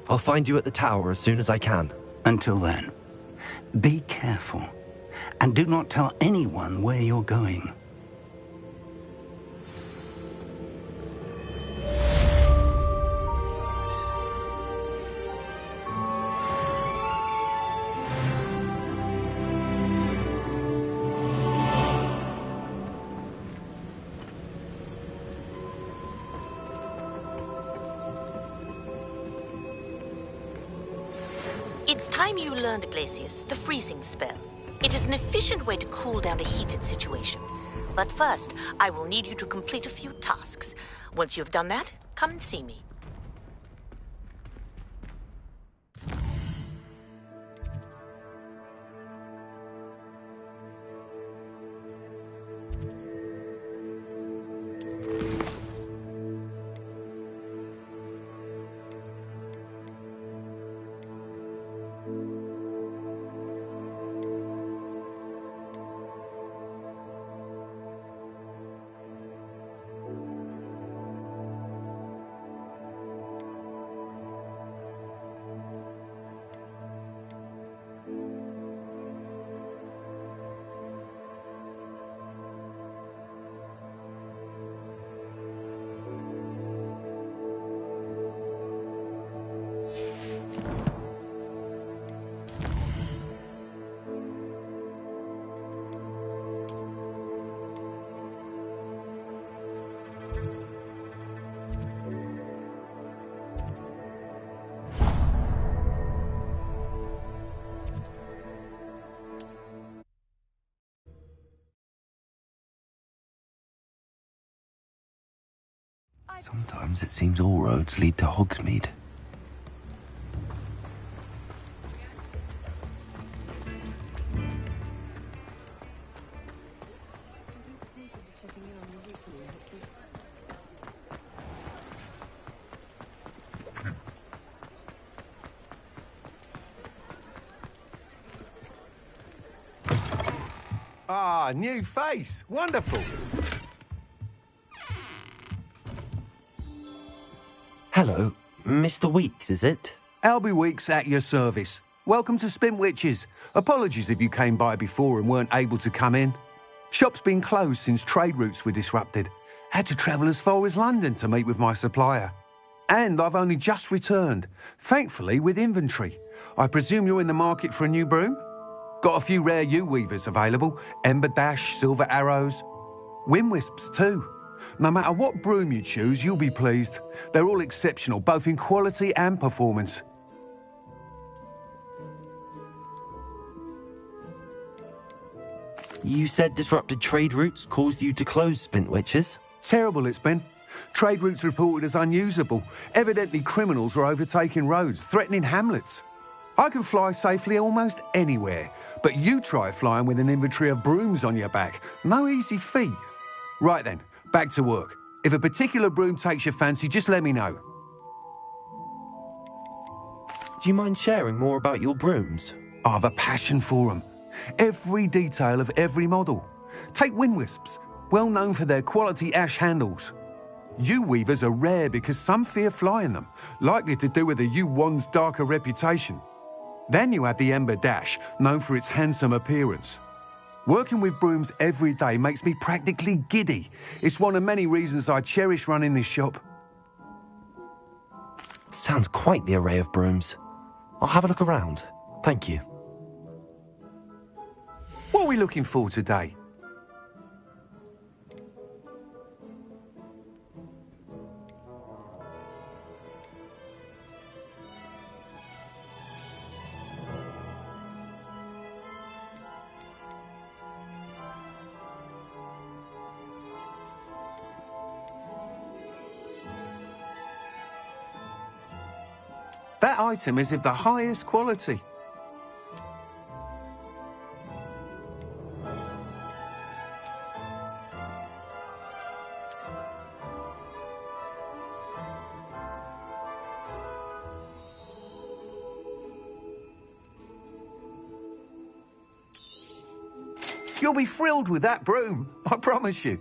I'll find you at the tower as soon as I can. Until then, be careful, and do not tell anyone where you're going. It's time you learned, Glacius, the freezing spell. It is an efficient way to cool down a heated situation. But first, I will need you to complete a few tasks. Once you've done that, come and see me. Sometimes it seems all roads lead to Hogsmeade. Ah, new face. Wonderful. Hello, Mr. Weeks, is it? Albie Weeks at your service. Welcome to Spintwitches. Apologies if you came by before and weren't able to come in. Shop's been closed since trade routes were disrupted. Had to travel as far as London to meet with my supplier. And I've only just returned, thankfully with inventory. I presume you're in the market for a new broom? Got a few rare U-weavers available. Ember Dash, Silver Arrows. Wind Wisps too. No matter what broom you choose, you'll be pleased. They're all exceptional, both in quality and performance. You said disrupted trade routes caused you to close Spintwitches? Terrible it's been. Trade routes reported as unusable. Evidently criminals were overtaking roads, threatening hamlets. I can fly safely almost anywhere, but you try flying with an inventory of brooms on your back. No easy feat. Right then. Back to work. If a particular broom takes your fancy, just let me know. Do you mind sharing more about your brooms? I've a passion for them. Every detail of every model. Take Wind Wisps, well known for their quality ash handles. U-weavers are rare because some fear flying them, likely to do with the U-wand's darker reputation. Then you have the Ember Dash, known for its handsome appearance. Working with brooms every day makes me practically giddy. It's one of many reasons I cherish running this shop. Sounds quite the array of brooms. I'll have a look around. Thank you. What are we looking for today? That item is of the highest quality. You'll be thrilled with that broom, I promise you.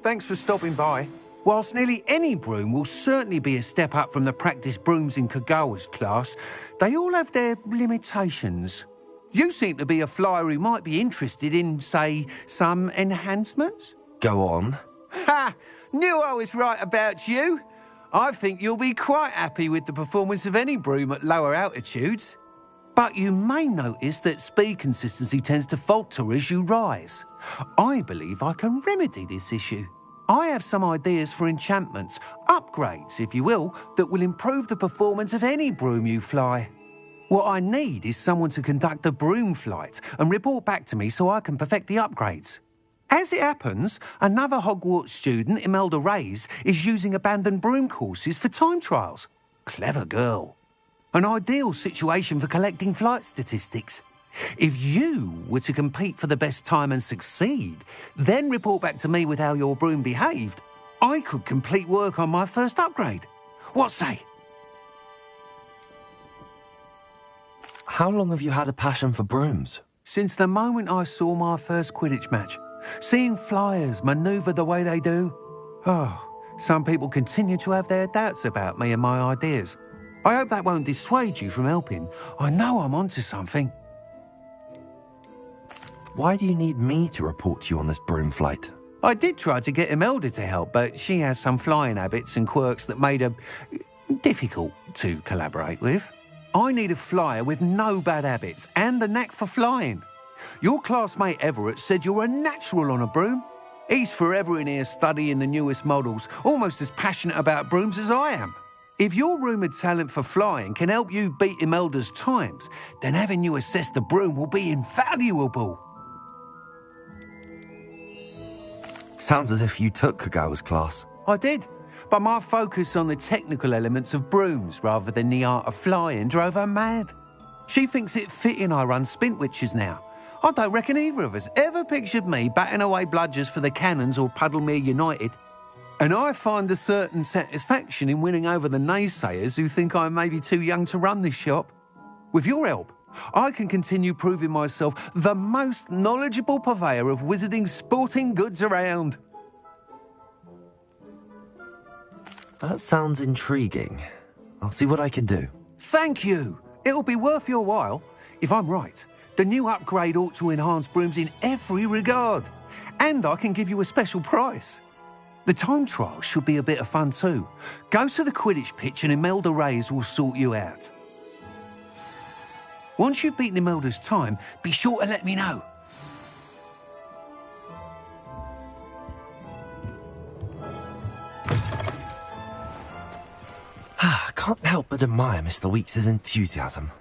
Thanks for stopping by. Whilst nearly any broom will certainly be a step up from the practice brooms in Kagawa's class, they all have their limitations. You seem to be a flyer who might be interested in, say, some enhancements? Go on. Ha! Knew I was right about you. I think you'll be quite happy with the performance of any broom at lower altitudes. But you may notice that speed consistency tends to falter as you rise. I believe I can remedy this issue. I have some ideas for enchantments, upgrades, if you will, that will improve the performance of any broom you fly. What I need is someone to conduct a broom flight and report back to me so I can perfect the upgrades. As it happens, another Hogwarts student, Imelda Reyes, is using abandoned broom courses for time trials. Clever girl. An ideal situation for collecting flight statistics. If you were to compete for the best time and succeed, then report back to me with how your broom behaved, I could complete work on my first upgrade. What say? How long have you had a passion for brooms? Since the moment I saw my first Quidditch match. Seeing flyers manoeuvre the way they do. Oh, some people continue to have their doubts about me and my ideas. I hope that won't dissuade you from helping. I know I'm onto something. Why do you need me to report to you on this broom flight? I did try to get Imelda to help, but she has some flying habits and quirks that made her difficult to collaborate with. I need a flyer with no bad habits and the knack for flying. Your classmate Everett said you're a natural on a broom. He's forever in here studying the newest models, almost as passionate about brooms as I am. If your rumoured talent for flying can help you beat Imelda's times, then having you assess the broom will be invaluable. Sounds as if you took Kagawa's class. I did, but my focus on the technical elements of brooms rather than the art of flying drove her mad. She thinks it fitting I run Spintwitches now. I don't reckon either of us ever pictured me batting away bludgers for the Cannons or Puddlemere United. And I find a certain satisfaction in winning over the naysayers who think I may be too young to run this shop. With your help, I can continue proving myself the most knowledgeable purveyor of wizarding sporting goods around. That sounds intriguing. I'll see what I can do. Thank you. It'll be worth your while. If I'm right, the new upgrade ought to enhance brooms in every regard. And I can give you a special price. The time trial should be a bit of fun too. Go to the Quidditch pitch and Imelda Reyes will sort you out. Once you've beaten Imelda's time, be sure to let me know. I can't help but admire Mr. Weeks' enthusiasm.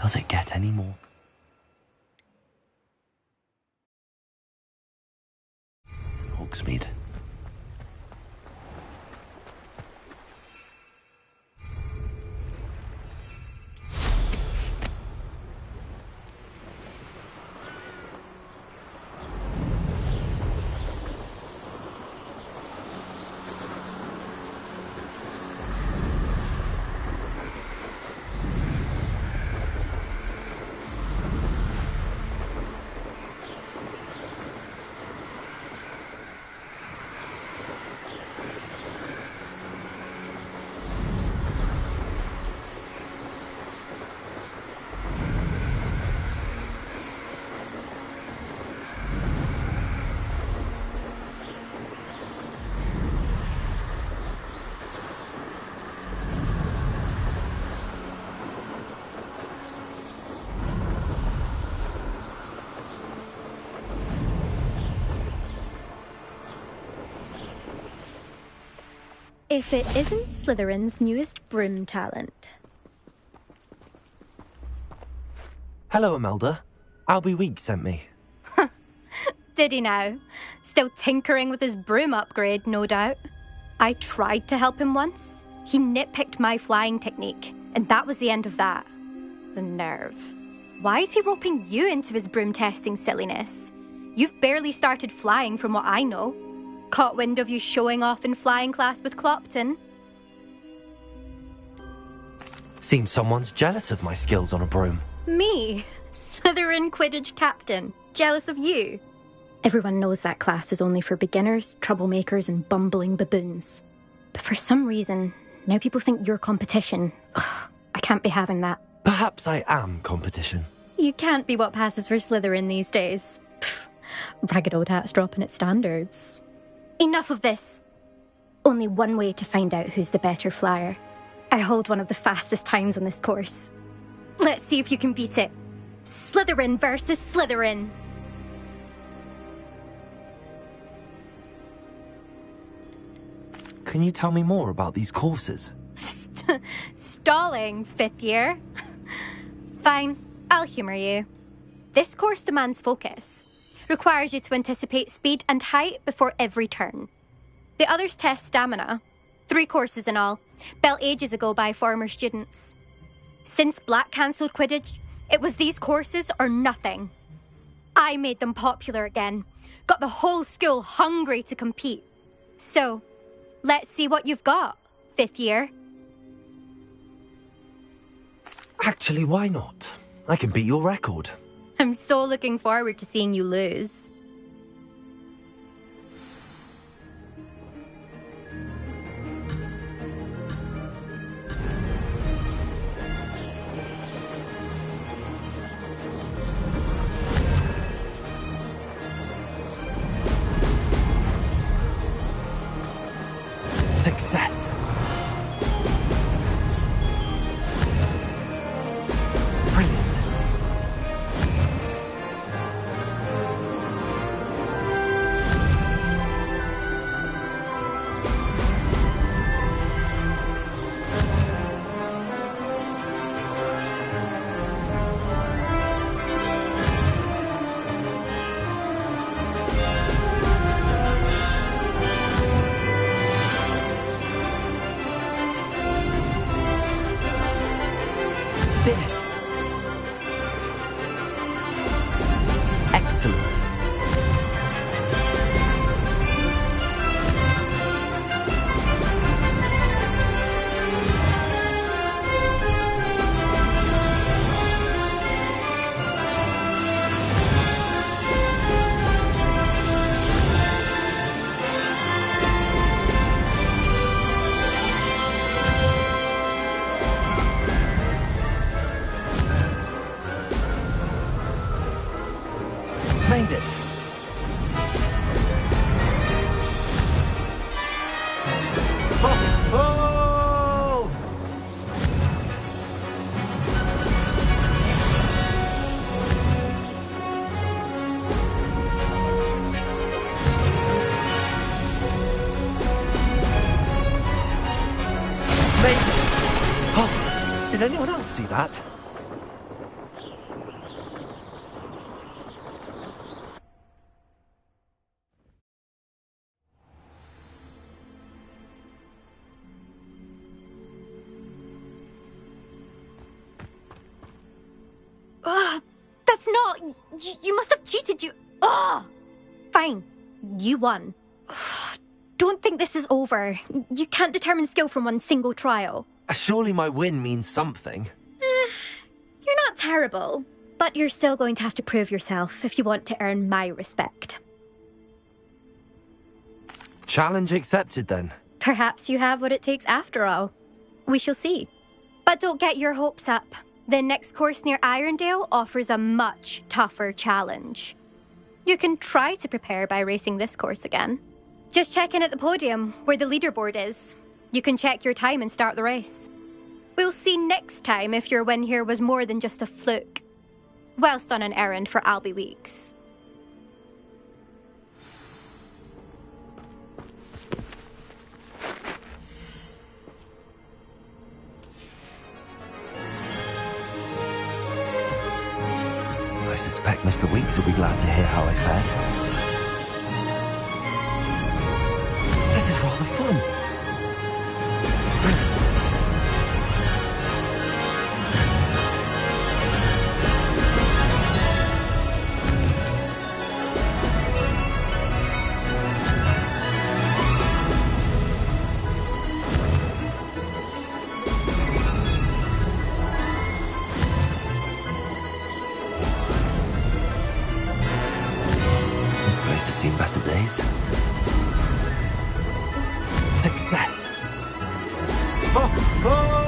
Does it get any more? Hogsmeade. If it isn't Slytherin's newest broom talent. Hello, Imelda. Albie Week sent me. Did he now? Still tinkering with his broom upgrade, no doubt. I tried to help him once. He nitpicked my flying technique, and that was the end of that. The nerve. Why is he roping you into his broom testing silliness? You've barely started flying from what I know. Caught wind of you showing off in flying class with Clopton. Seems someone's jealous of my skills on a broom. Me? Slytherin Quidditch captain. Jealous of you? Everyone knows that class is only for beginners, troublemakers, and bumbling baboons. But for some reason, now people think you're competition. Ugh, I can't be having that. Perhaps I am competition. You can't be what passes for Slytherin these days. Pfft, ragged old hat's dropping its standards. Enough of this. Only one way to find out who's the better flyer. I hold one of the fastest times on this course. Let's see if you can beat it. Slytherin versus Slytherin. Can you tell me more about these courses? Stalling, 5th year. Fine, I'll humour you. This course demands focus. Requires you to anticipate speed and height before every turn. The others test stamina. 3 courses in all, built ages ago by former students. Since Black cancelled Quidditch, it was these courses or nothing. I made them popular again. Got the whole school hungry to compete. So, let's see what you've got, 5th year. Actually, why not? I can beat your record. I'm so looking forward to seeing you lose. Success. Brilliant. Did it. Excellent. Made it. Oh, oh! Made it. Oh, did anyone else see that? Ugh, that's not... You must have cheated, you... Ugh! Fine, you won. Ugh, don't think this is over. You can't determine skill from one single trial. Surely my win means something. You're not terrible, but you're still going to have to prove yourself if you want to earn my respect. Challenge accepted then. Perhaps you have what it takes after all. We shall see. But don't get your hopes up. The next course near Irondale offers a much tougher challenge. You can try to prepare by racing this course again. Just check in at the podium, where the leaderboard is. You can check your time and start the race. We'll see next time if your win here was more than just a fluke. Whilst on an errand for Albie Weeks. suspect Mr. Weeks will be glad to hear how I fared. This is rather fun. Has seen better days. Success! Ho, ho!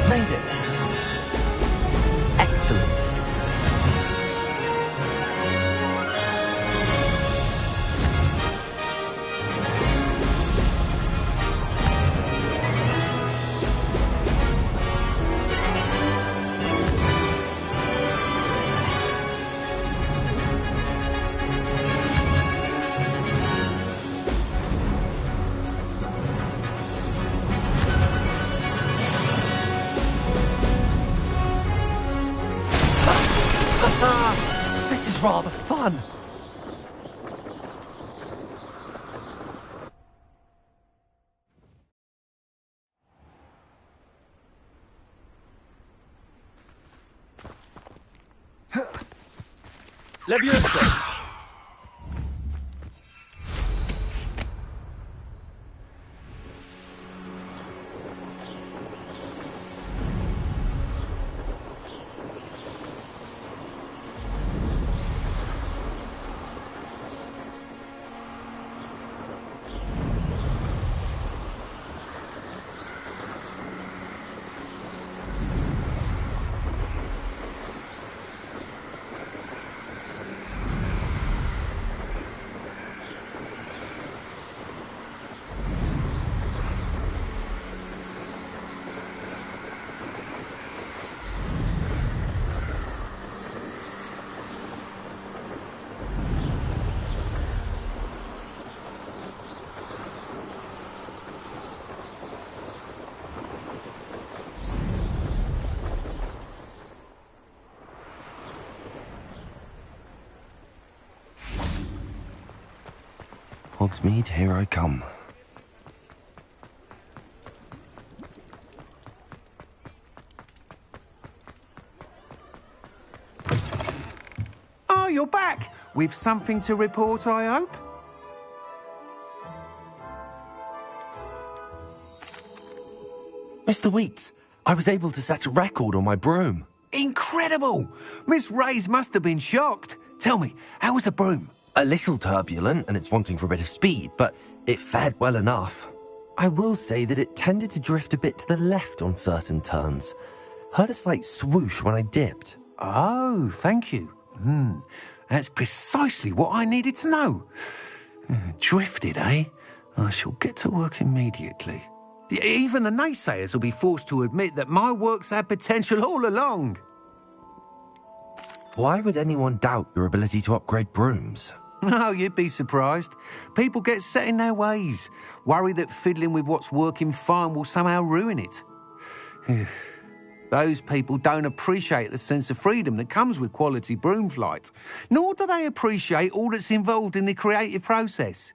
Made it! Excellent! This is rather fun. Leviosa! Hogsmeade, here I come. Oh, you're back! With something to report, I hope? Mr. Weeks, I was able to set a record on my broom. Incredible! Miss Reyes must have been shocked. Tell me, how was the broom? A little turbulent and it's wanting for a bit of speed, but it fared well enough. I will say that it tended to drift a bit to the left on certain turns. Heard a slight swoosh when I dipped. Oh, thank you. That's precisely what I needed to know. Drifted, eh? I shall get to work immediately. Even the naysayers will be forced to admit that my work's had potential all along. Why would anyone doubt your ability to upgrade brooms? No, you'd be surprised. People get set in their ways, worry that fiddling with what's working fine will somehow ruin it. Those people don't appreciate the sense of freedom that comes with quality broom flight, nor do they appreciate all that's involved in the creative process.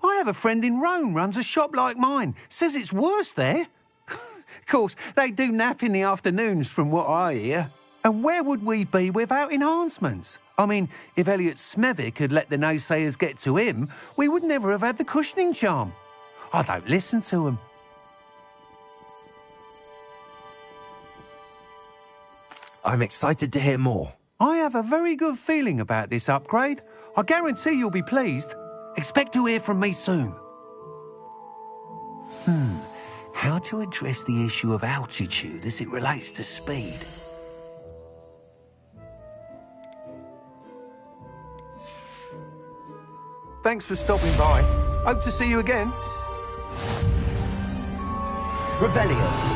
I have a friend in Rome runs a shop like mine, says it's worse there. Of course, they do nap in the afternoons from what I hear. And where would we be without enhancements? I mean, if Elliot Smethwick had let the naysayers get to him, we would never have had the cushioning charm. I don't listen to them. I'm excited to hear more. I have a very good feeling about this upgrade. I guarantee you'll be pleased. Expect to hear from me soon. How to address the issue of altitude as it relates to speed? Thanks for stopping by. Hope to see you again. Revelio.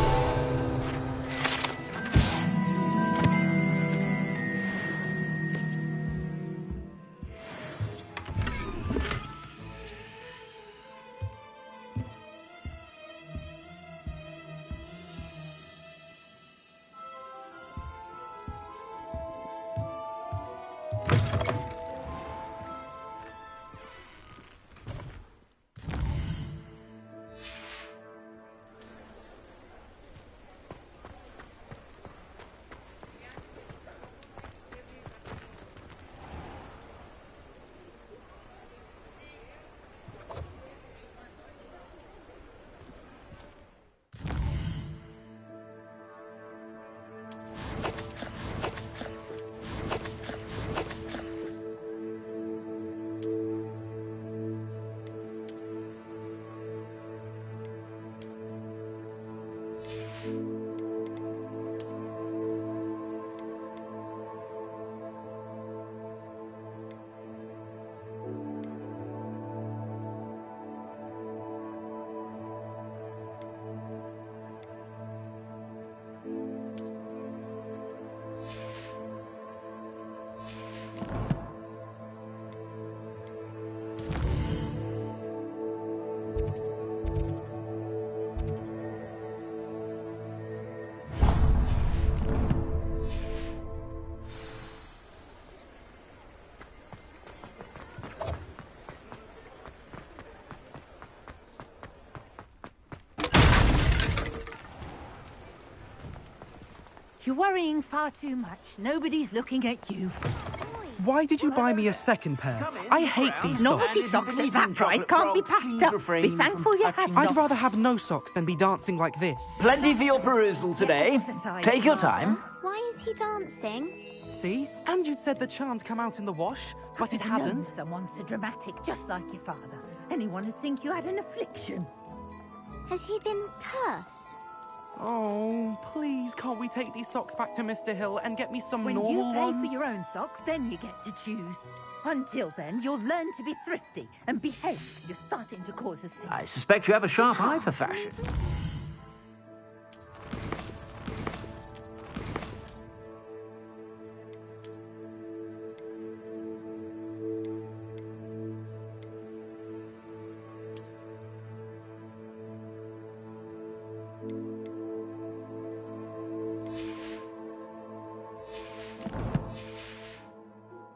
You're worrying far too much. Nobody's looking at you. Why did you buy me a second pair? I hate these socks. Naughty socks at that price can't be passed up. Be thankful you have I'd socks. rather have no socks than be dancing like this. Plenty for your perusal today. Take your time. Why is he dancing? See? And you'd said the charm's come out in the wash, but it hasn't. Someone so dramatic, just like your father. Anyone would think you had an affliction. Has he been cursed? Oh, please, can't we take these socks back to Mr. Hill and get me some When you normal pay ones? for your own socks, then you get to choose. Until then, you'll learn to be thrifty and behave. You're starting to cause a scene. I suspect you have a sharp eye for fashion.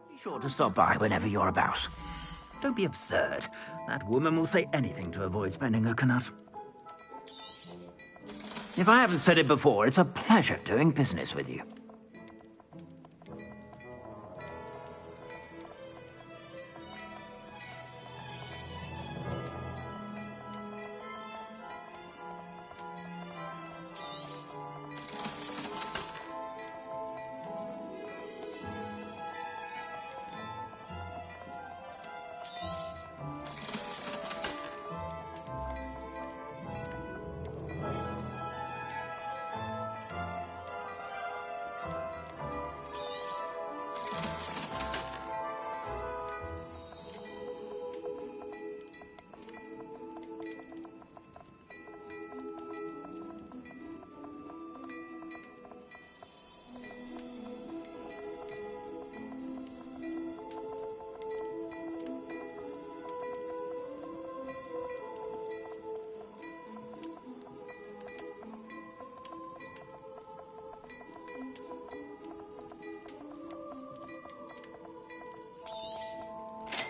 Be sure to stop by whenever you're about. Don't be absurd. That woman will say anything to avoid spending her knut. If I haven't said it before, it's a pleasure doing business with you.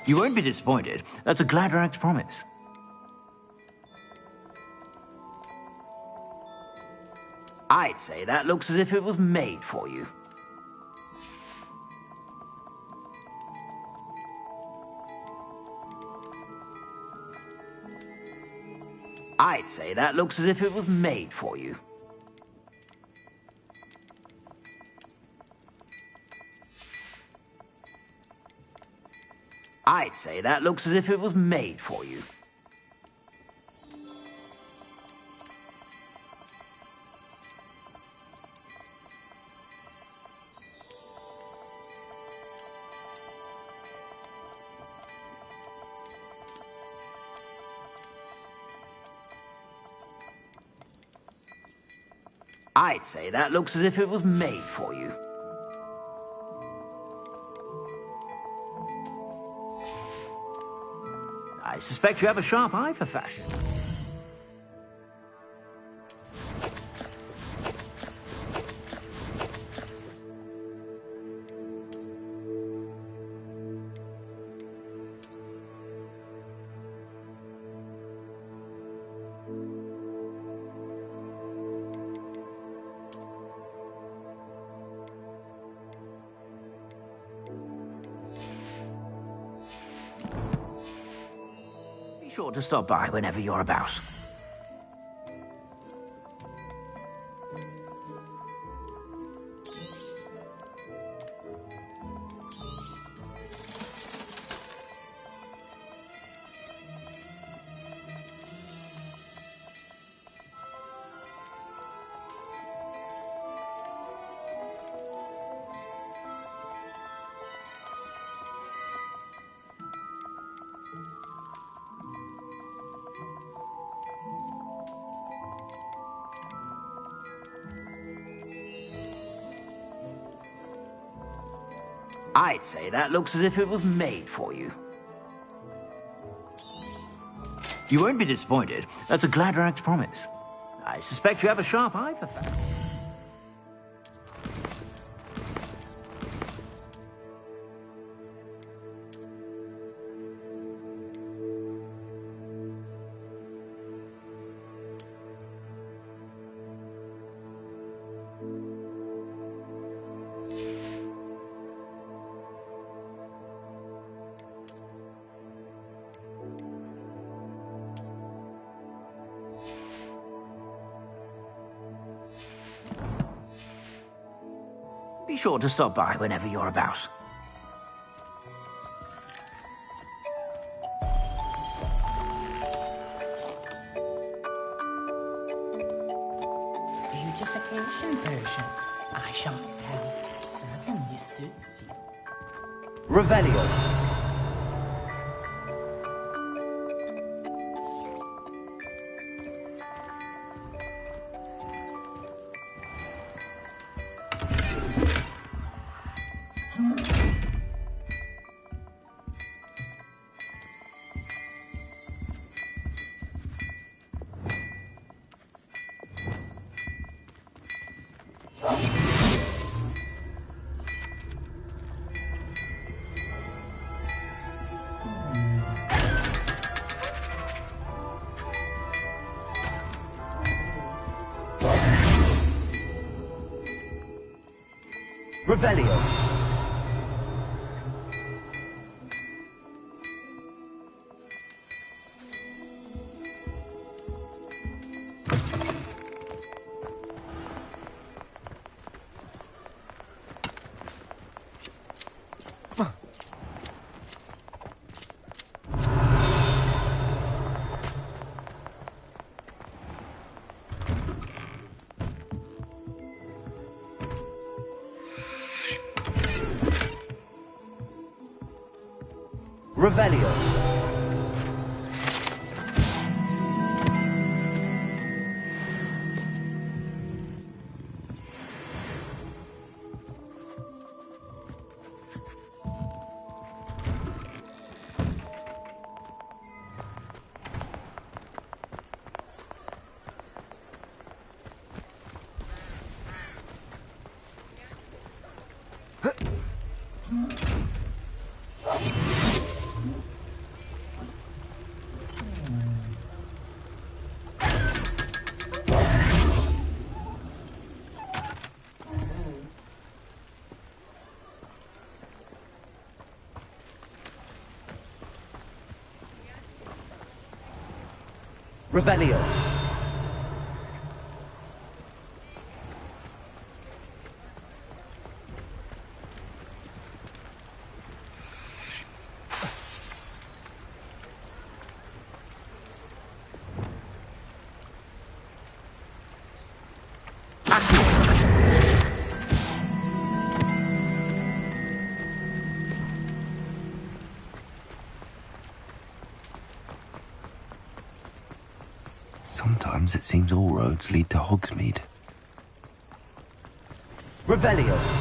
You won't be disappointed. That's a Gladrax promise. I'd say that looks as if it was made for you. I'd say that looks as if it was made for you. I'd say that looks as if it was made for you. I'd say that looks as if it was made for you. I suspect you have a sharp eye for fashion. Be sure to stop by whenever you're about. I'd say that looks as if it was made for you. You won't be disappointed. That's a Gladrax promise. I suspect you have a sharp eye for fashion. Be sure to stop by whenever you're about. Beautification potion. I shan't tell. Certainly suits you. Revelio. Revelio. Revelio. Revelio. Sometimes it seems all roads lead to Hogsmeade. Revelio.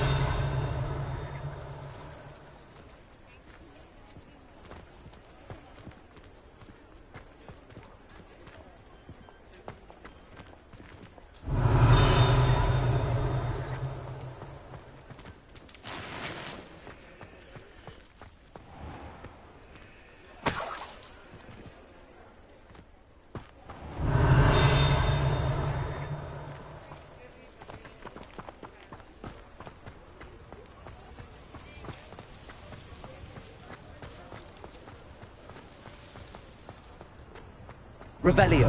Revelio.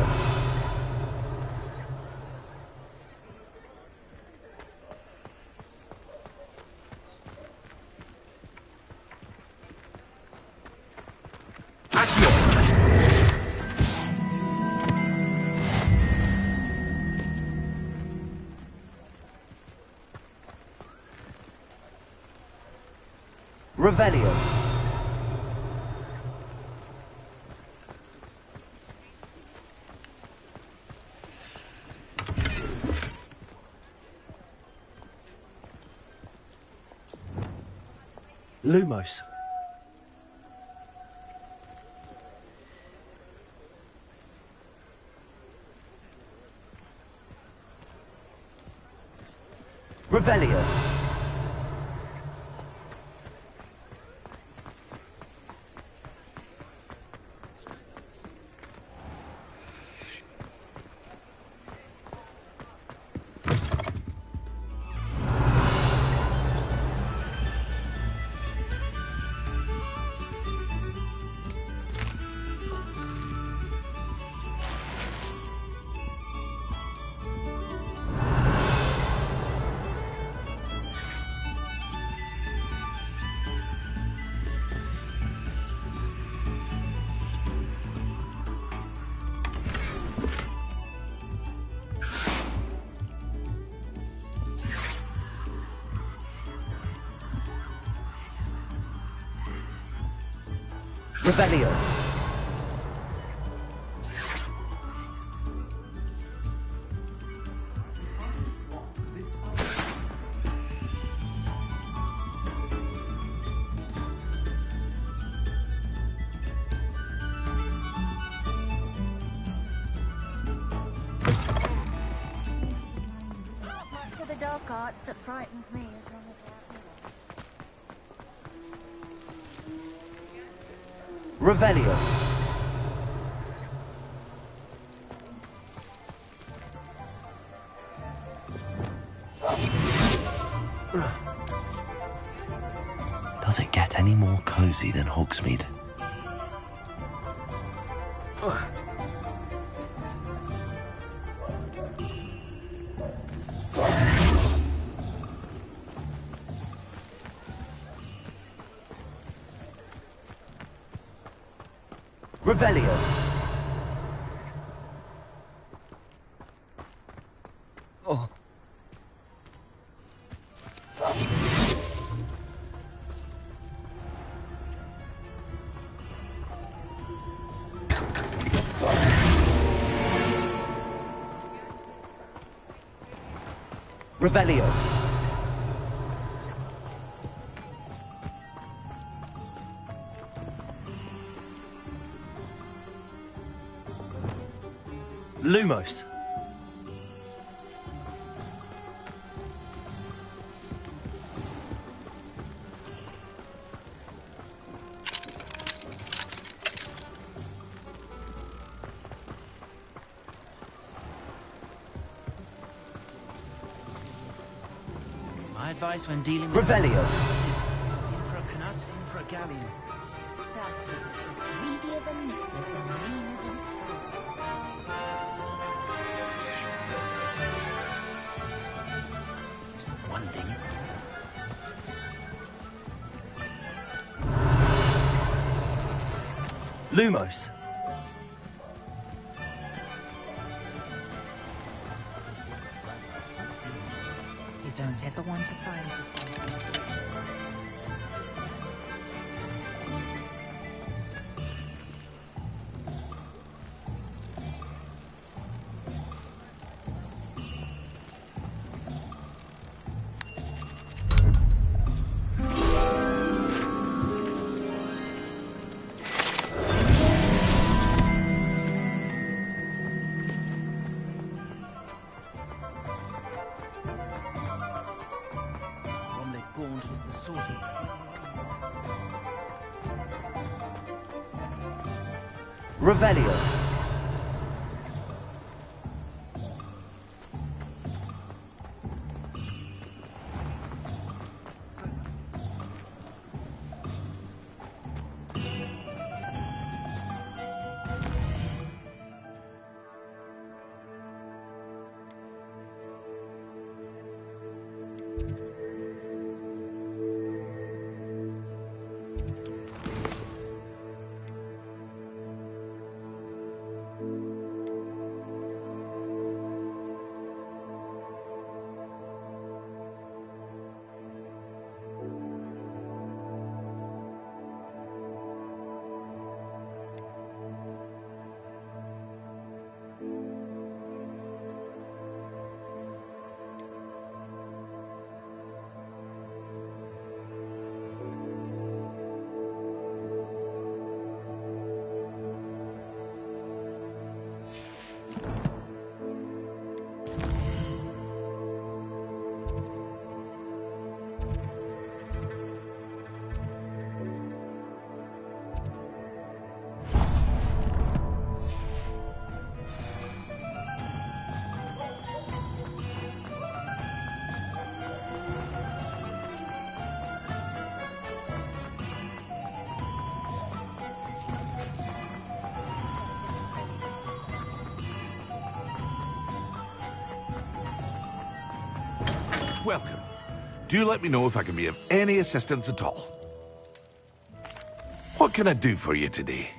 Revelio. Lumos. Revelio. Revelio. For the dark arts that frightens me as long as Revelio. Does it get any more cozy than Hogsmeade? Revelio. Oh. Revelio. Lumos. My advice when dealing with... Revelio. In for a canut, in for a galleon. greedier than Nicholas and meaner than One thing. Lumos. You don't ever want to find it. Revelio. Welcome. Do let me know if I can be of any assistance at all. What can I do for you today?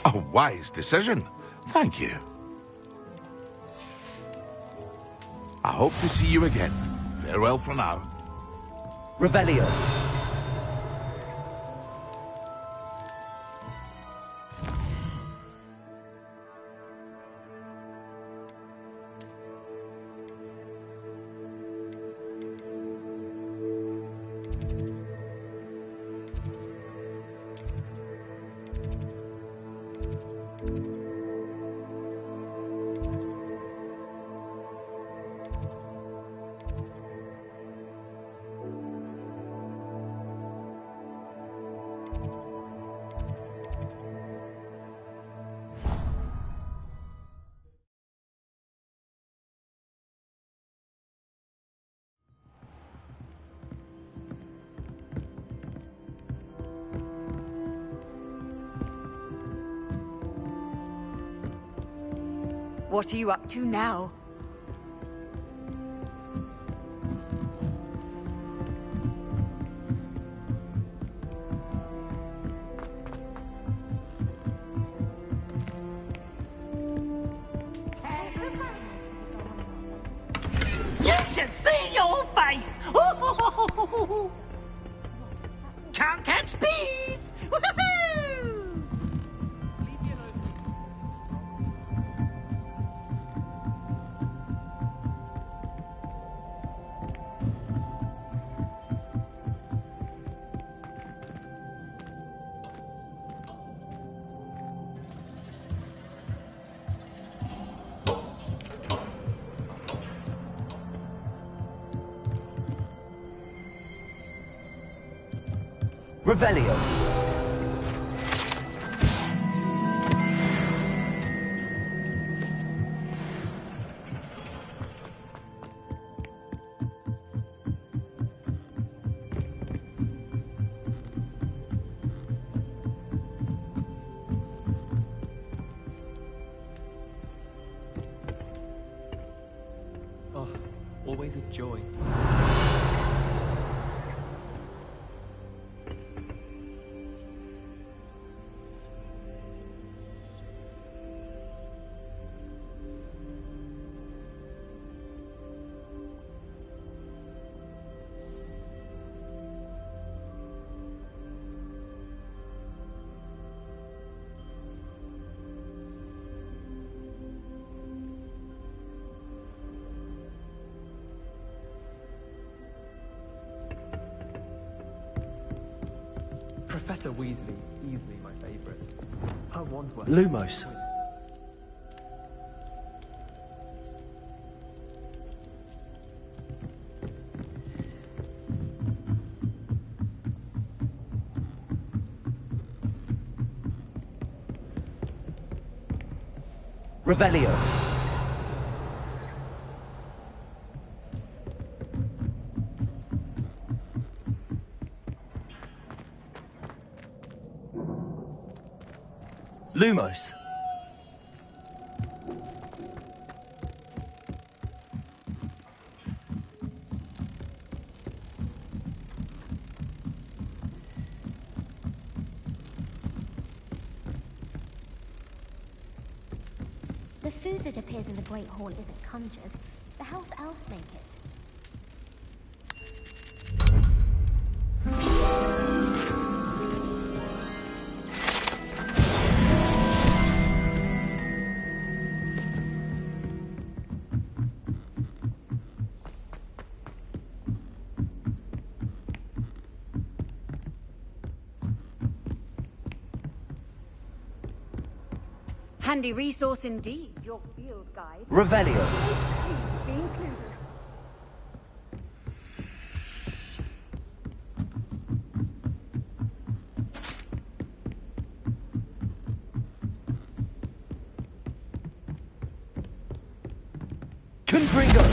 A wise decision. Thank you. I hope to see you again. Farewell for now. Revelio. What are you up to now? You should see your face! Can't catch thieves! Woohoo! Revelio. Oh, always a joy. Professor Weasley is easily my favourite. Her wand work. Lumos. Revelio. Lumos. The food that appears in the Great Hall isn't conjured. The house elves make it. Handy resource indeed, your field guide. Revelio. Please be included. Confringo.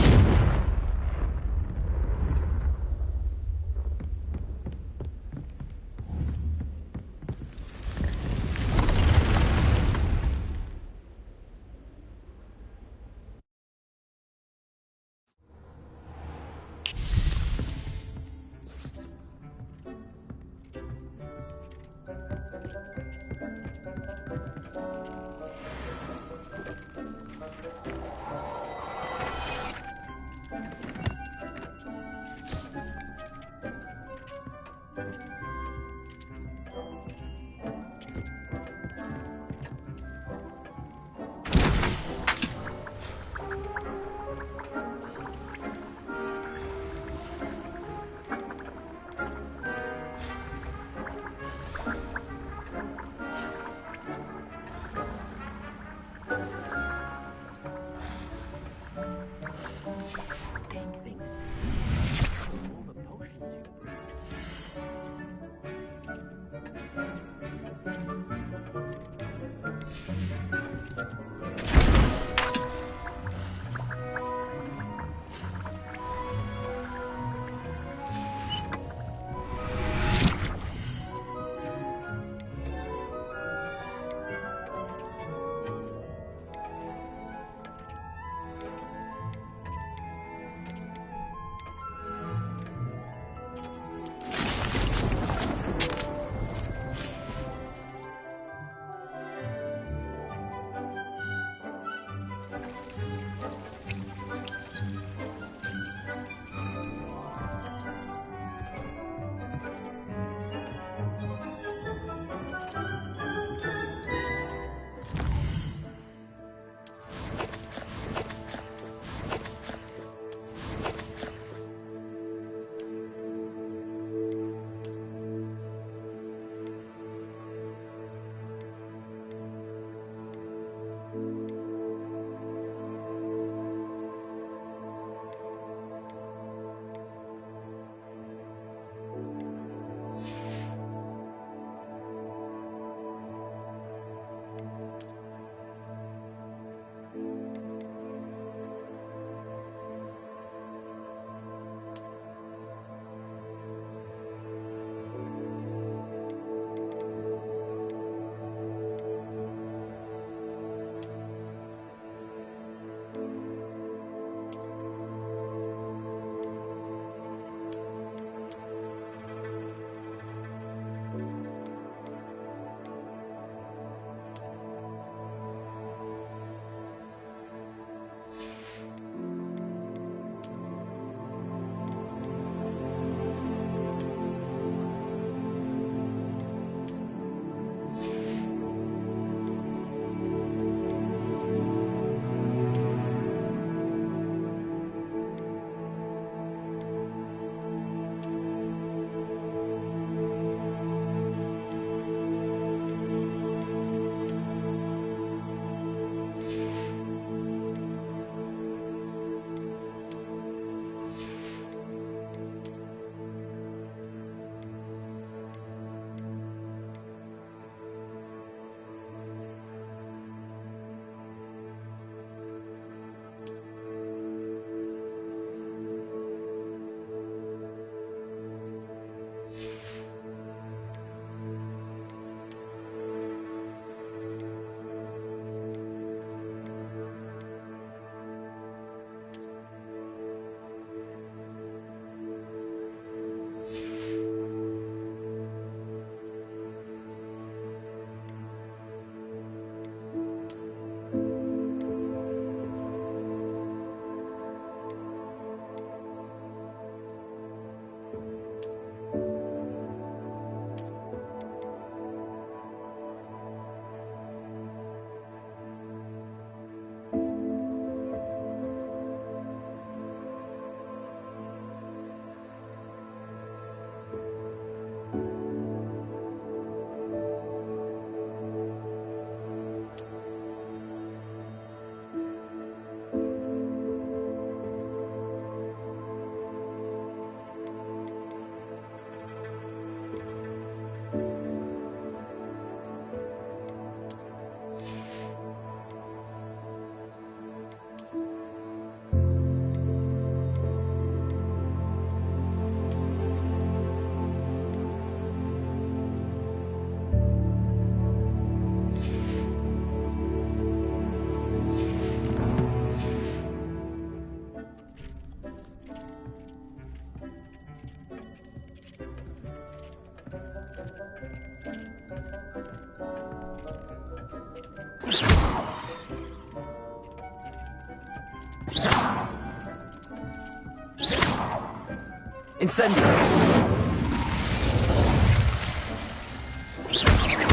Incendio!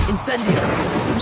Incendio!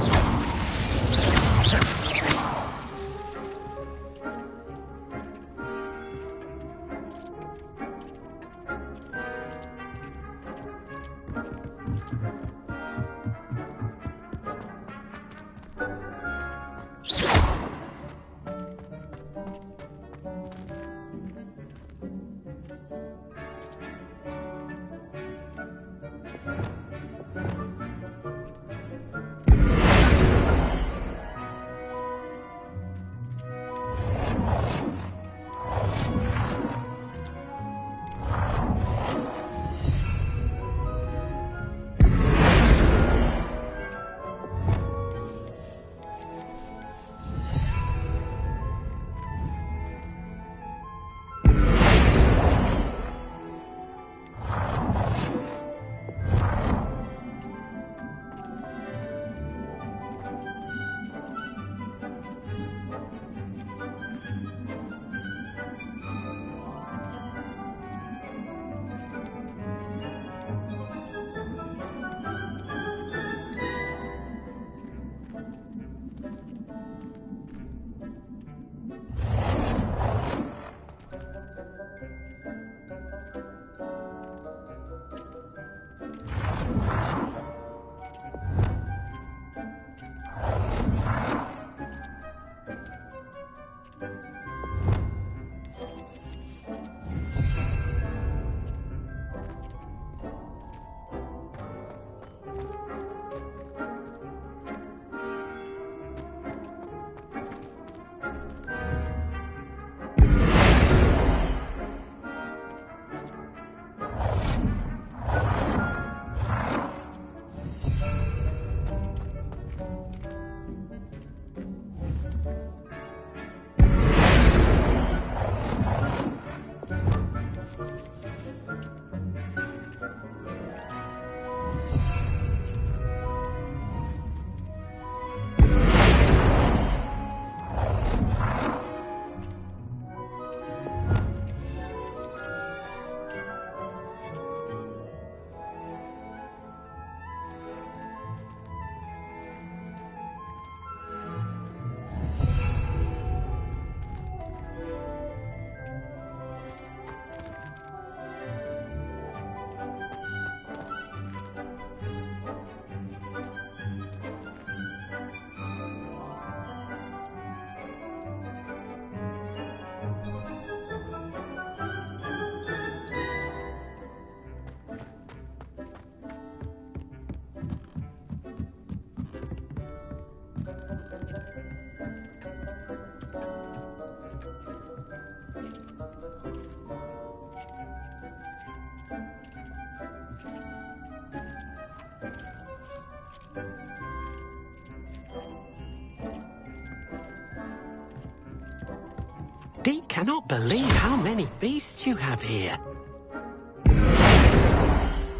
Deke cannot believe how many beasts you have here.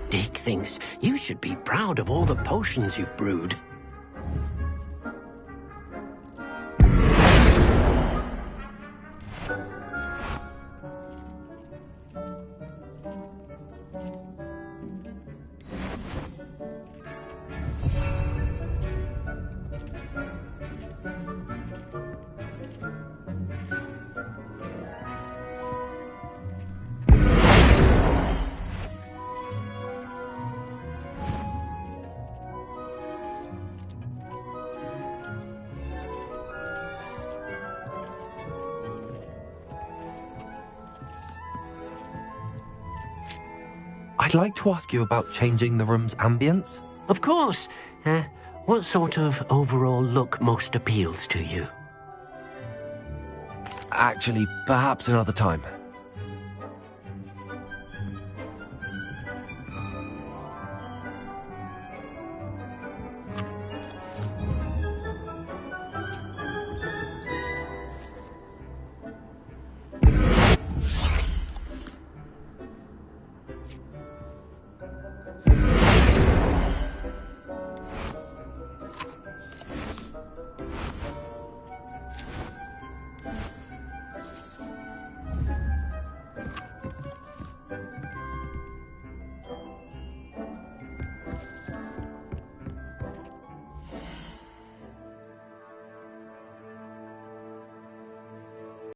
Deke thinks you should be proud of all the potions you've brewed. I'd like to ask you about changing the room's ambience. Of course. What sort of overall look most appeals to you? Actually, perhaps another time.